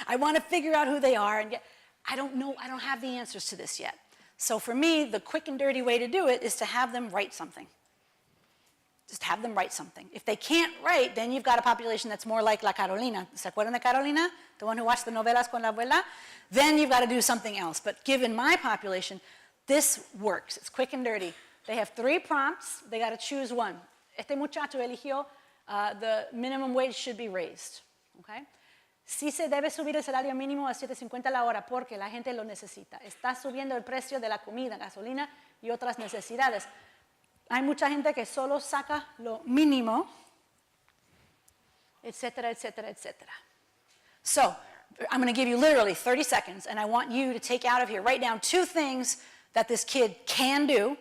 I want to figure out who they are. And yet, I don't know. I don't have the answers to this yet. So for me, the quick and dirty way to do it is to have them write something. Just have them write something. If they can't write, then you've got a population that's more like La Carolina. ¿Se acuerdan de Carolina? The one who watched the novelas con la abuela? Then you've got to do something else. But given my population, this works. It's quick and dirty. They have 3 prompts. They got to choose one. Este muchacho eligió the minimum wage should be raised. Okay? Sí se debe subir el salario mínimo a $7.50 la hora porque la gente lo necesita. Está subiendo el precio de la comida, gasolina y otras necesidades. Hay mucha gente que solo saca lo mínimo, etcétera, etcétera, etcétera. So, I'm going to give you literally 30 seconds, and I want you to take out of here, write down 2 things that this kid can do.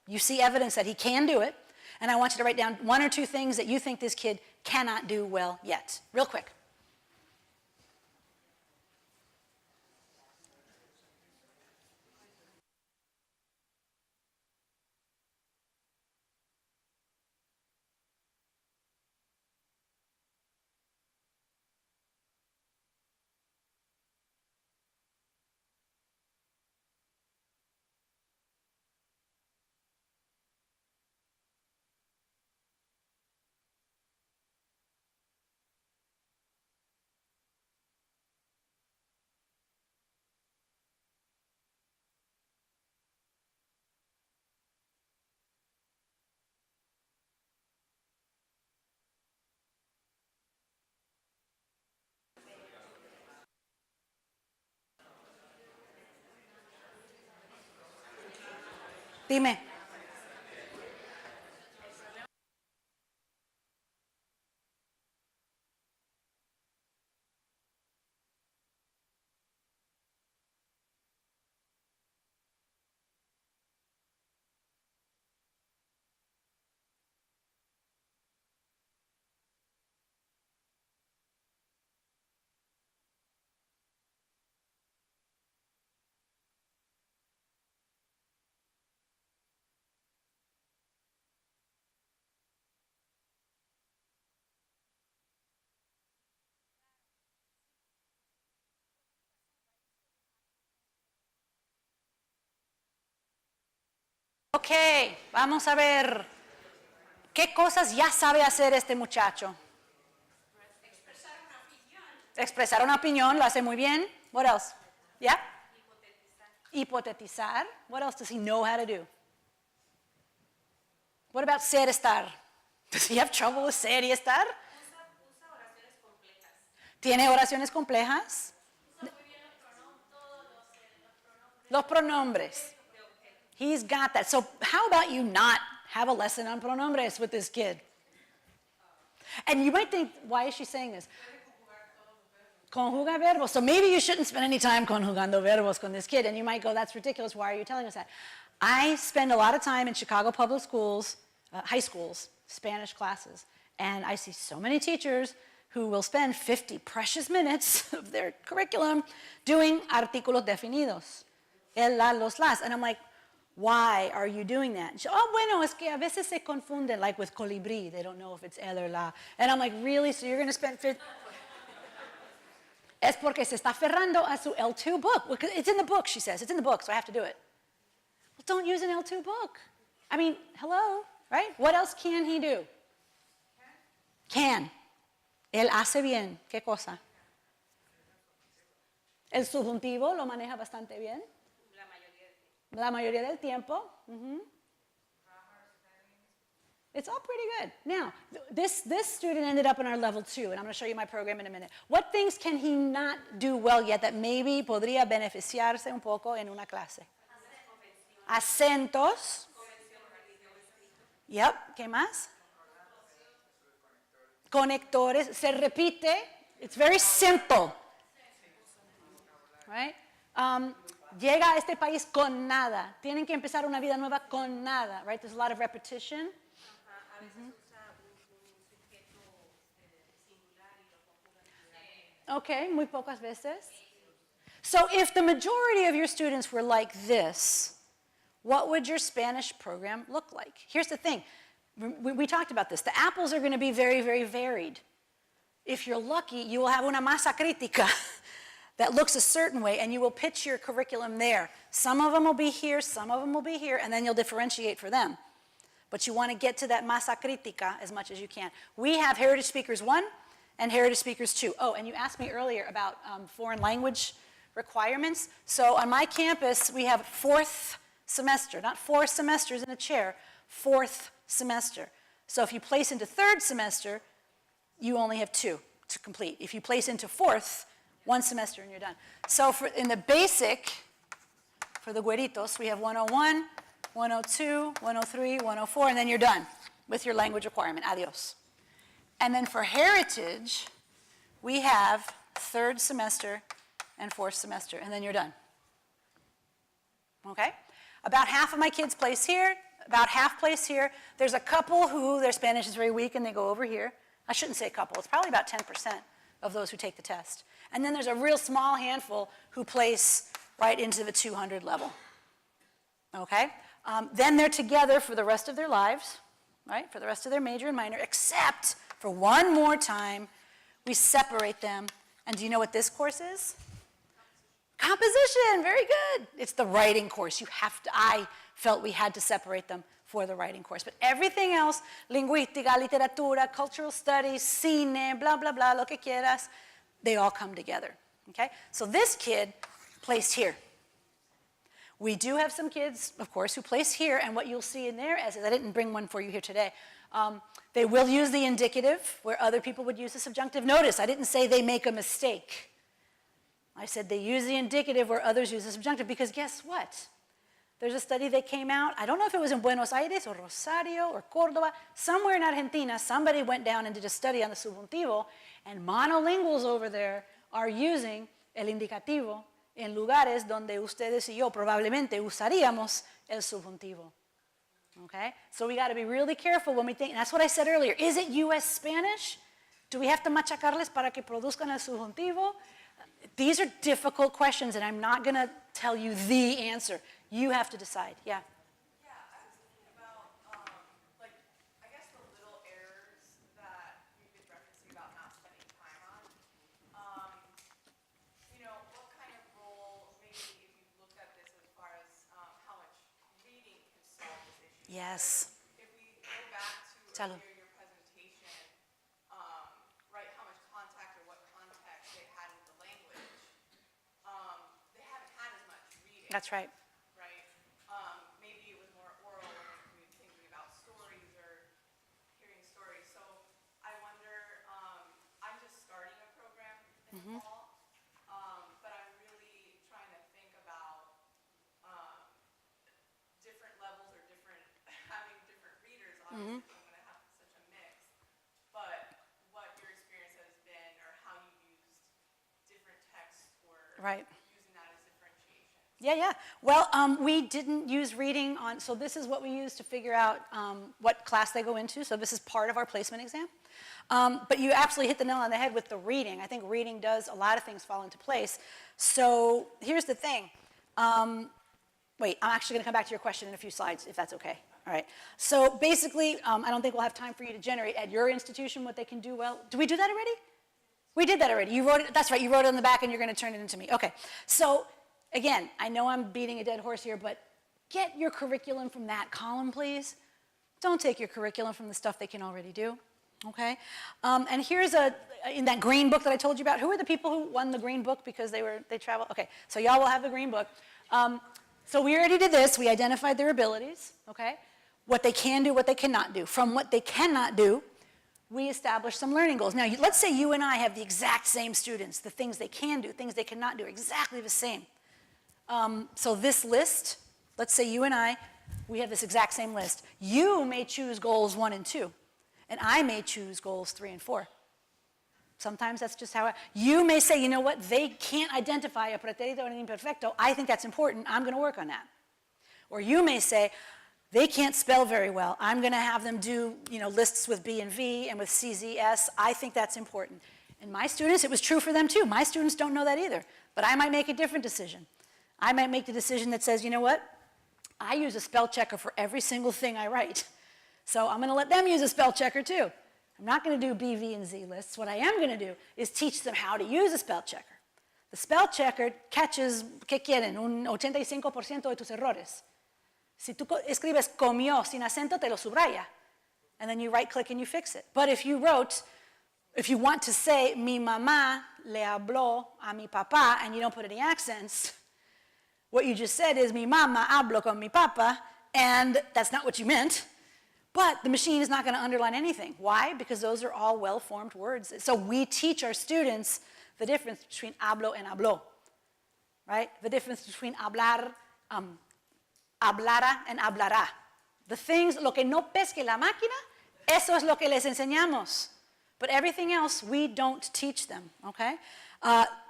You see evidence that he can do it, and I want you to write down 1 or 2 things that you think this kid cannot do well yet. Real quick. Dime. Ok, vamos a ver qué cosas ya sabe hacer este muchacho. Expresar una opinión. Expresar una opinión, lo hace muy bien. What else? Yeah? Hipotetizar. What else does he know how to do? What about ser estar? Does he have trouble with ser y estar? Usa oraciones complejas. ¿Tiene oraciones complejas? Usa muy bien todos los pronombres. Los pronombres. He's got that. So how about you not have a lesson on pronombres with this kid? And you might think, why is she saying this? Conjuga verbos. So maybe you shouldn't spend any time conjugando verbos con this kid. And you might go, that's ridiculous. Why are you telling us that? I spend a lot of time in Chicago public schools, high schools, Spanish classes. And I see so many teachers who will spend 50 precious minutes of their curriculum doing artículos definidos. El, la, los, las. And I'm like, why are you doing that? And she, oh, bueno, es que a veces se confunden, like with colibrí. They don't know if it's el or la. And I'm like, really? So you're going to spend 50? Es porque se está aferrando a su L2 book. It's in the book, she says. It's in the book, so I have to do it. Well, don't use an L2 book. I mean, hello, right? What else can he do? Can. Él hace bien. ¿Qué cosa? El subjuntivo lo maneja bastante bien. La mayoría del tiempo. It's all pretty good. Now, this student ended up in our level 2, and I'm going to show you my program in a minute. What things can he not do well yet that maybe podría beneficiarse un poco en una clase? Acentos. Yep. ¿Qué más? Conectores. Se repite. It's very simple. Right? Llega a este país con nada. Tienen que empezar una vida nueva con nada. Right? There's a lot of repetition. Okay, muy pocas veces. So if the majority of your students were like this, what would your Spanish program look like? Here's the thing. We talked about this. The apples are going to be very, very varied. If you're lucky, you will have una masa crítica that looks a certain way, and you will pitch your curriculum there. Some of them will be here, some of them will be here, and then you'll differentiate for them. But you want to get to that masa crítica as much as you can. We have Heritage Speakers 1 and Heritage Speakers 2. Oh, and you asked me earlier about foreign language requirements. So on my campus, we have 4th semester, not 4 semesters in a chair, 4th semester. So if you place into 3rd semester, you only have 2 to complete. If you place into 4th, 1 semester and you're done. So in the basic, for the güeritos, we have 101, 102, 103, 104, and then you're done with your language requirement. Adios. And then for heritage, we have 3rd semester and 4th semester, and then you're done. Okay? About half of my kids place here, about half place here. There's a couple who their Spanish is very weak and they go over here. I shouldn't say a couple, it's probably about 10% of those who take the test. And then there's a real small handful who place right into the 200 level. Okay? Then they're together for the rest of their lives, right? For the rest of their major and minor, except for one more time, we separate them. And do you know what this course is? Composition, very good. It's the writing course. I felt we had to separate them for the writing course. But everything else, lingüística, literatura, cultural studies, cine, blah, blah, blah, lo que quieras, they all come together, okay? So this kid placed here. We do have some kids, of course, who place here, and what you'll see in there, as I didn't bring one for you here today, they will use the indicative where other people would use the subjunctive. Notice, I didn't say they make a mistake. I said they use the indicative where others use the subjunctive, because guess what? There's a study that came out, I don't know if it was in Buenos Aires or Rosario or Córdoba, somewhere in Argentina, somebody went down and did a study on the subjuntivo, and monolinguals over there are using el indicativo en lugares donde ustedes y yo probablemente usaríamos el subjuntivo. Okay? So we got to be really careful when we think, and that's what I said earlier, is it U.S. Spanish? Do we have to machacarles para que produzcan el subjuntivo? These are difficult questions, and I'm not going to tell you the answer. You have to decide. Yeah? Yeah, I was thinking about, I guess the little errors that we've been referencing about not spending time on. What kind of role, maybe if you've looked at this as far as how much reading can solve this issue. Yes. If we go back to earlier your presentation, right, how much contact or what context they had with the language, they haven't had as much reading. That's right. Maybe it was more oral when we were thinking about stories or hearing stories. So I wonder, I'm just starting a program in the fall, but I'm really trying to think about different levels or having different readers. Obviously, I'm going to have such a mix. But what your experience has been, or how you used different texts or Right. using that as differentiation. Yeah. Well, we didn't use reading on, so this is what we use to figure out what class they go into. So this is part of our placement exam. But you absolutely hit the nail on the head with the reading. I think reading does a lot of things fall into place. So here's the thing. Wait, I'm actually going to come back to your question in a few slides, if that's okay. All right. So basically, I don't think we'll have time for you to generate at your institution what they can do well. Did we do that already? We did that already. You wrote it. That's right. You wrote it on the back, and you're going to turn it into me. Okay. So again, I know I'm beating a dead horse here, but get your curriculum from that column, please. Don't take your curriculum from the stuff they can already do. Okay. And here's in that green book that I told you about. Who are the people who won the green book because they traveled? Okay. So y'all will have the green book. So we already did this. We identified their abilities. Okay. what they can do, what they cannot do. From what they cannot do, we establish some learning goals. Now, let's say you and I have the exact same students. The things they can do, things they cannot do, are exactly the same. So this list, let's say you and I, we have this exact same list. You may choose goals 1 and 2, and I may choose goals 3 and 4. Sometimes that's just how you may say, you know what, they can't identify a pretérito and an imperfecto. I think that's important. I'm going to work on that. Or you may say, they can't spell very well. I'm going to have them do, lists with B and V and with CZS. I think that's important. And my students, it was true for them too. My students don't know that either. But I might make a different decision. I might make the decision that says, you know what? I use a spell checker for every single thing I write. So I'm going to let them use a spell checker too. I'm not going to do B, V, and Z lists. What I am going to do is teach them how to use a spell checker. The spell checker catches, ¿qué quieren? Un 85% de tus errores. Si tú escribes comió sin acento, te lo subraya. And then you right-click and you fix it. But if you want to say, mi mamá le habló a mi papá, and you don't put any accents, what you just said is, mi mamá habló con mi papá, and that's not what you meant. But the machine is not going to underline anything. Why? Because those are all well-formed words. So we teach our students the difference between hablo and habló, right? The difference between hablar, hablara and hablará. The things, lo que no pesque la máquina, eso es lo que les enseñamos. But everything else, we don't teach them, okay?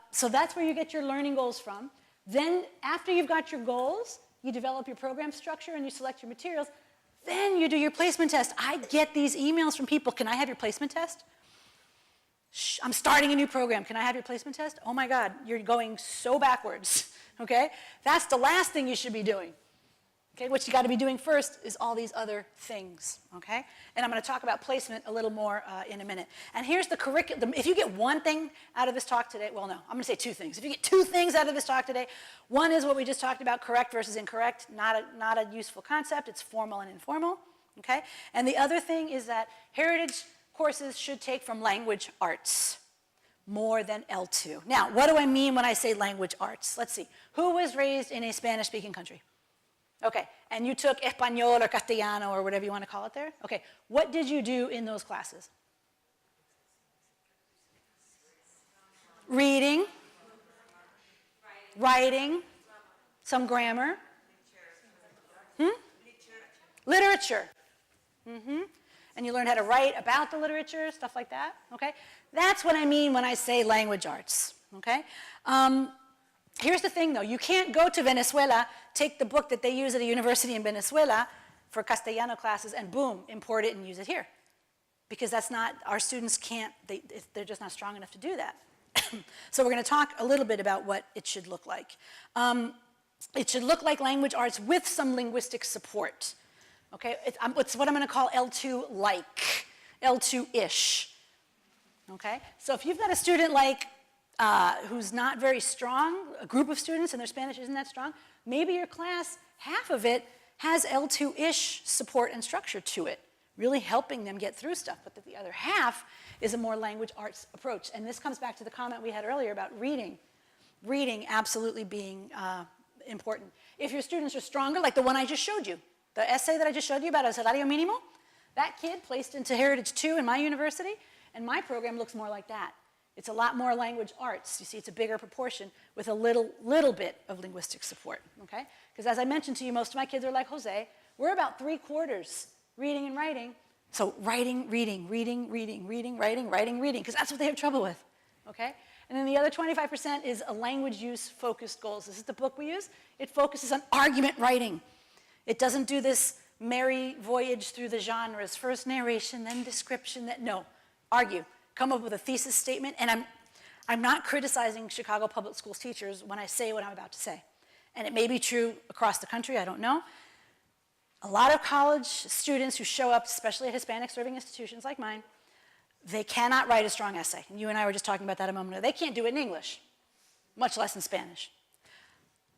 So that's where you get your learning goals from. Then after you've got your goals, you develop your program structure and you select your materials. Then you do your placement test. I get these emails from people, can I have your placement test? Shh, I'm starting a new program, can I have your placement test? Oh my God, you're going so backwards, okay? That's the last thing you should be doing. Okay, what you got to be doing first is all these other things, okay? And I'm going to talk about placement a little more in a minute. And here's the curriculum. If you get one thing out of this talk today, well, no, I'm going to say 2 things. If you get 2 things out of this talk today, one is what we just talked about, correct versus incorrect, not a useful concept. It's formal and informal, okay? And the other thing is that heritage courses should take from language arts more than L2. Now, what do I mean when I say language arts? Let's see. Who was raised in a Spanish-speaking country? Okay, and you took Español or Castellano or whatever you want to call it there? Okay, what did you do in those classes? Reading, writing, some grammar, literature. And you learned how to write about the literature, stuff like that, okay? That's what I mean when I say language arts, okay? Here's the thing, though. You can't go to Venezuela, take the book that they use at a university in Venezuela for Castellano classes, and boom, import it and use it here. Because that's not, our students can't, they're just not strong enough to do that. So we're going to talk a little bit about what it should look like. It should look like language arts with some linguistic support. Okay, it's what I'm going to call L2-like, L2-ish. Okay, so if you've got a student like who's not very strong, a group of students and their Spanish isn't that strong, maybe your class, half of it has L2-ish support and structure to it, really helping them get through stuff, but the other half is a more language arts approach. And this comes back to the comment we had earlier about reading. Reading absolutely being important. If your students are stronger, like the one I just showed you, the essay that I just showed you about el salario mínimo, that kid placed into Heritage 2 in my university, and my program looks more like that. It's a lot more language arts. You see, it's a bigger proportion with a little bit of linguistic support, okay? Because as I mentioned to you, most of my kids are like Jose. We're about 3/4 reading and writing. So writing, reading, reading, reading, reading, writing, writing, reading, because that's what they have trouble with, okay? And then the other 25% is a language use focused goals. This is the book we use. It focuses on argument writing. It doesn't do this merry voyage through the genres, first narration, then description, no, argue. Come up with a thesis statement, and I'm not criticizing Chicago Public Schools teachers when I say what I'm about to say. And it may be true across the country, I don't know. A lot of college students who show up, especially at Hispanic serving institutions like mine, they cannot write a strong essay. And you and I were just talking about that a moment ago. They can't do it in English, much less in Spanish.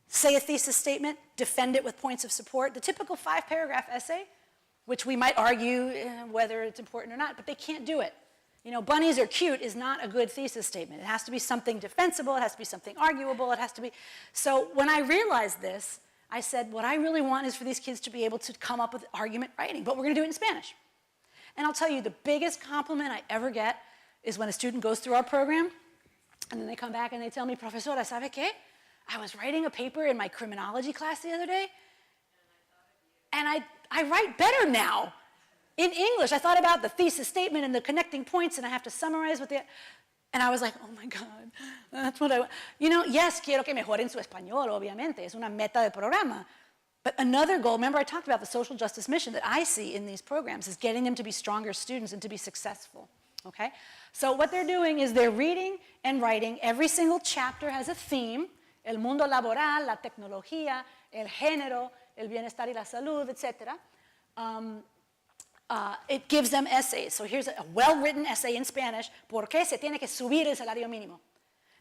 Say a thesis statement, defend it with points of support. The typical 5-paragraph essay, which we might argue whether it's important or not, but they can't do it. You know, bunnies are cute is not a good thesis statement. It has to be something defensible, it has to be something arguable, it has to be. So when I realized this, I said, what I really want is for these kids to be able to come up with argument writing, but we're going to do it in Spanish. And I'll tell you, the biggest compliment I ever get is when a student goes through our program, and then they come back and they tell me, Profesora, ¿sabe qué? I was writing a paper in my criminology class the other day, and I write better now in English. I thought about the thesis statement and the connecting points, and I have to summarize what and I was like, oh my God, that's what I want. You know, yes, quiero que mejoren su español, obviamente. Es una meta de programa. But another goal, remember I talked about the social justice mission that I see in these programs is getting them to be stronger students and to be successful, okay? So what they're doing is they're reading and writing. Every single chapter has a theme, el mundo laboral, la tecnología, el género, el bienestar y la salud, etc. It gives them essays. So here's a well-written essay in Spanish, ¿por qué se tiene que subir el salario mínimo?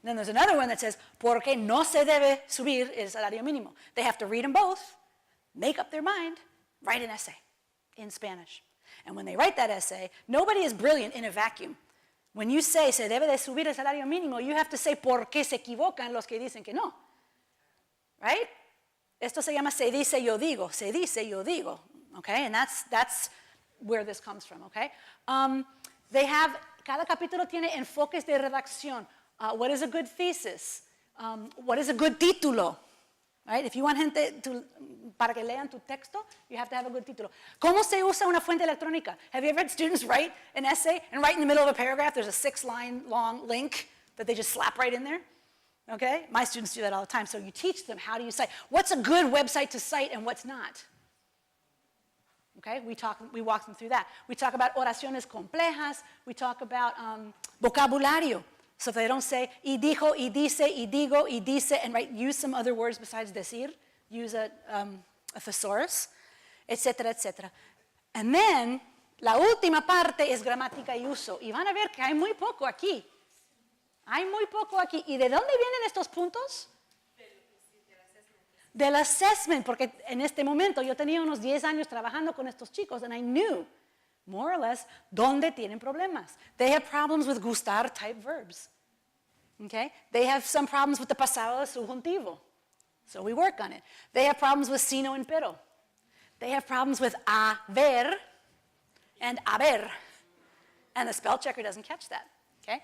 And then there's another one that says, ¿por qué no se debe subir el salario mínimo? They have to read them both, make up their mind, write an essay in Spanish. And when they write that essay, nobody is brilliant in a vacuum. When you say se debe de subir el salario mínimo, you have to say por qué se equivocan los que dicen que no. Right? Esto se llama se dice yo digo, se dice yo digo. Okay? And that's where this comes from, okay? Cada capítulo tiene enfoques de redacción. What is a good thesis? What is a good título? Right? If you want gente para que lean tu texto, you have to have a good título. ¿Cómo se usa una fuente electrónica? Have you ever had students write an essay and right in the middle of a paragraph there's a 6-line long link that they just slap right in there? Okay? My students do that all the time. So you teach them how do you cite. What's a good website to cite and what's not? Okay? We walk them through that. We talk about oraciones complejas. We talk about vocabulario. So if they don't say y dijo, y dice, y digo, y dice, and use some other words besides decir, use a thesaurus, etc., etc. And then, la última parte es gramática y uso. Y van a ver que hay muy poco aquí. Hay muy poco aquí. ¿Y de dónde vienen estos puntos? Del assessment, porque en este momento yo tenía unos 10 años trabajando con estos chicos, and I knew, more or less, dónde tienen problemas. They have problems with gustar type verbs. Okay? They have some problems with the pasado de subjuntivo. So we work on it. They have problems with sino and pero. They have problems with haber and haber. And the spell checker doesn't catch that. Okay?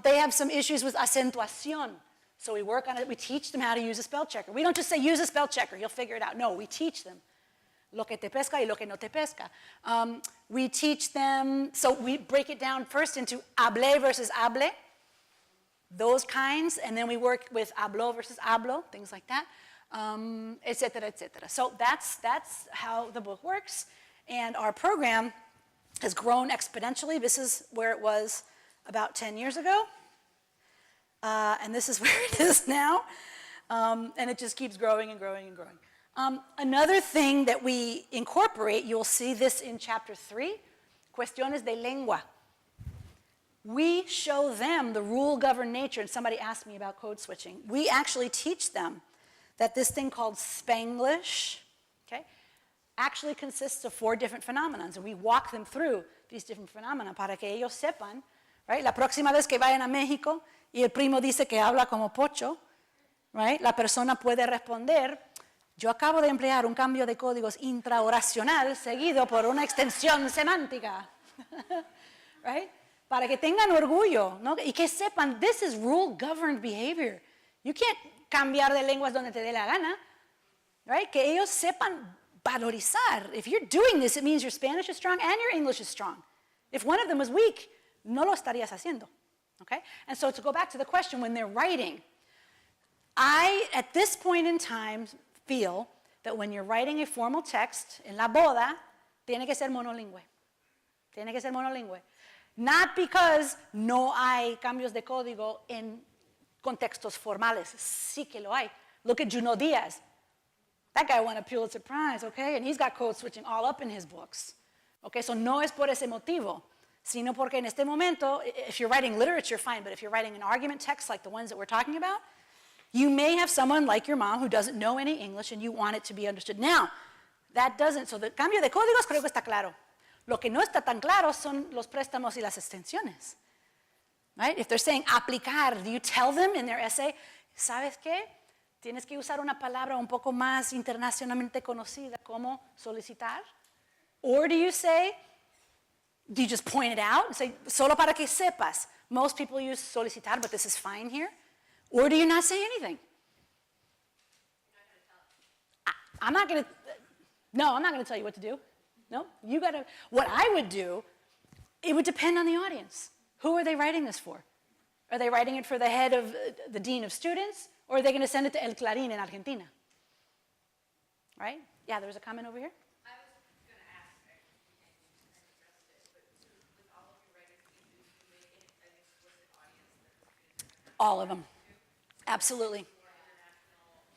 They have some issues with acentuación. So we work on it. We teach them how to use a spell checker. We don't just say use a spell checker, you'll figure it out. No, we teach them. Lo que te pesca y lo que no te pesca. We teach them, so we break it down first into hablé versus hable, those kinds, and then we work with habló versus hablo, things like that, et cetera, et cetera. So that's how the book works, and our program has grown exponentially. This is where it was about 10 years ago, and this is where it is now, and it just keeps growing and growing and growing. Another thing that we incorporate, you'll see this in chapter 3, cuestiones de lengua. We show them the rule-governed nature, and somebody asked me about code switching. We actually teach them that this thing called Spanglish, okay, actually consists of 4 different phenomena, and we walk them through these different phenomena para que ellos sepan, right? La próxima vez que vayan a México y el primo dice que habla como pocho, right? La persona puede responder, yo acabo de emplear un cambio de códigos intraoracional seguido por una extensión semántica, right? Para que tengan orgullo, ¿no? Y que sepan, this is rule-governed behavior. You can't cambiar de lenguas donde te dé la gana, right? Que ellos sepan valorizar. If you're doing this, it means your Spanish is strong and your English is strong. If one of them was weak, no lo estarías haciendo, okay? And so to go back to the question, when they're writing, I, at this point in time, feel that when you're writing a formal text, en la boda, tiene que ser monolingüe. Tiene que ser monolingüe. Not because no hay cambios de código en contextos formales. Sí que lo hay. Look at Junot Diaz. That guy won a Pulitzer Prize, okay? And he's got code switching all up in his books. Okay, so no es por ese motivo, sino porque en este momento, if you're writing literature, fine, but if you're writing an argument text like the ones that we're talking about, you may have someone like your mom who doesn't know any English and you want it to be understood. Now, that doesn't, so the cambio de códigos creo que está claro. Lo que no está tan claro son los préstamos y las extensiones. Right? If they're saying aplicar, do you tell them in their essay, ¿sabes qué? tienes que usar una palabra un poco más internacionalmente conocida como solicitar? Or do you you just point it out and say, solo para que sepas? Most people use solicitar, but this is fine here. Or do you not say anything? I'm not going to tell you what to do. No, you got to, what I would do, it would depend on the audience. Who are they writing this for? Are they writing it for the head of the dean of students, or are they going to send it to El Clarín in Argentina? Right? Yeah, there was a comment over here. I was going to ask, actually, and you kind of addressed it, but with all of your writers, do you make it an explicit audience that the students are going to All of them. Absolutely. more international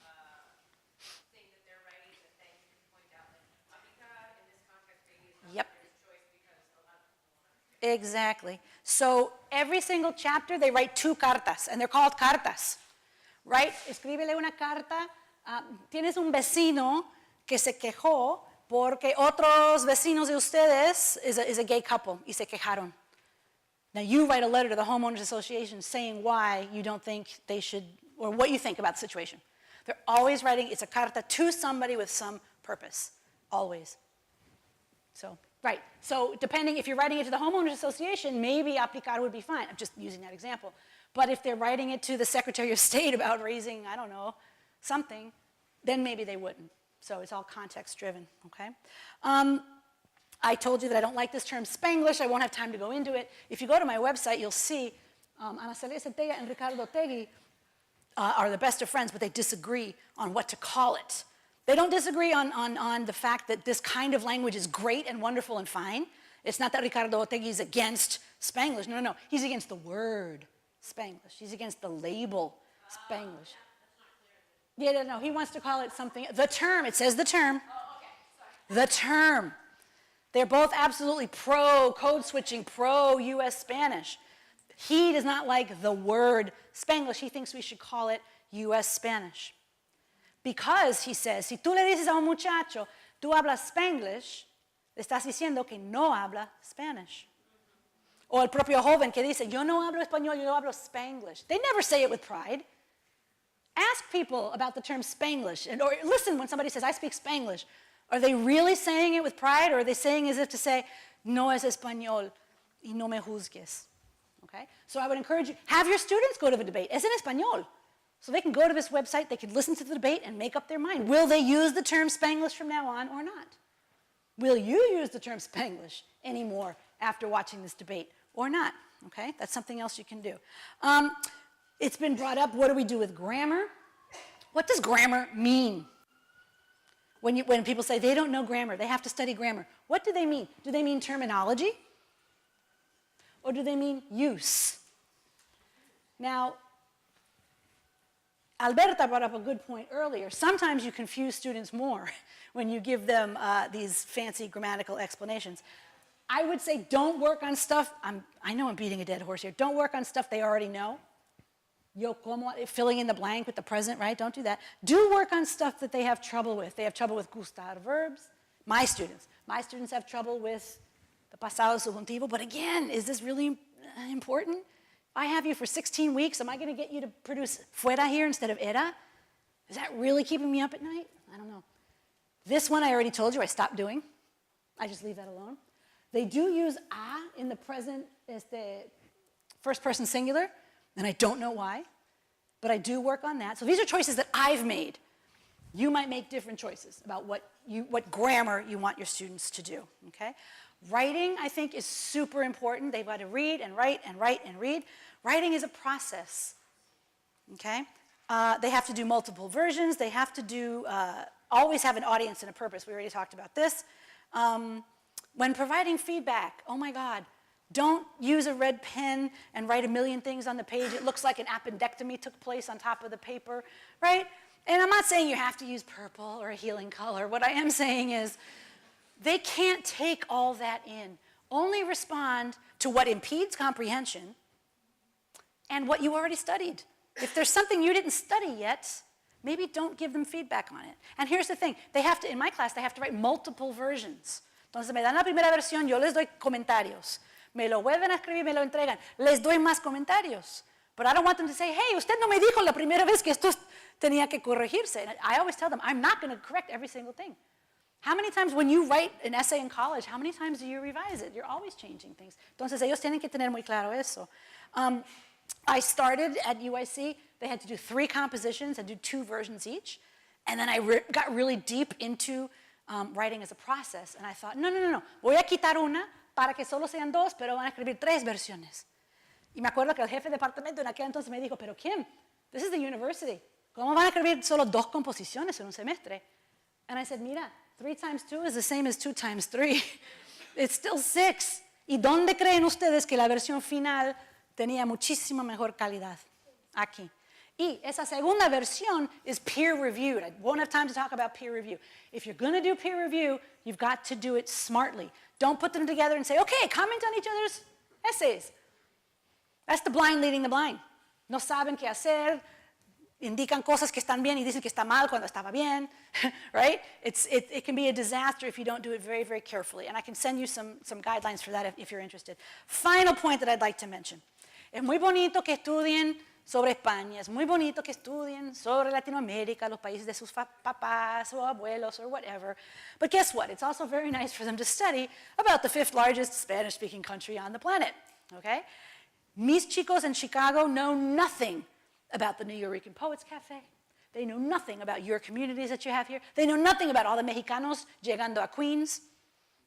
thing that they're writing that then you can point out, like, Africa in this context maybe is not Yep. the first choice because a lot of people won't understand. Exactly. So every single chapter, they write 2 cartas, and they're called cartas, right? Escríbele una carta. Tienes un vecino que se quejó porque otros vecinos de ustedes is a gay couple y se quejaron. Now you write a letter to the homeowners association saying why you don't think they should, or what you think about the situation. They're always writing, it's a carta to somebody with some purpose, always. So, right, so depending, if you're writing it to the homeowners association, maybe aplicar would be fine. I'm just using that example. But if they're writing it to the Secretary of State about raising, I don't know, something, then maybe they wouldn't. So it's all context driven, okay? I told you that I don't like this term Spanglish. I won't have time to go into it. If you go to my website, you'll see Ana Celia Centella and Ricardo Tegui are the best of friends, but they disagree on what to call it. They don't disagree on the fact that this kind of language is great and wonderful and fine. It's not that Ricardo Tegui is against Spanglish. No, no, no. He's against the word Spanglish. He's against the label Spanglish. Yeah, no, he wants to call it something. The term, it says the term. Oh, okay, sorry. The term. They're both absolutely pro-code switching, pro-US Spanish. He does not like the word Spanglish. He thinks we should call it US Spanish. Because, he says, si tú le dices a un muchacho, tú hablas Spanglish, le estás diciendo que no habla Spanish. O el propio joven que dice, yo no hablo español, yo hablo Spanglish. They never say it with pride. Ask people about the term Spanglish, or listen when somebody says, I speak Spanglish. Are they really saying it with pride, or are they saying as if to say, no es español y no me juzgues? Okay? So I would encourage you, have your students go to the debate. Es en español. So they can go to this website, they can listen to the debate and make up their mind. Will they use the term Spanglish from now on or not? Will you use the term Spanglish anymore after watching this debate or not? Okay? That's something else you can do. It's been brought up, what do we do with grammar? What does grammar mean? When people say they don't know grammar, they have to study grammar, what do they mean? Do they mean terminology? Or do they mean use? Now, Alberta brought up a good point earlier. Sometimes you confuse students more when you give them these fancy grammatical explanations. I would say don't work on stuff, I know I'm beating a dead horse here, don't work on stuff they already know. Yo como, filling in the blank with the present, right? Don't do that. Do work on stuff that they have trouble with. They have trouble with gustar verbs. My students have trouble with the pasado subjuntivo, but again, is this really important? I have you for 16 weeks, am I going to get you to produce fuera here instead of era? Is that really keeping me up at night? I don't know. This one I already told you I stopped doing. I just leave that alone. They do use a in the present, first person singular, and I don't know why, but I do work on that. So these are choices that I've made. You might make different choices about what grammar you want your students to do, okay? Writing, I think, is super important. They've got to read and write and write and read. Writing is a process, okay? They have to do multiple versions. They have to do, always have an audience and a purpose. We already talked about this. When providing feedback, oh my God, don't use a red pen and write a million things on the page. It looks like an appendectomy took place on top of the paper, right? And I'm not saying you have to use purple or a healing color. What I am saying is they can't take all that in. Only respond to what impedes comprehension and what you already studied. If there's something you didn't study yet, maybe don't give them feedback on it. And here's the thing, they have to, in my class, they have to write multiple versions. Entonces me dan la primera versión, yo les doy comentarios. Me lo vuelven a escribir, me lo entregan. Les doy más comentarios. But I don't want them to say, hey, usted no me dijo la primera vez que esto tenía que corregirse. And I always tell them, I'm not going to correct every single thing. How many times when you write an essay in college, how many times do you revise it? You're always changing things. Entonces, ellos tienen que tener muy claro eso. I started at UIC. They had to do 3 compositions and do 2 versions each. And then I got really deep into writing as a process. And I thought, no. Voy a quitar una para que solo sean 2, pero van a escribir 3 versiones. Y me acuerdo que el jefe de departamento en aquel entonces me dijo, pero Kim, this is the university. ¿Cómo van a escribir solo 2 composiciones en un semestre? And I said, mira, 3 times 2 is the same as 2 times 3. It's still 6. ¿Y dónde creen ustedes que la versión final tenía muchísima mejor calidad? Aquí. Y esa segunda versión is peer-reviewed. I won't have time to talk about peer review. If you're going to do peer review, you've got to do it smartly. Don't put them together and say, okay, comment on each other's essays. That's the blind leading the blind. No saben qué hacer, indican cosas que están bien y dicen que está mal cuando estaba bien, right? It can be a disaster if you don't do it very, very carefully. And I can send you some guidelines for that if you're interested. Final point that I'd like to mention. Es muy bonito que estudien sobre España, es muy bonito que estudien sobre Latinoamérica, los países de sus papás o abuelos or whatever. But guess what? It's also very nice for them to study about the 5th largest Spanish-speaking country on the planet, okay? Mis chicos in Chicago know nothing about the New York Poets Cafe. They know nothing about your communities that you have here. They know nothing about all the Mexicanos llegando a Queens.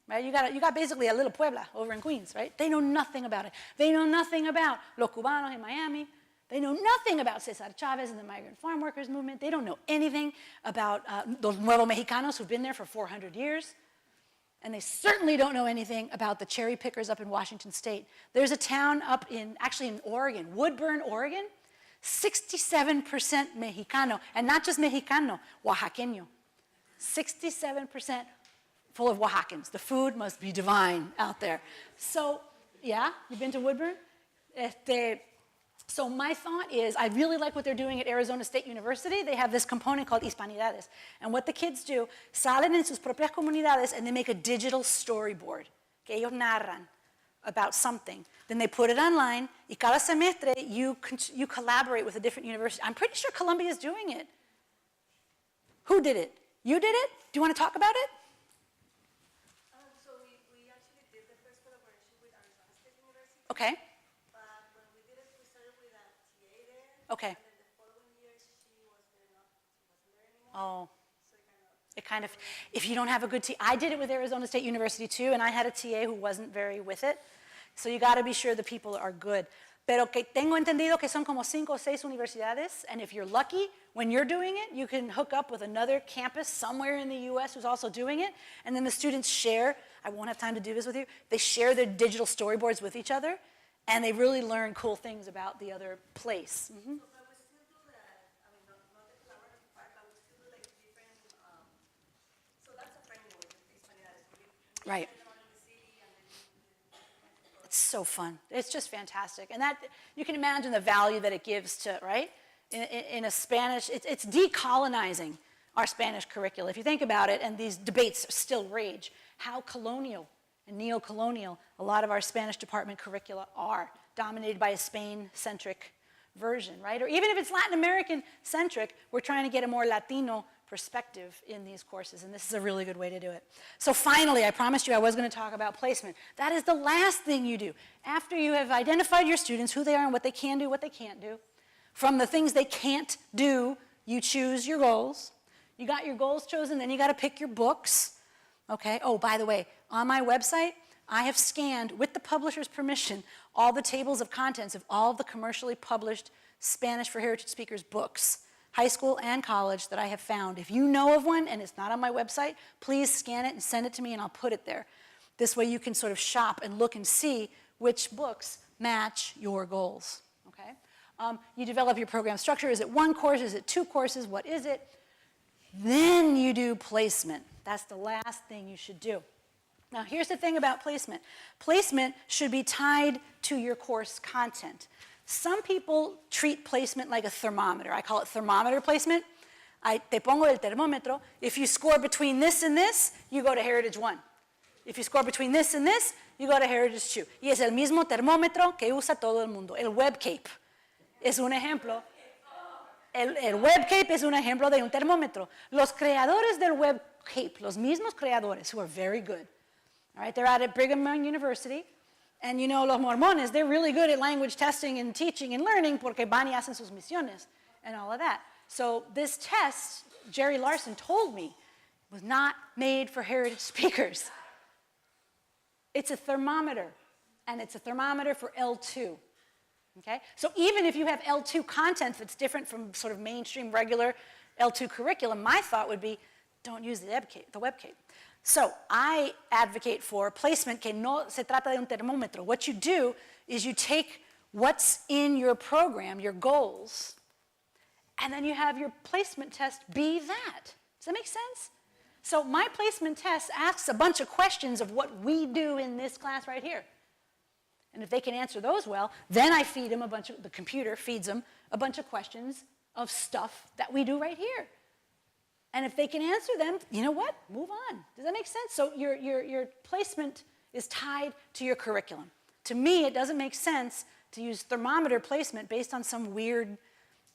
Right? You got basically a little Puebla over in Queens, right? They know nothing about it. They know nothing about los cubanos in Miami. They know nothing about Cesar Chavez and the migrant farm workers movement. They don't know anything about los nuevos Mexicanos who've been there for 400 years. And they certainly don't know anything about the cherry pickers up in Washington State. There's a town actually in Oregon, Woodburn, Oregon, 67% Mexicano, and not just Mexicano, Oaxaqueño. 67% full of Oaxacans. The food must be divine out there. So, yeah, you've been to Woodburn? So my thought is, I really like what they're doing at Arizona State University. They have this component called Hispanidades. And what the kids do, salen en sus propias comunidades and they make a digital storyboard que ellos narran about something. Then they put it online, y cada semestre you collaborate with a different university. I'm pretty sure Columbia is doing it. Who did it? You did it? Do you want to talk about it? So we actually did the first collaboration with Arizona State University. Okay. But when we did it, we started with a TA there. Okay. And then the following year, she wasn't there anymore. Oh. So It kind of, if you don't have a good TA, I did it with Arizona State University too, and I had a TA who wasn't very with it. So you got to be sure the people are good. Pero que tengo entendido que son como 5 o 6 universidades, and if you're lucky, when you're doing it, you can hook up with another campus somewhere in the US who's also doing it, and then the students share, I won't have time to do this with you, they share their digital storyboards with each other, and they really learn cool things about the other place. Mm-hmm. But we still do that, I mean, not the collaborative part, but we still do like different, so that's a framework with Hispanidades. Right. It's so fun. It's just fantastic. And that, you can imagine the value that it gives to, right? In a Spanish, it's decolonizing our Spanish curricula. If you think about it, and these debates still rage, how colonial and neo-colonial a lot of our Spanish department curricula are, dominated by a Spain-centric version, right? Or even if it's Latin American-centric, we're trying to get a more Latino perspective in these courses, and this is a really good way to do it. So finally, I promised you I was going to talk about placement. That is the last thing you do. After you have identified your students, who they are and what they can do, what they can't do, from the things they can't do, you choose your goals. You got your goals chosen, then you got to pick your books. Okay, oh, by the way, on my website, I have scanned, with the publisher's permission, all the tables of contents of all of the commercially published Spanish for Heritage Speakers books, high school and college, that I have found. If you know of one and it's not on my website, please scan it and send it to me and I'll put it there. This way you can sort of shop and look and see which books match your goals, okay? You develop your program structure. Is it 1 course? Is it 2 courses? What is it? Then you do placement. That's the last thing you should do. Now, here's the thing about placement. Placement should be tied to your course content. Some people treat placement like a thermometer. I call it thermometer placement. Te pongo el termómetro. If you score between this and this, you go to Heritage 1. If you score between this and this, you go to Heritage 2. Y es el mismo termómetro que usa todo el mundo. El web cape es un ejemplo. El webcape es un ejemplo de un termómetro. Los creadores del webcape, los mismos creadores, who are very good, all right, they're out at Brigham Young University, and you know, los mormones, they're really good at language testing and teaching and learning porque van y hacen sus misiones and all of that. So this test, Jerry Larson told me, was not made for heritage speakers. It's a thermometer, and it's a thermometer for L2. Okay? So even if you have L2 content that's different from sort of mainstream regular L2 curriculum, my thought would be, don't use the webcape. So I advocate for placement que no se trata de un termómetro. What you do is you take what's in your program, your goals, and then you have your placement test be that. Does that make sense? So my placement test asks a bunch of questions of what we do in this class right here. And if they can answer those well, then I feed them the computer feeds them a bunch of questions of stuff that we do right here. And if they can answer them, you know what? Move on. Does that make sense? So your placement is tied to your curriculum. To me, it doesn't make sense to use thermometer placement based on some weird,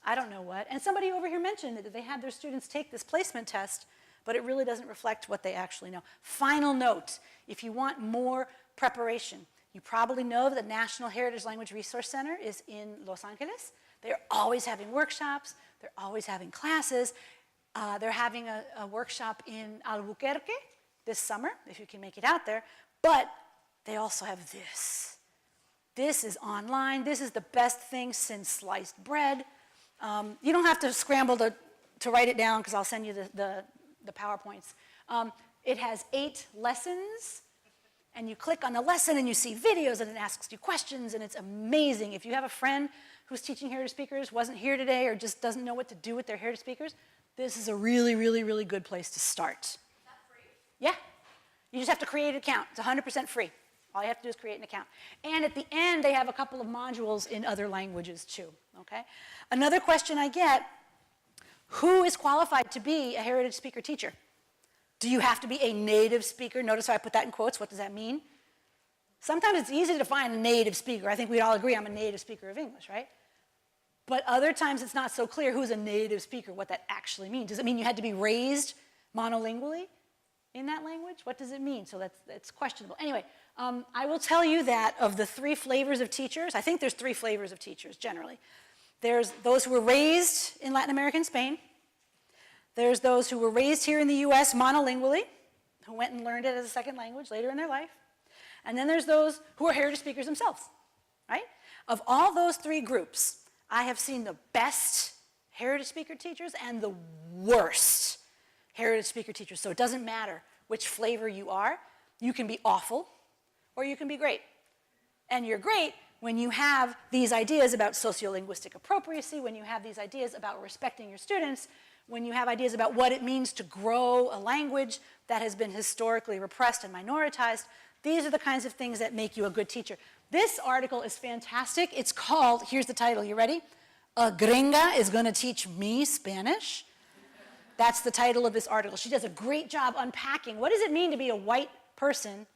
I don't know what. And somebody over here mentioned that they had their students take this placement test, but it really doesn't reflect what they actually know. Final note, if you want more preparation, you probably know that the National Heritage Language Resource Center is in Los Angeles. They're always having workshops. They're always having classes. They're having a workshop in Albuquerque this summer, if you can make it out there. But they also have this. This is online. This is the best thing since sliced bread. You don't have to scramble to write it down because I'll send you the PowerPoints. It has 8 lessons. And you click on the lesson and you see videos and it asks you questions and it's amazing. If you have a friend who's teaching heritage speakers, wasn't here today or just doesn't know what to do with their heritage speakers, this is a really, really, really good place to start. Is that free? Yeah. You just have to create an account. It's 100% free. All you have to do is create an account. And at the end, they have a couple of modules in other languages too, okay? Another question I get, who is qualified to be a heritage speaker teacher? Do you have to be a native speaker? Notice how I put that in quotes. What does that mean? Sometimes it's easy to find a native speaker. I think we'd all agree I'm a native speaker of English, right? But other times it's not so clear who's a native speaker, what that actually means. Does it mean you had to be raised monolingually in that language? What does it mean? So that's questionable. Anyway, I will tell you that of the 3 flavors of teachers, I think there's 3 flavors of teachers generally. There's those who were raised in Latin America and Spain. There's those who were raised here in the US monolingually, who went and learned it as a second language later in their life. And then there's those who are heritage speakers themselves, right? Of all those 3 groups, I have seen the best heritage speaker teachers and the worst heritage speaker teachers. So it doesn't matter which flavor you are. You can be awful or you can be great. And you're great when you have these ideas about sociolinguistic appropriacy, when you have these ideas about respecting your students, when you have ideas about what it means to grow a language that has been historically repressed and minoritized. These are the kinds of things that make you a good teacher. This article is fantastic. It's called, here's the title, you ready? A Gringa is Gonna Teach Me Spanish. That's the title of this article. She does a great job unpacking what does it mean to be a white person,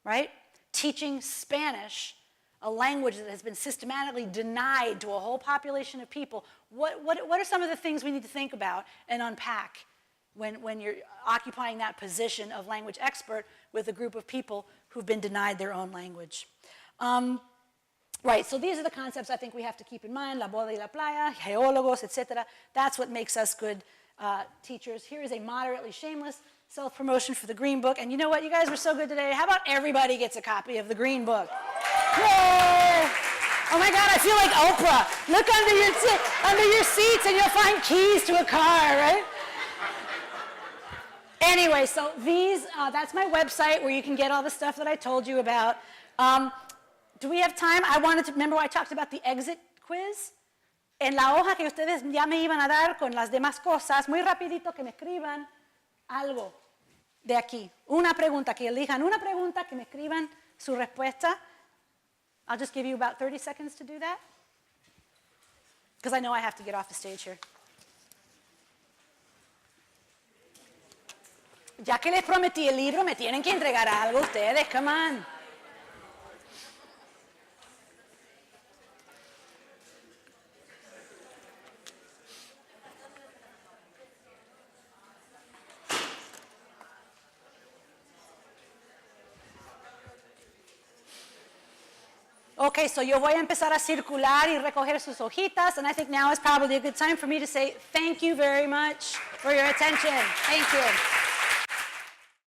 right? Teaching Spanish, a language that has been systematically denied to a whole population of people. What are some of the things we need to think about and unpack when you're occupying that position of language expert with a group of people who've been denied their own language? Right, so these are the concepts I think we have to keep in mind, la boda y la playa, geólogos, etc. That's what makes us good teachers. Here is a moderately shameless self-promotion for the Green Book. And you know what? You guys were so good today. How about everybody gets a copy of the Green Book? Yay! Oh my God, I feel like Oprah. Look under your seats and you'll find keys to a car, right? Anyway, so these, that's my website where you can get all the stuff that I told you about. Do we have time? I wanted to, remember I talked about the exit quiz? En la hoja que ustedes ya me iban a dar con las demás cosas, muy rapidito que me escriban algo de aquí. Una pregunta, que elijan una pregunta, que me escriban su respuesta. I'll just give you about 30 seconds to do that. Because I know I have to get off the stage here. Ya que les prometí el libro, me tienen que entregar algo ustedes, come on. Okay, so yo voy a empezar a circular y recoger sus hojitas, and I think now is probably a good time for me to say thank you very much for your attention. Thank you.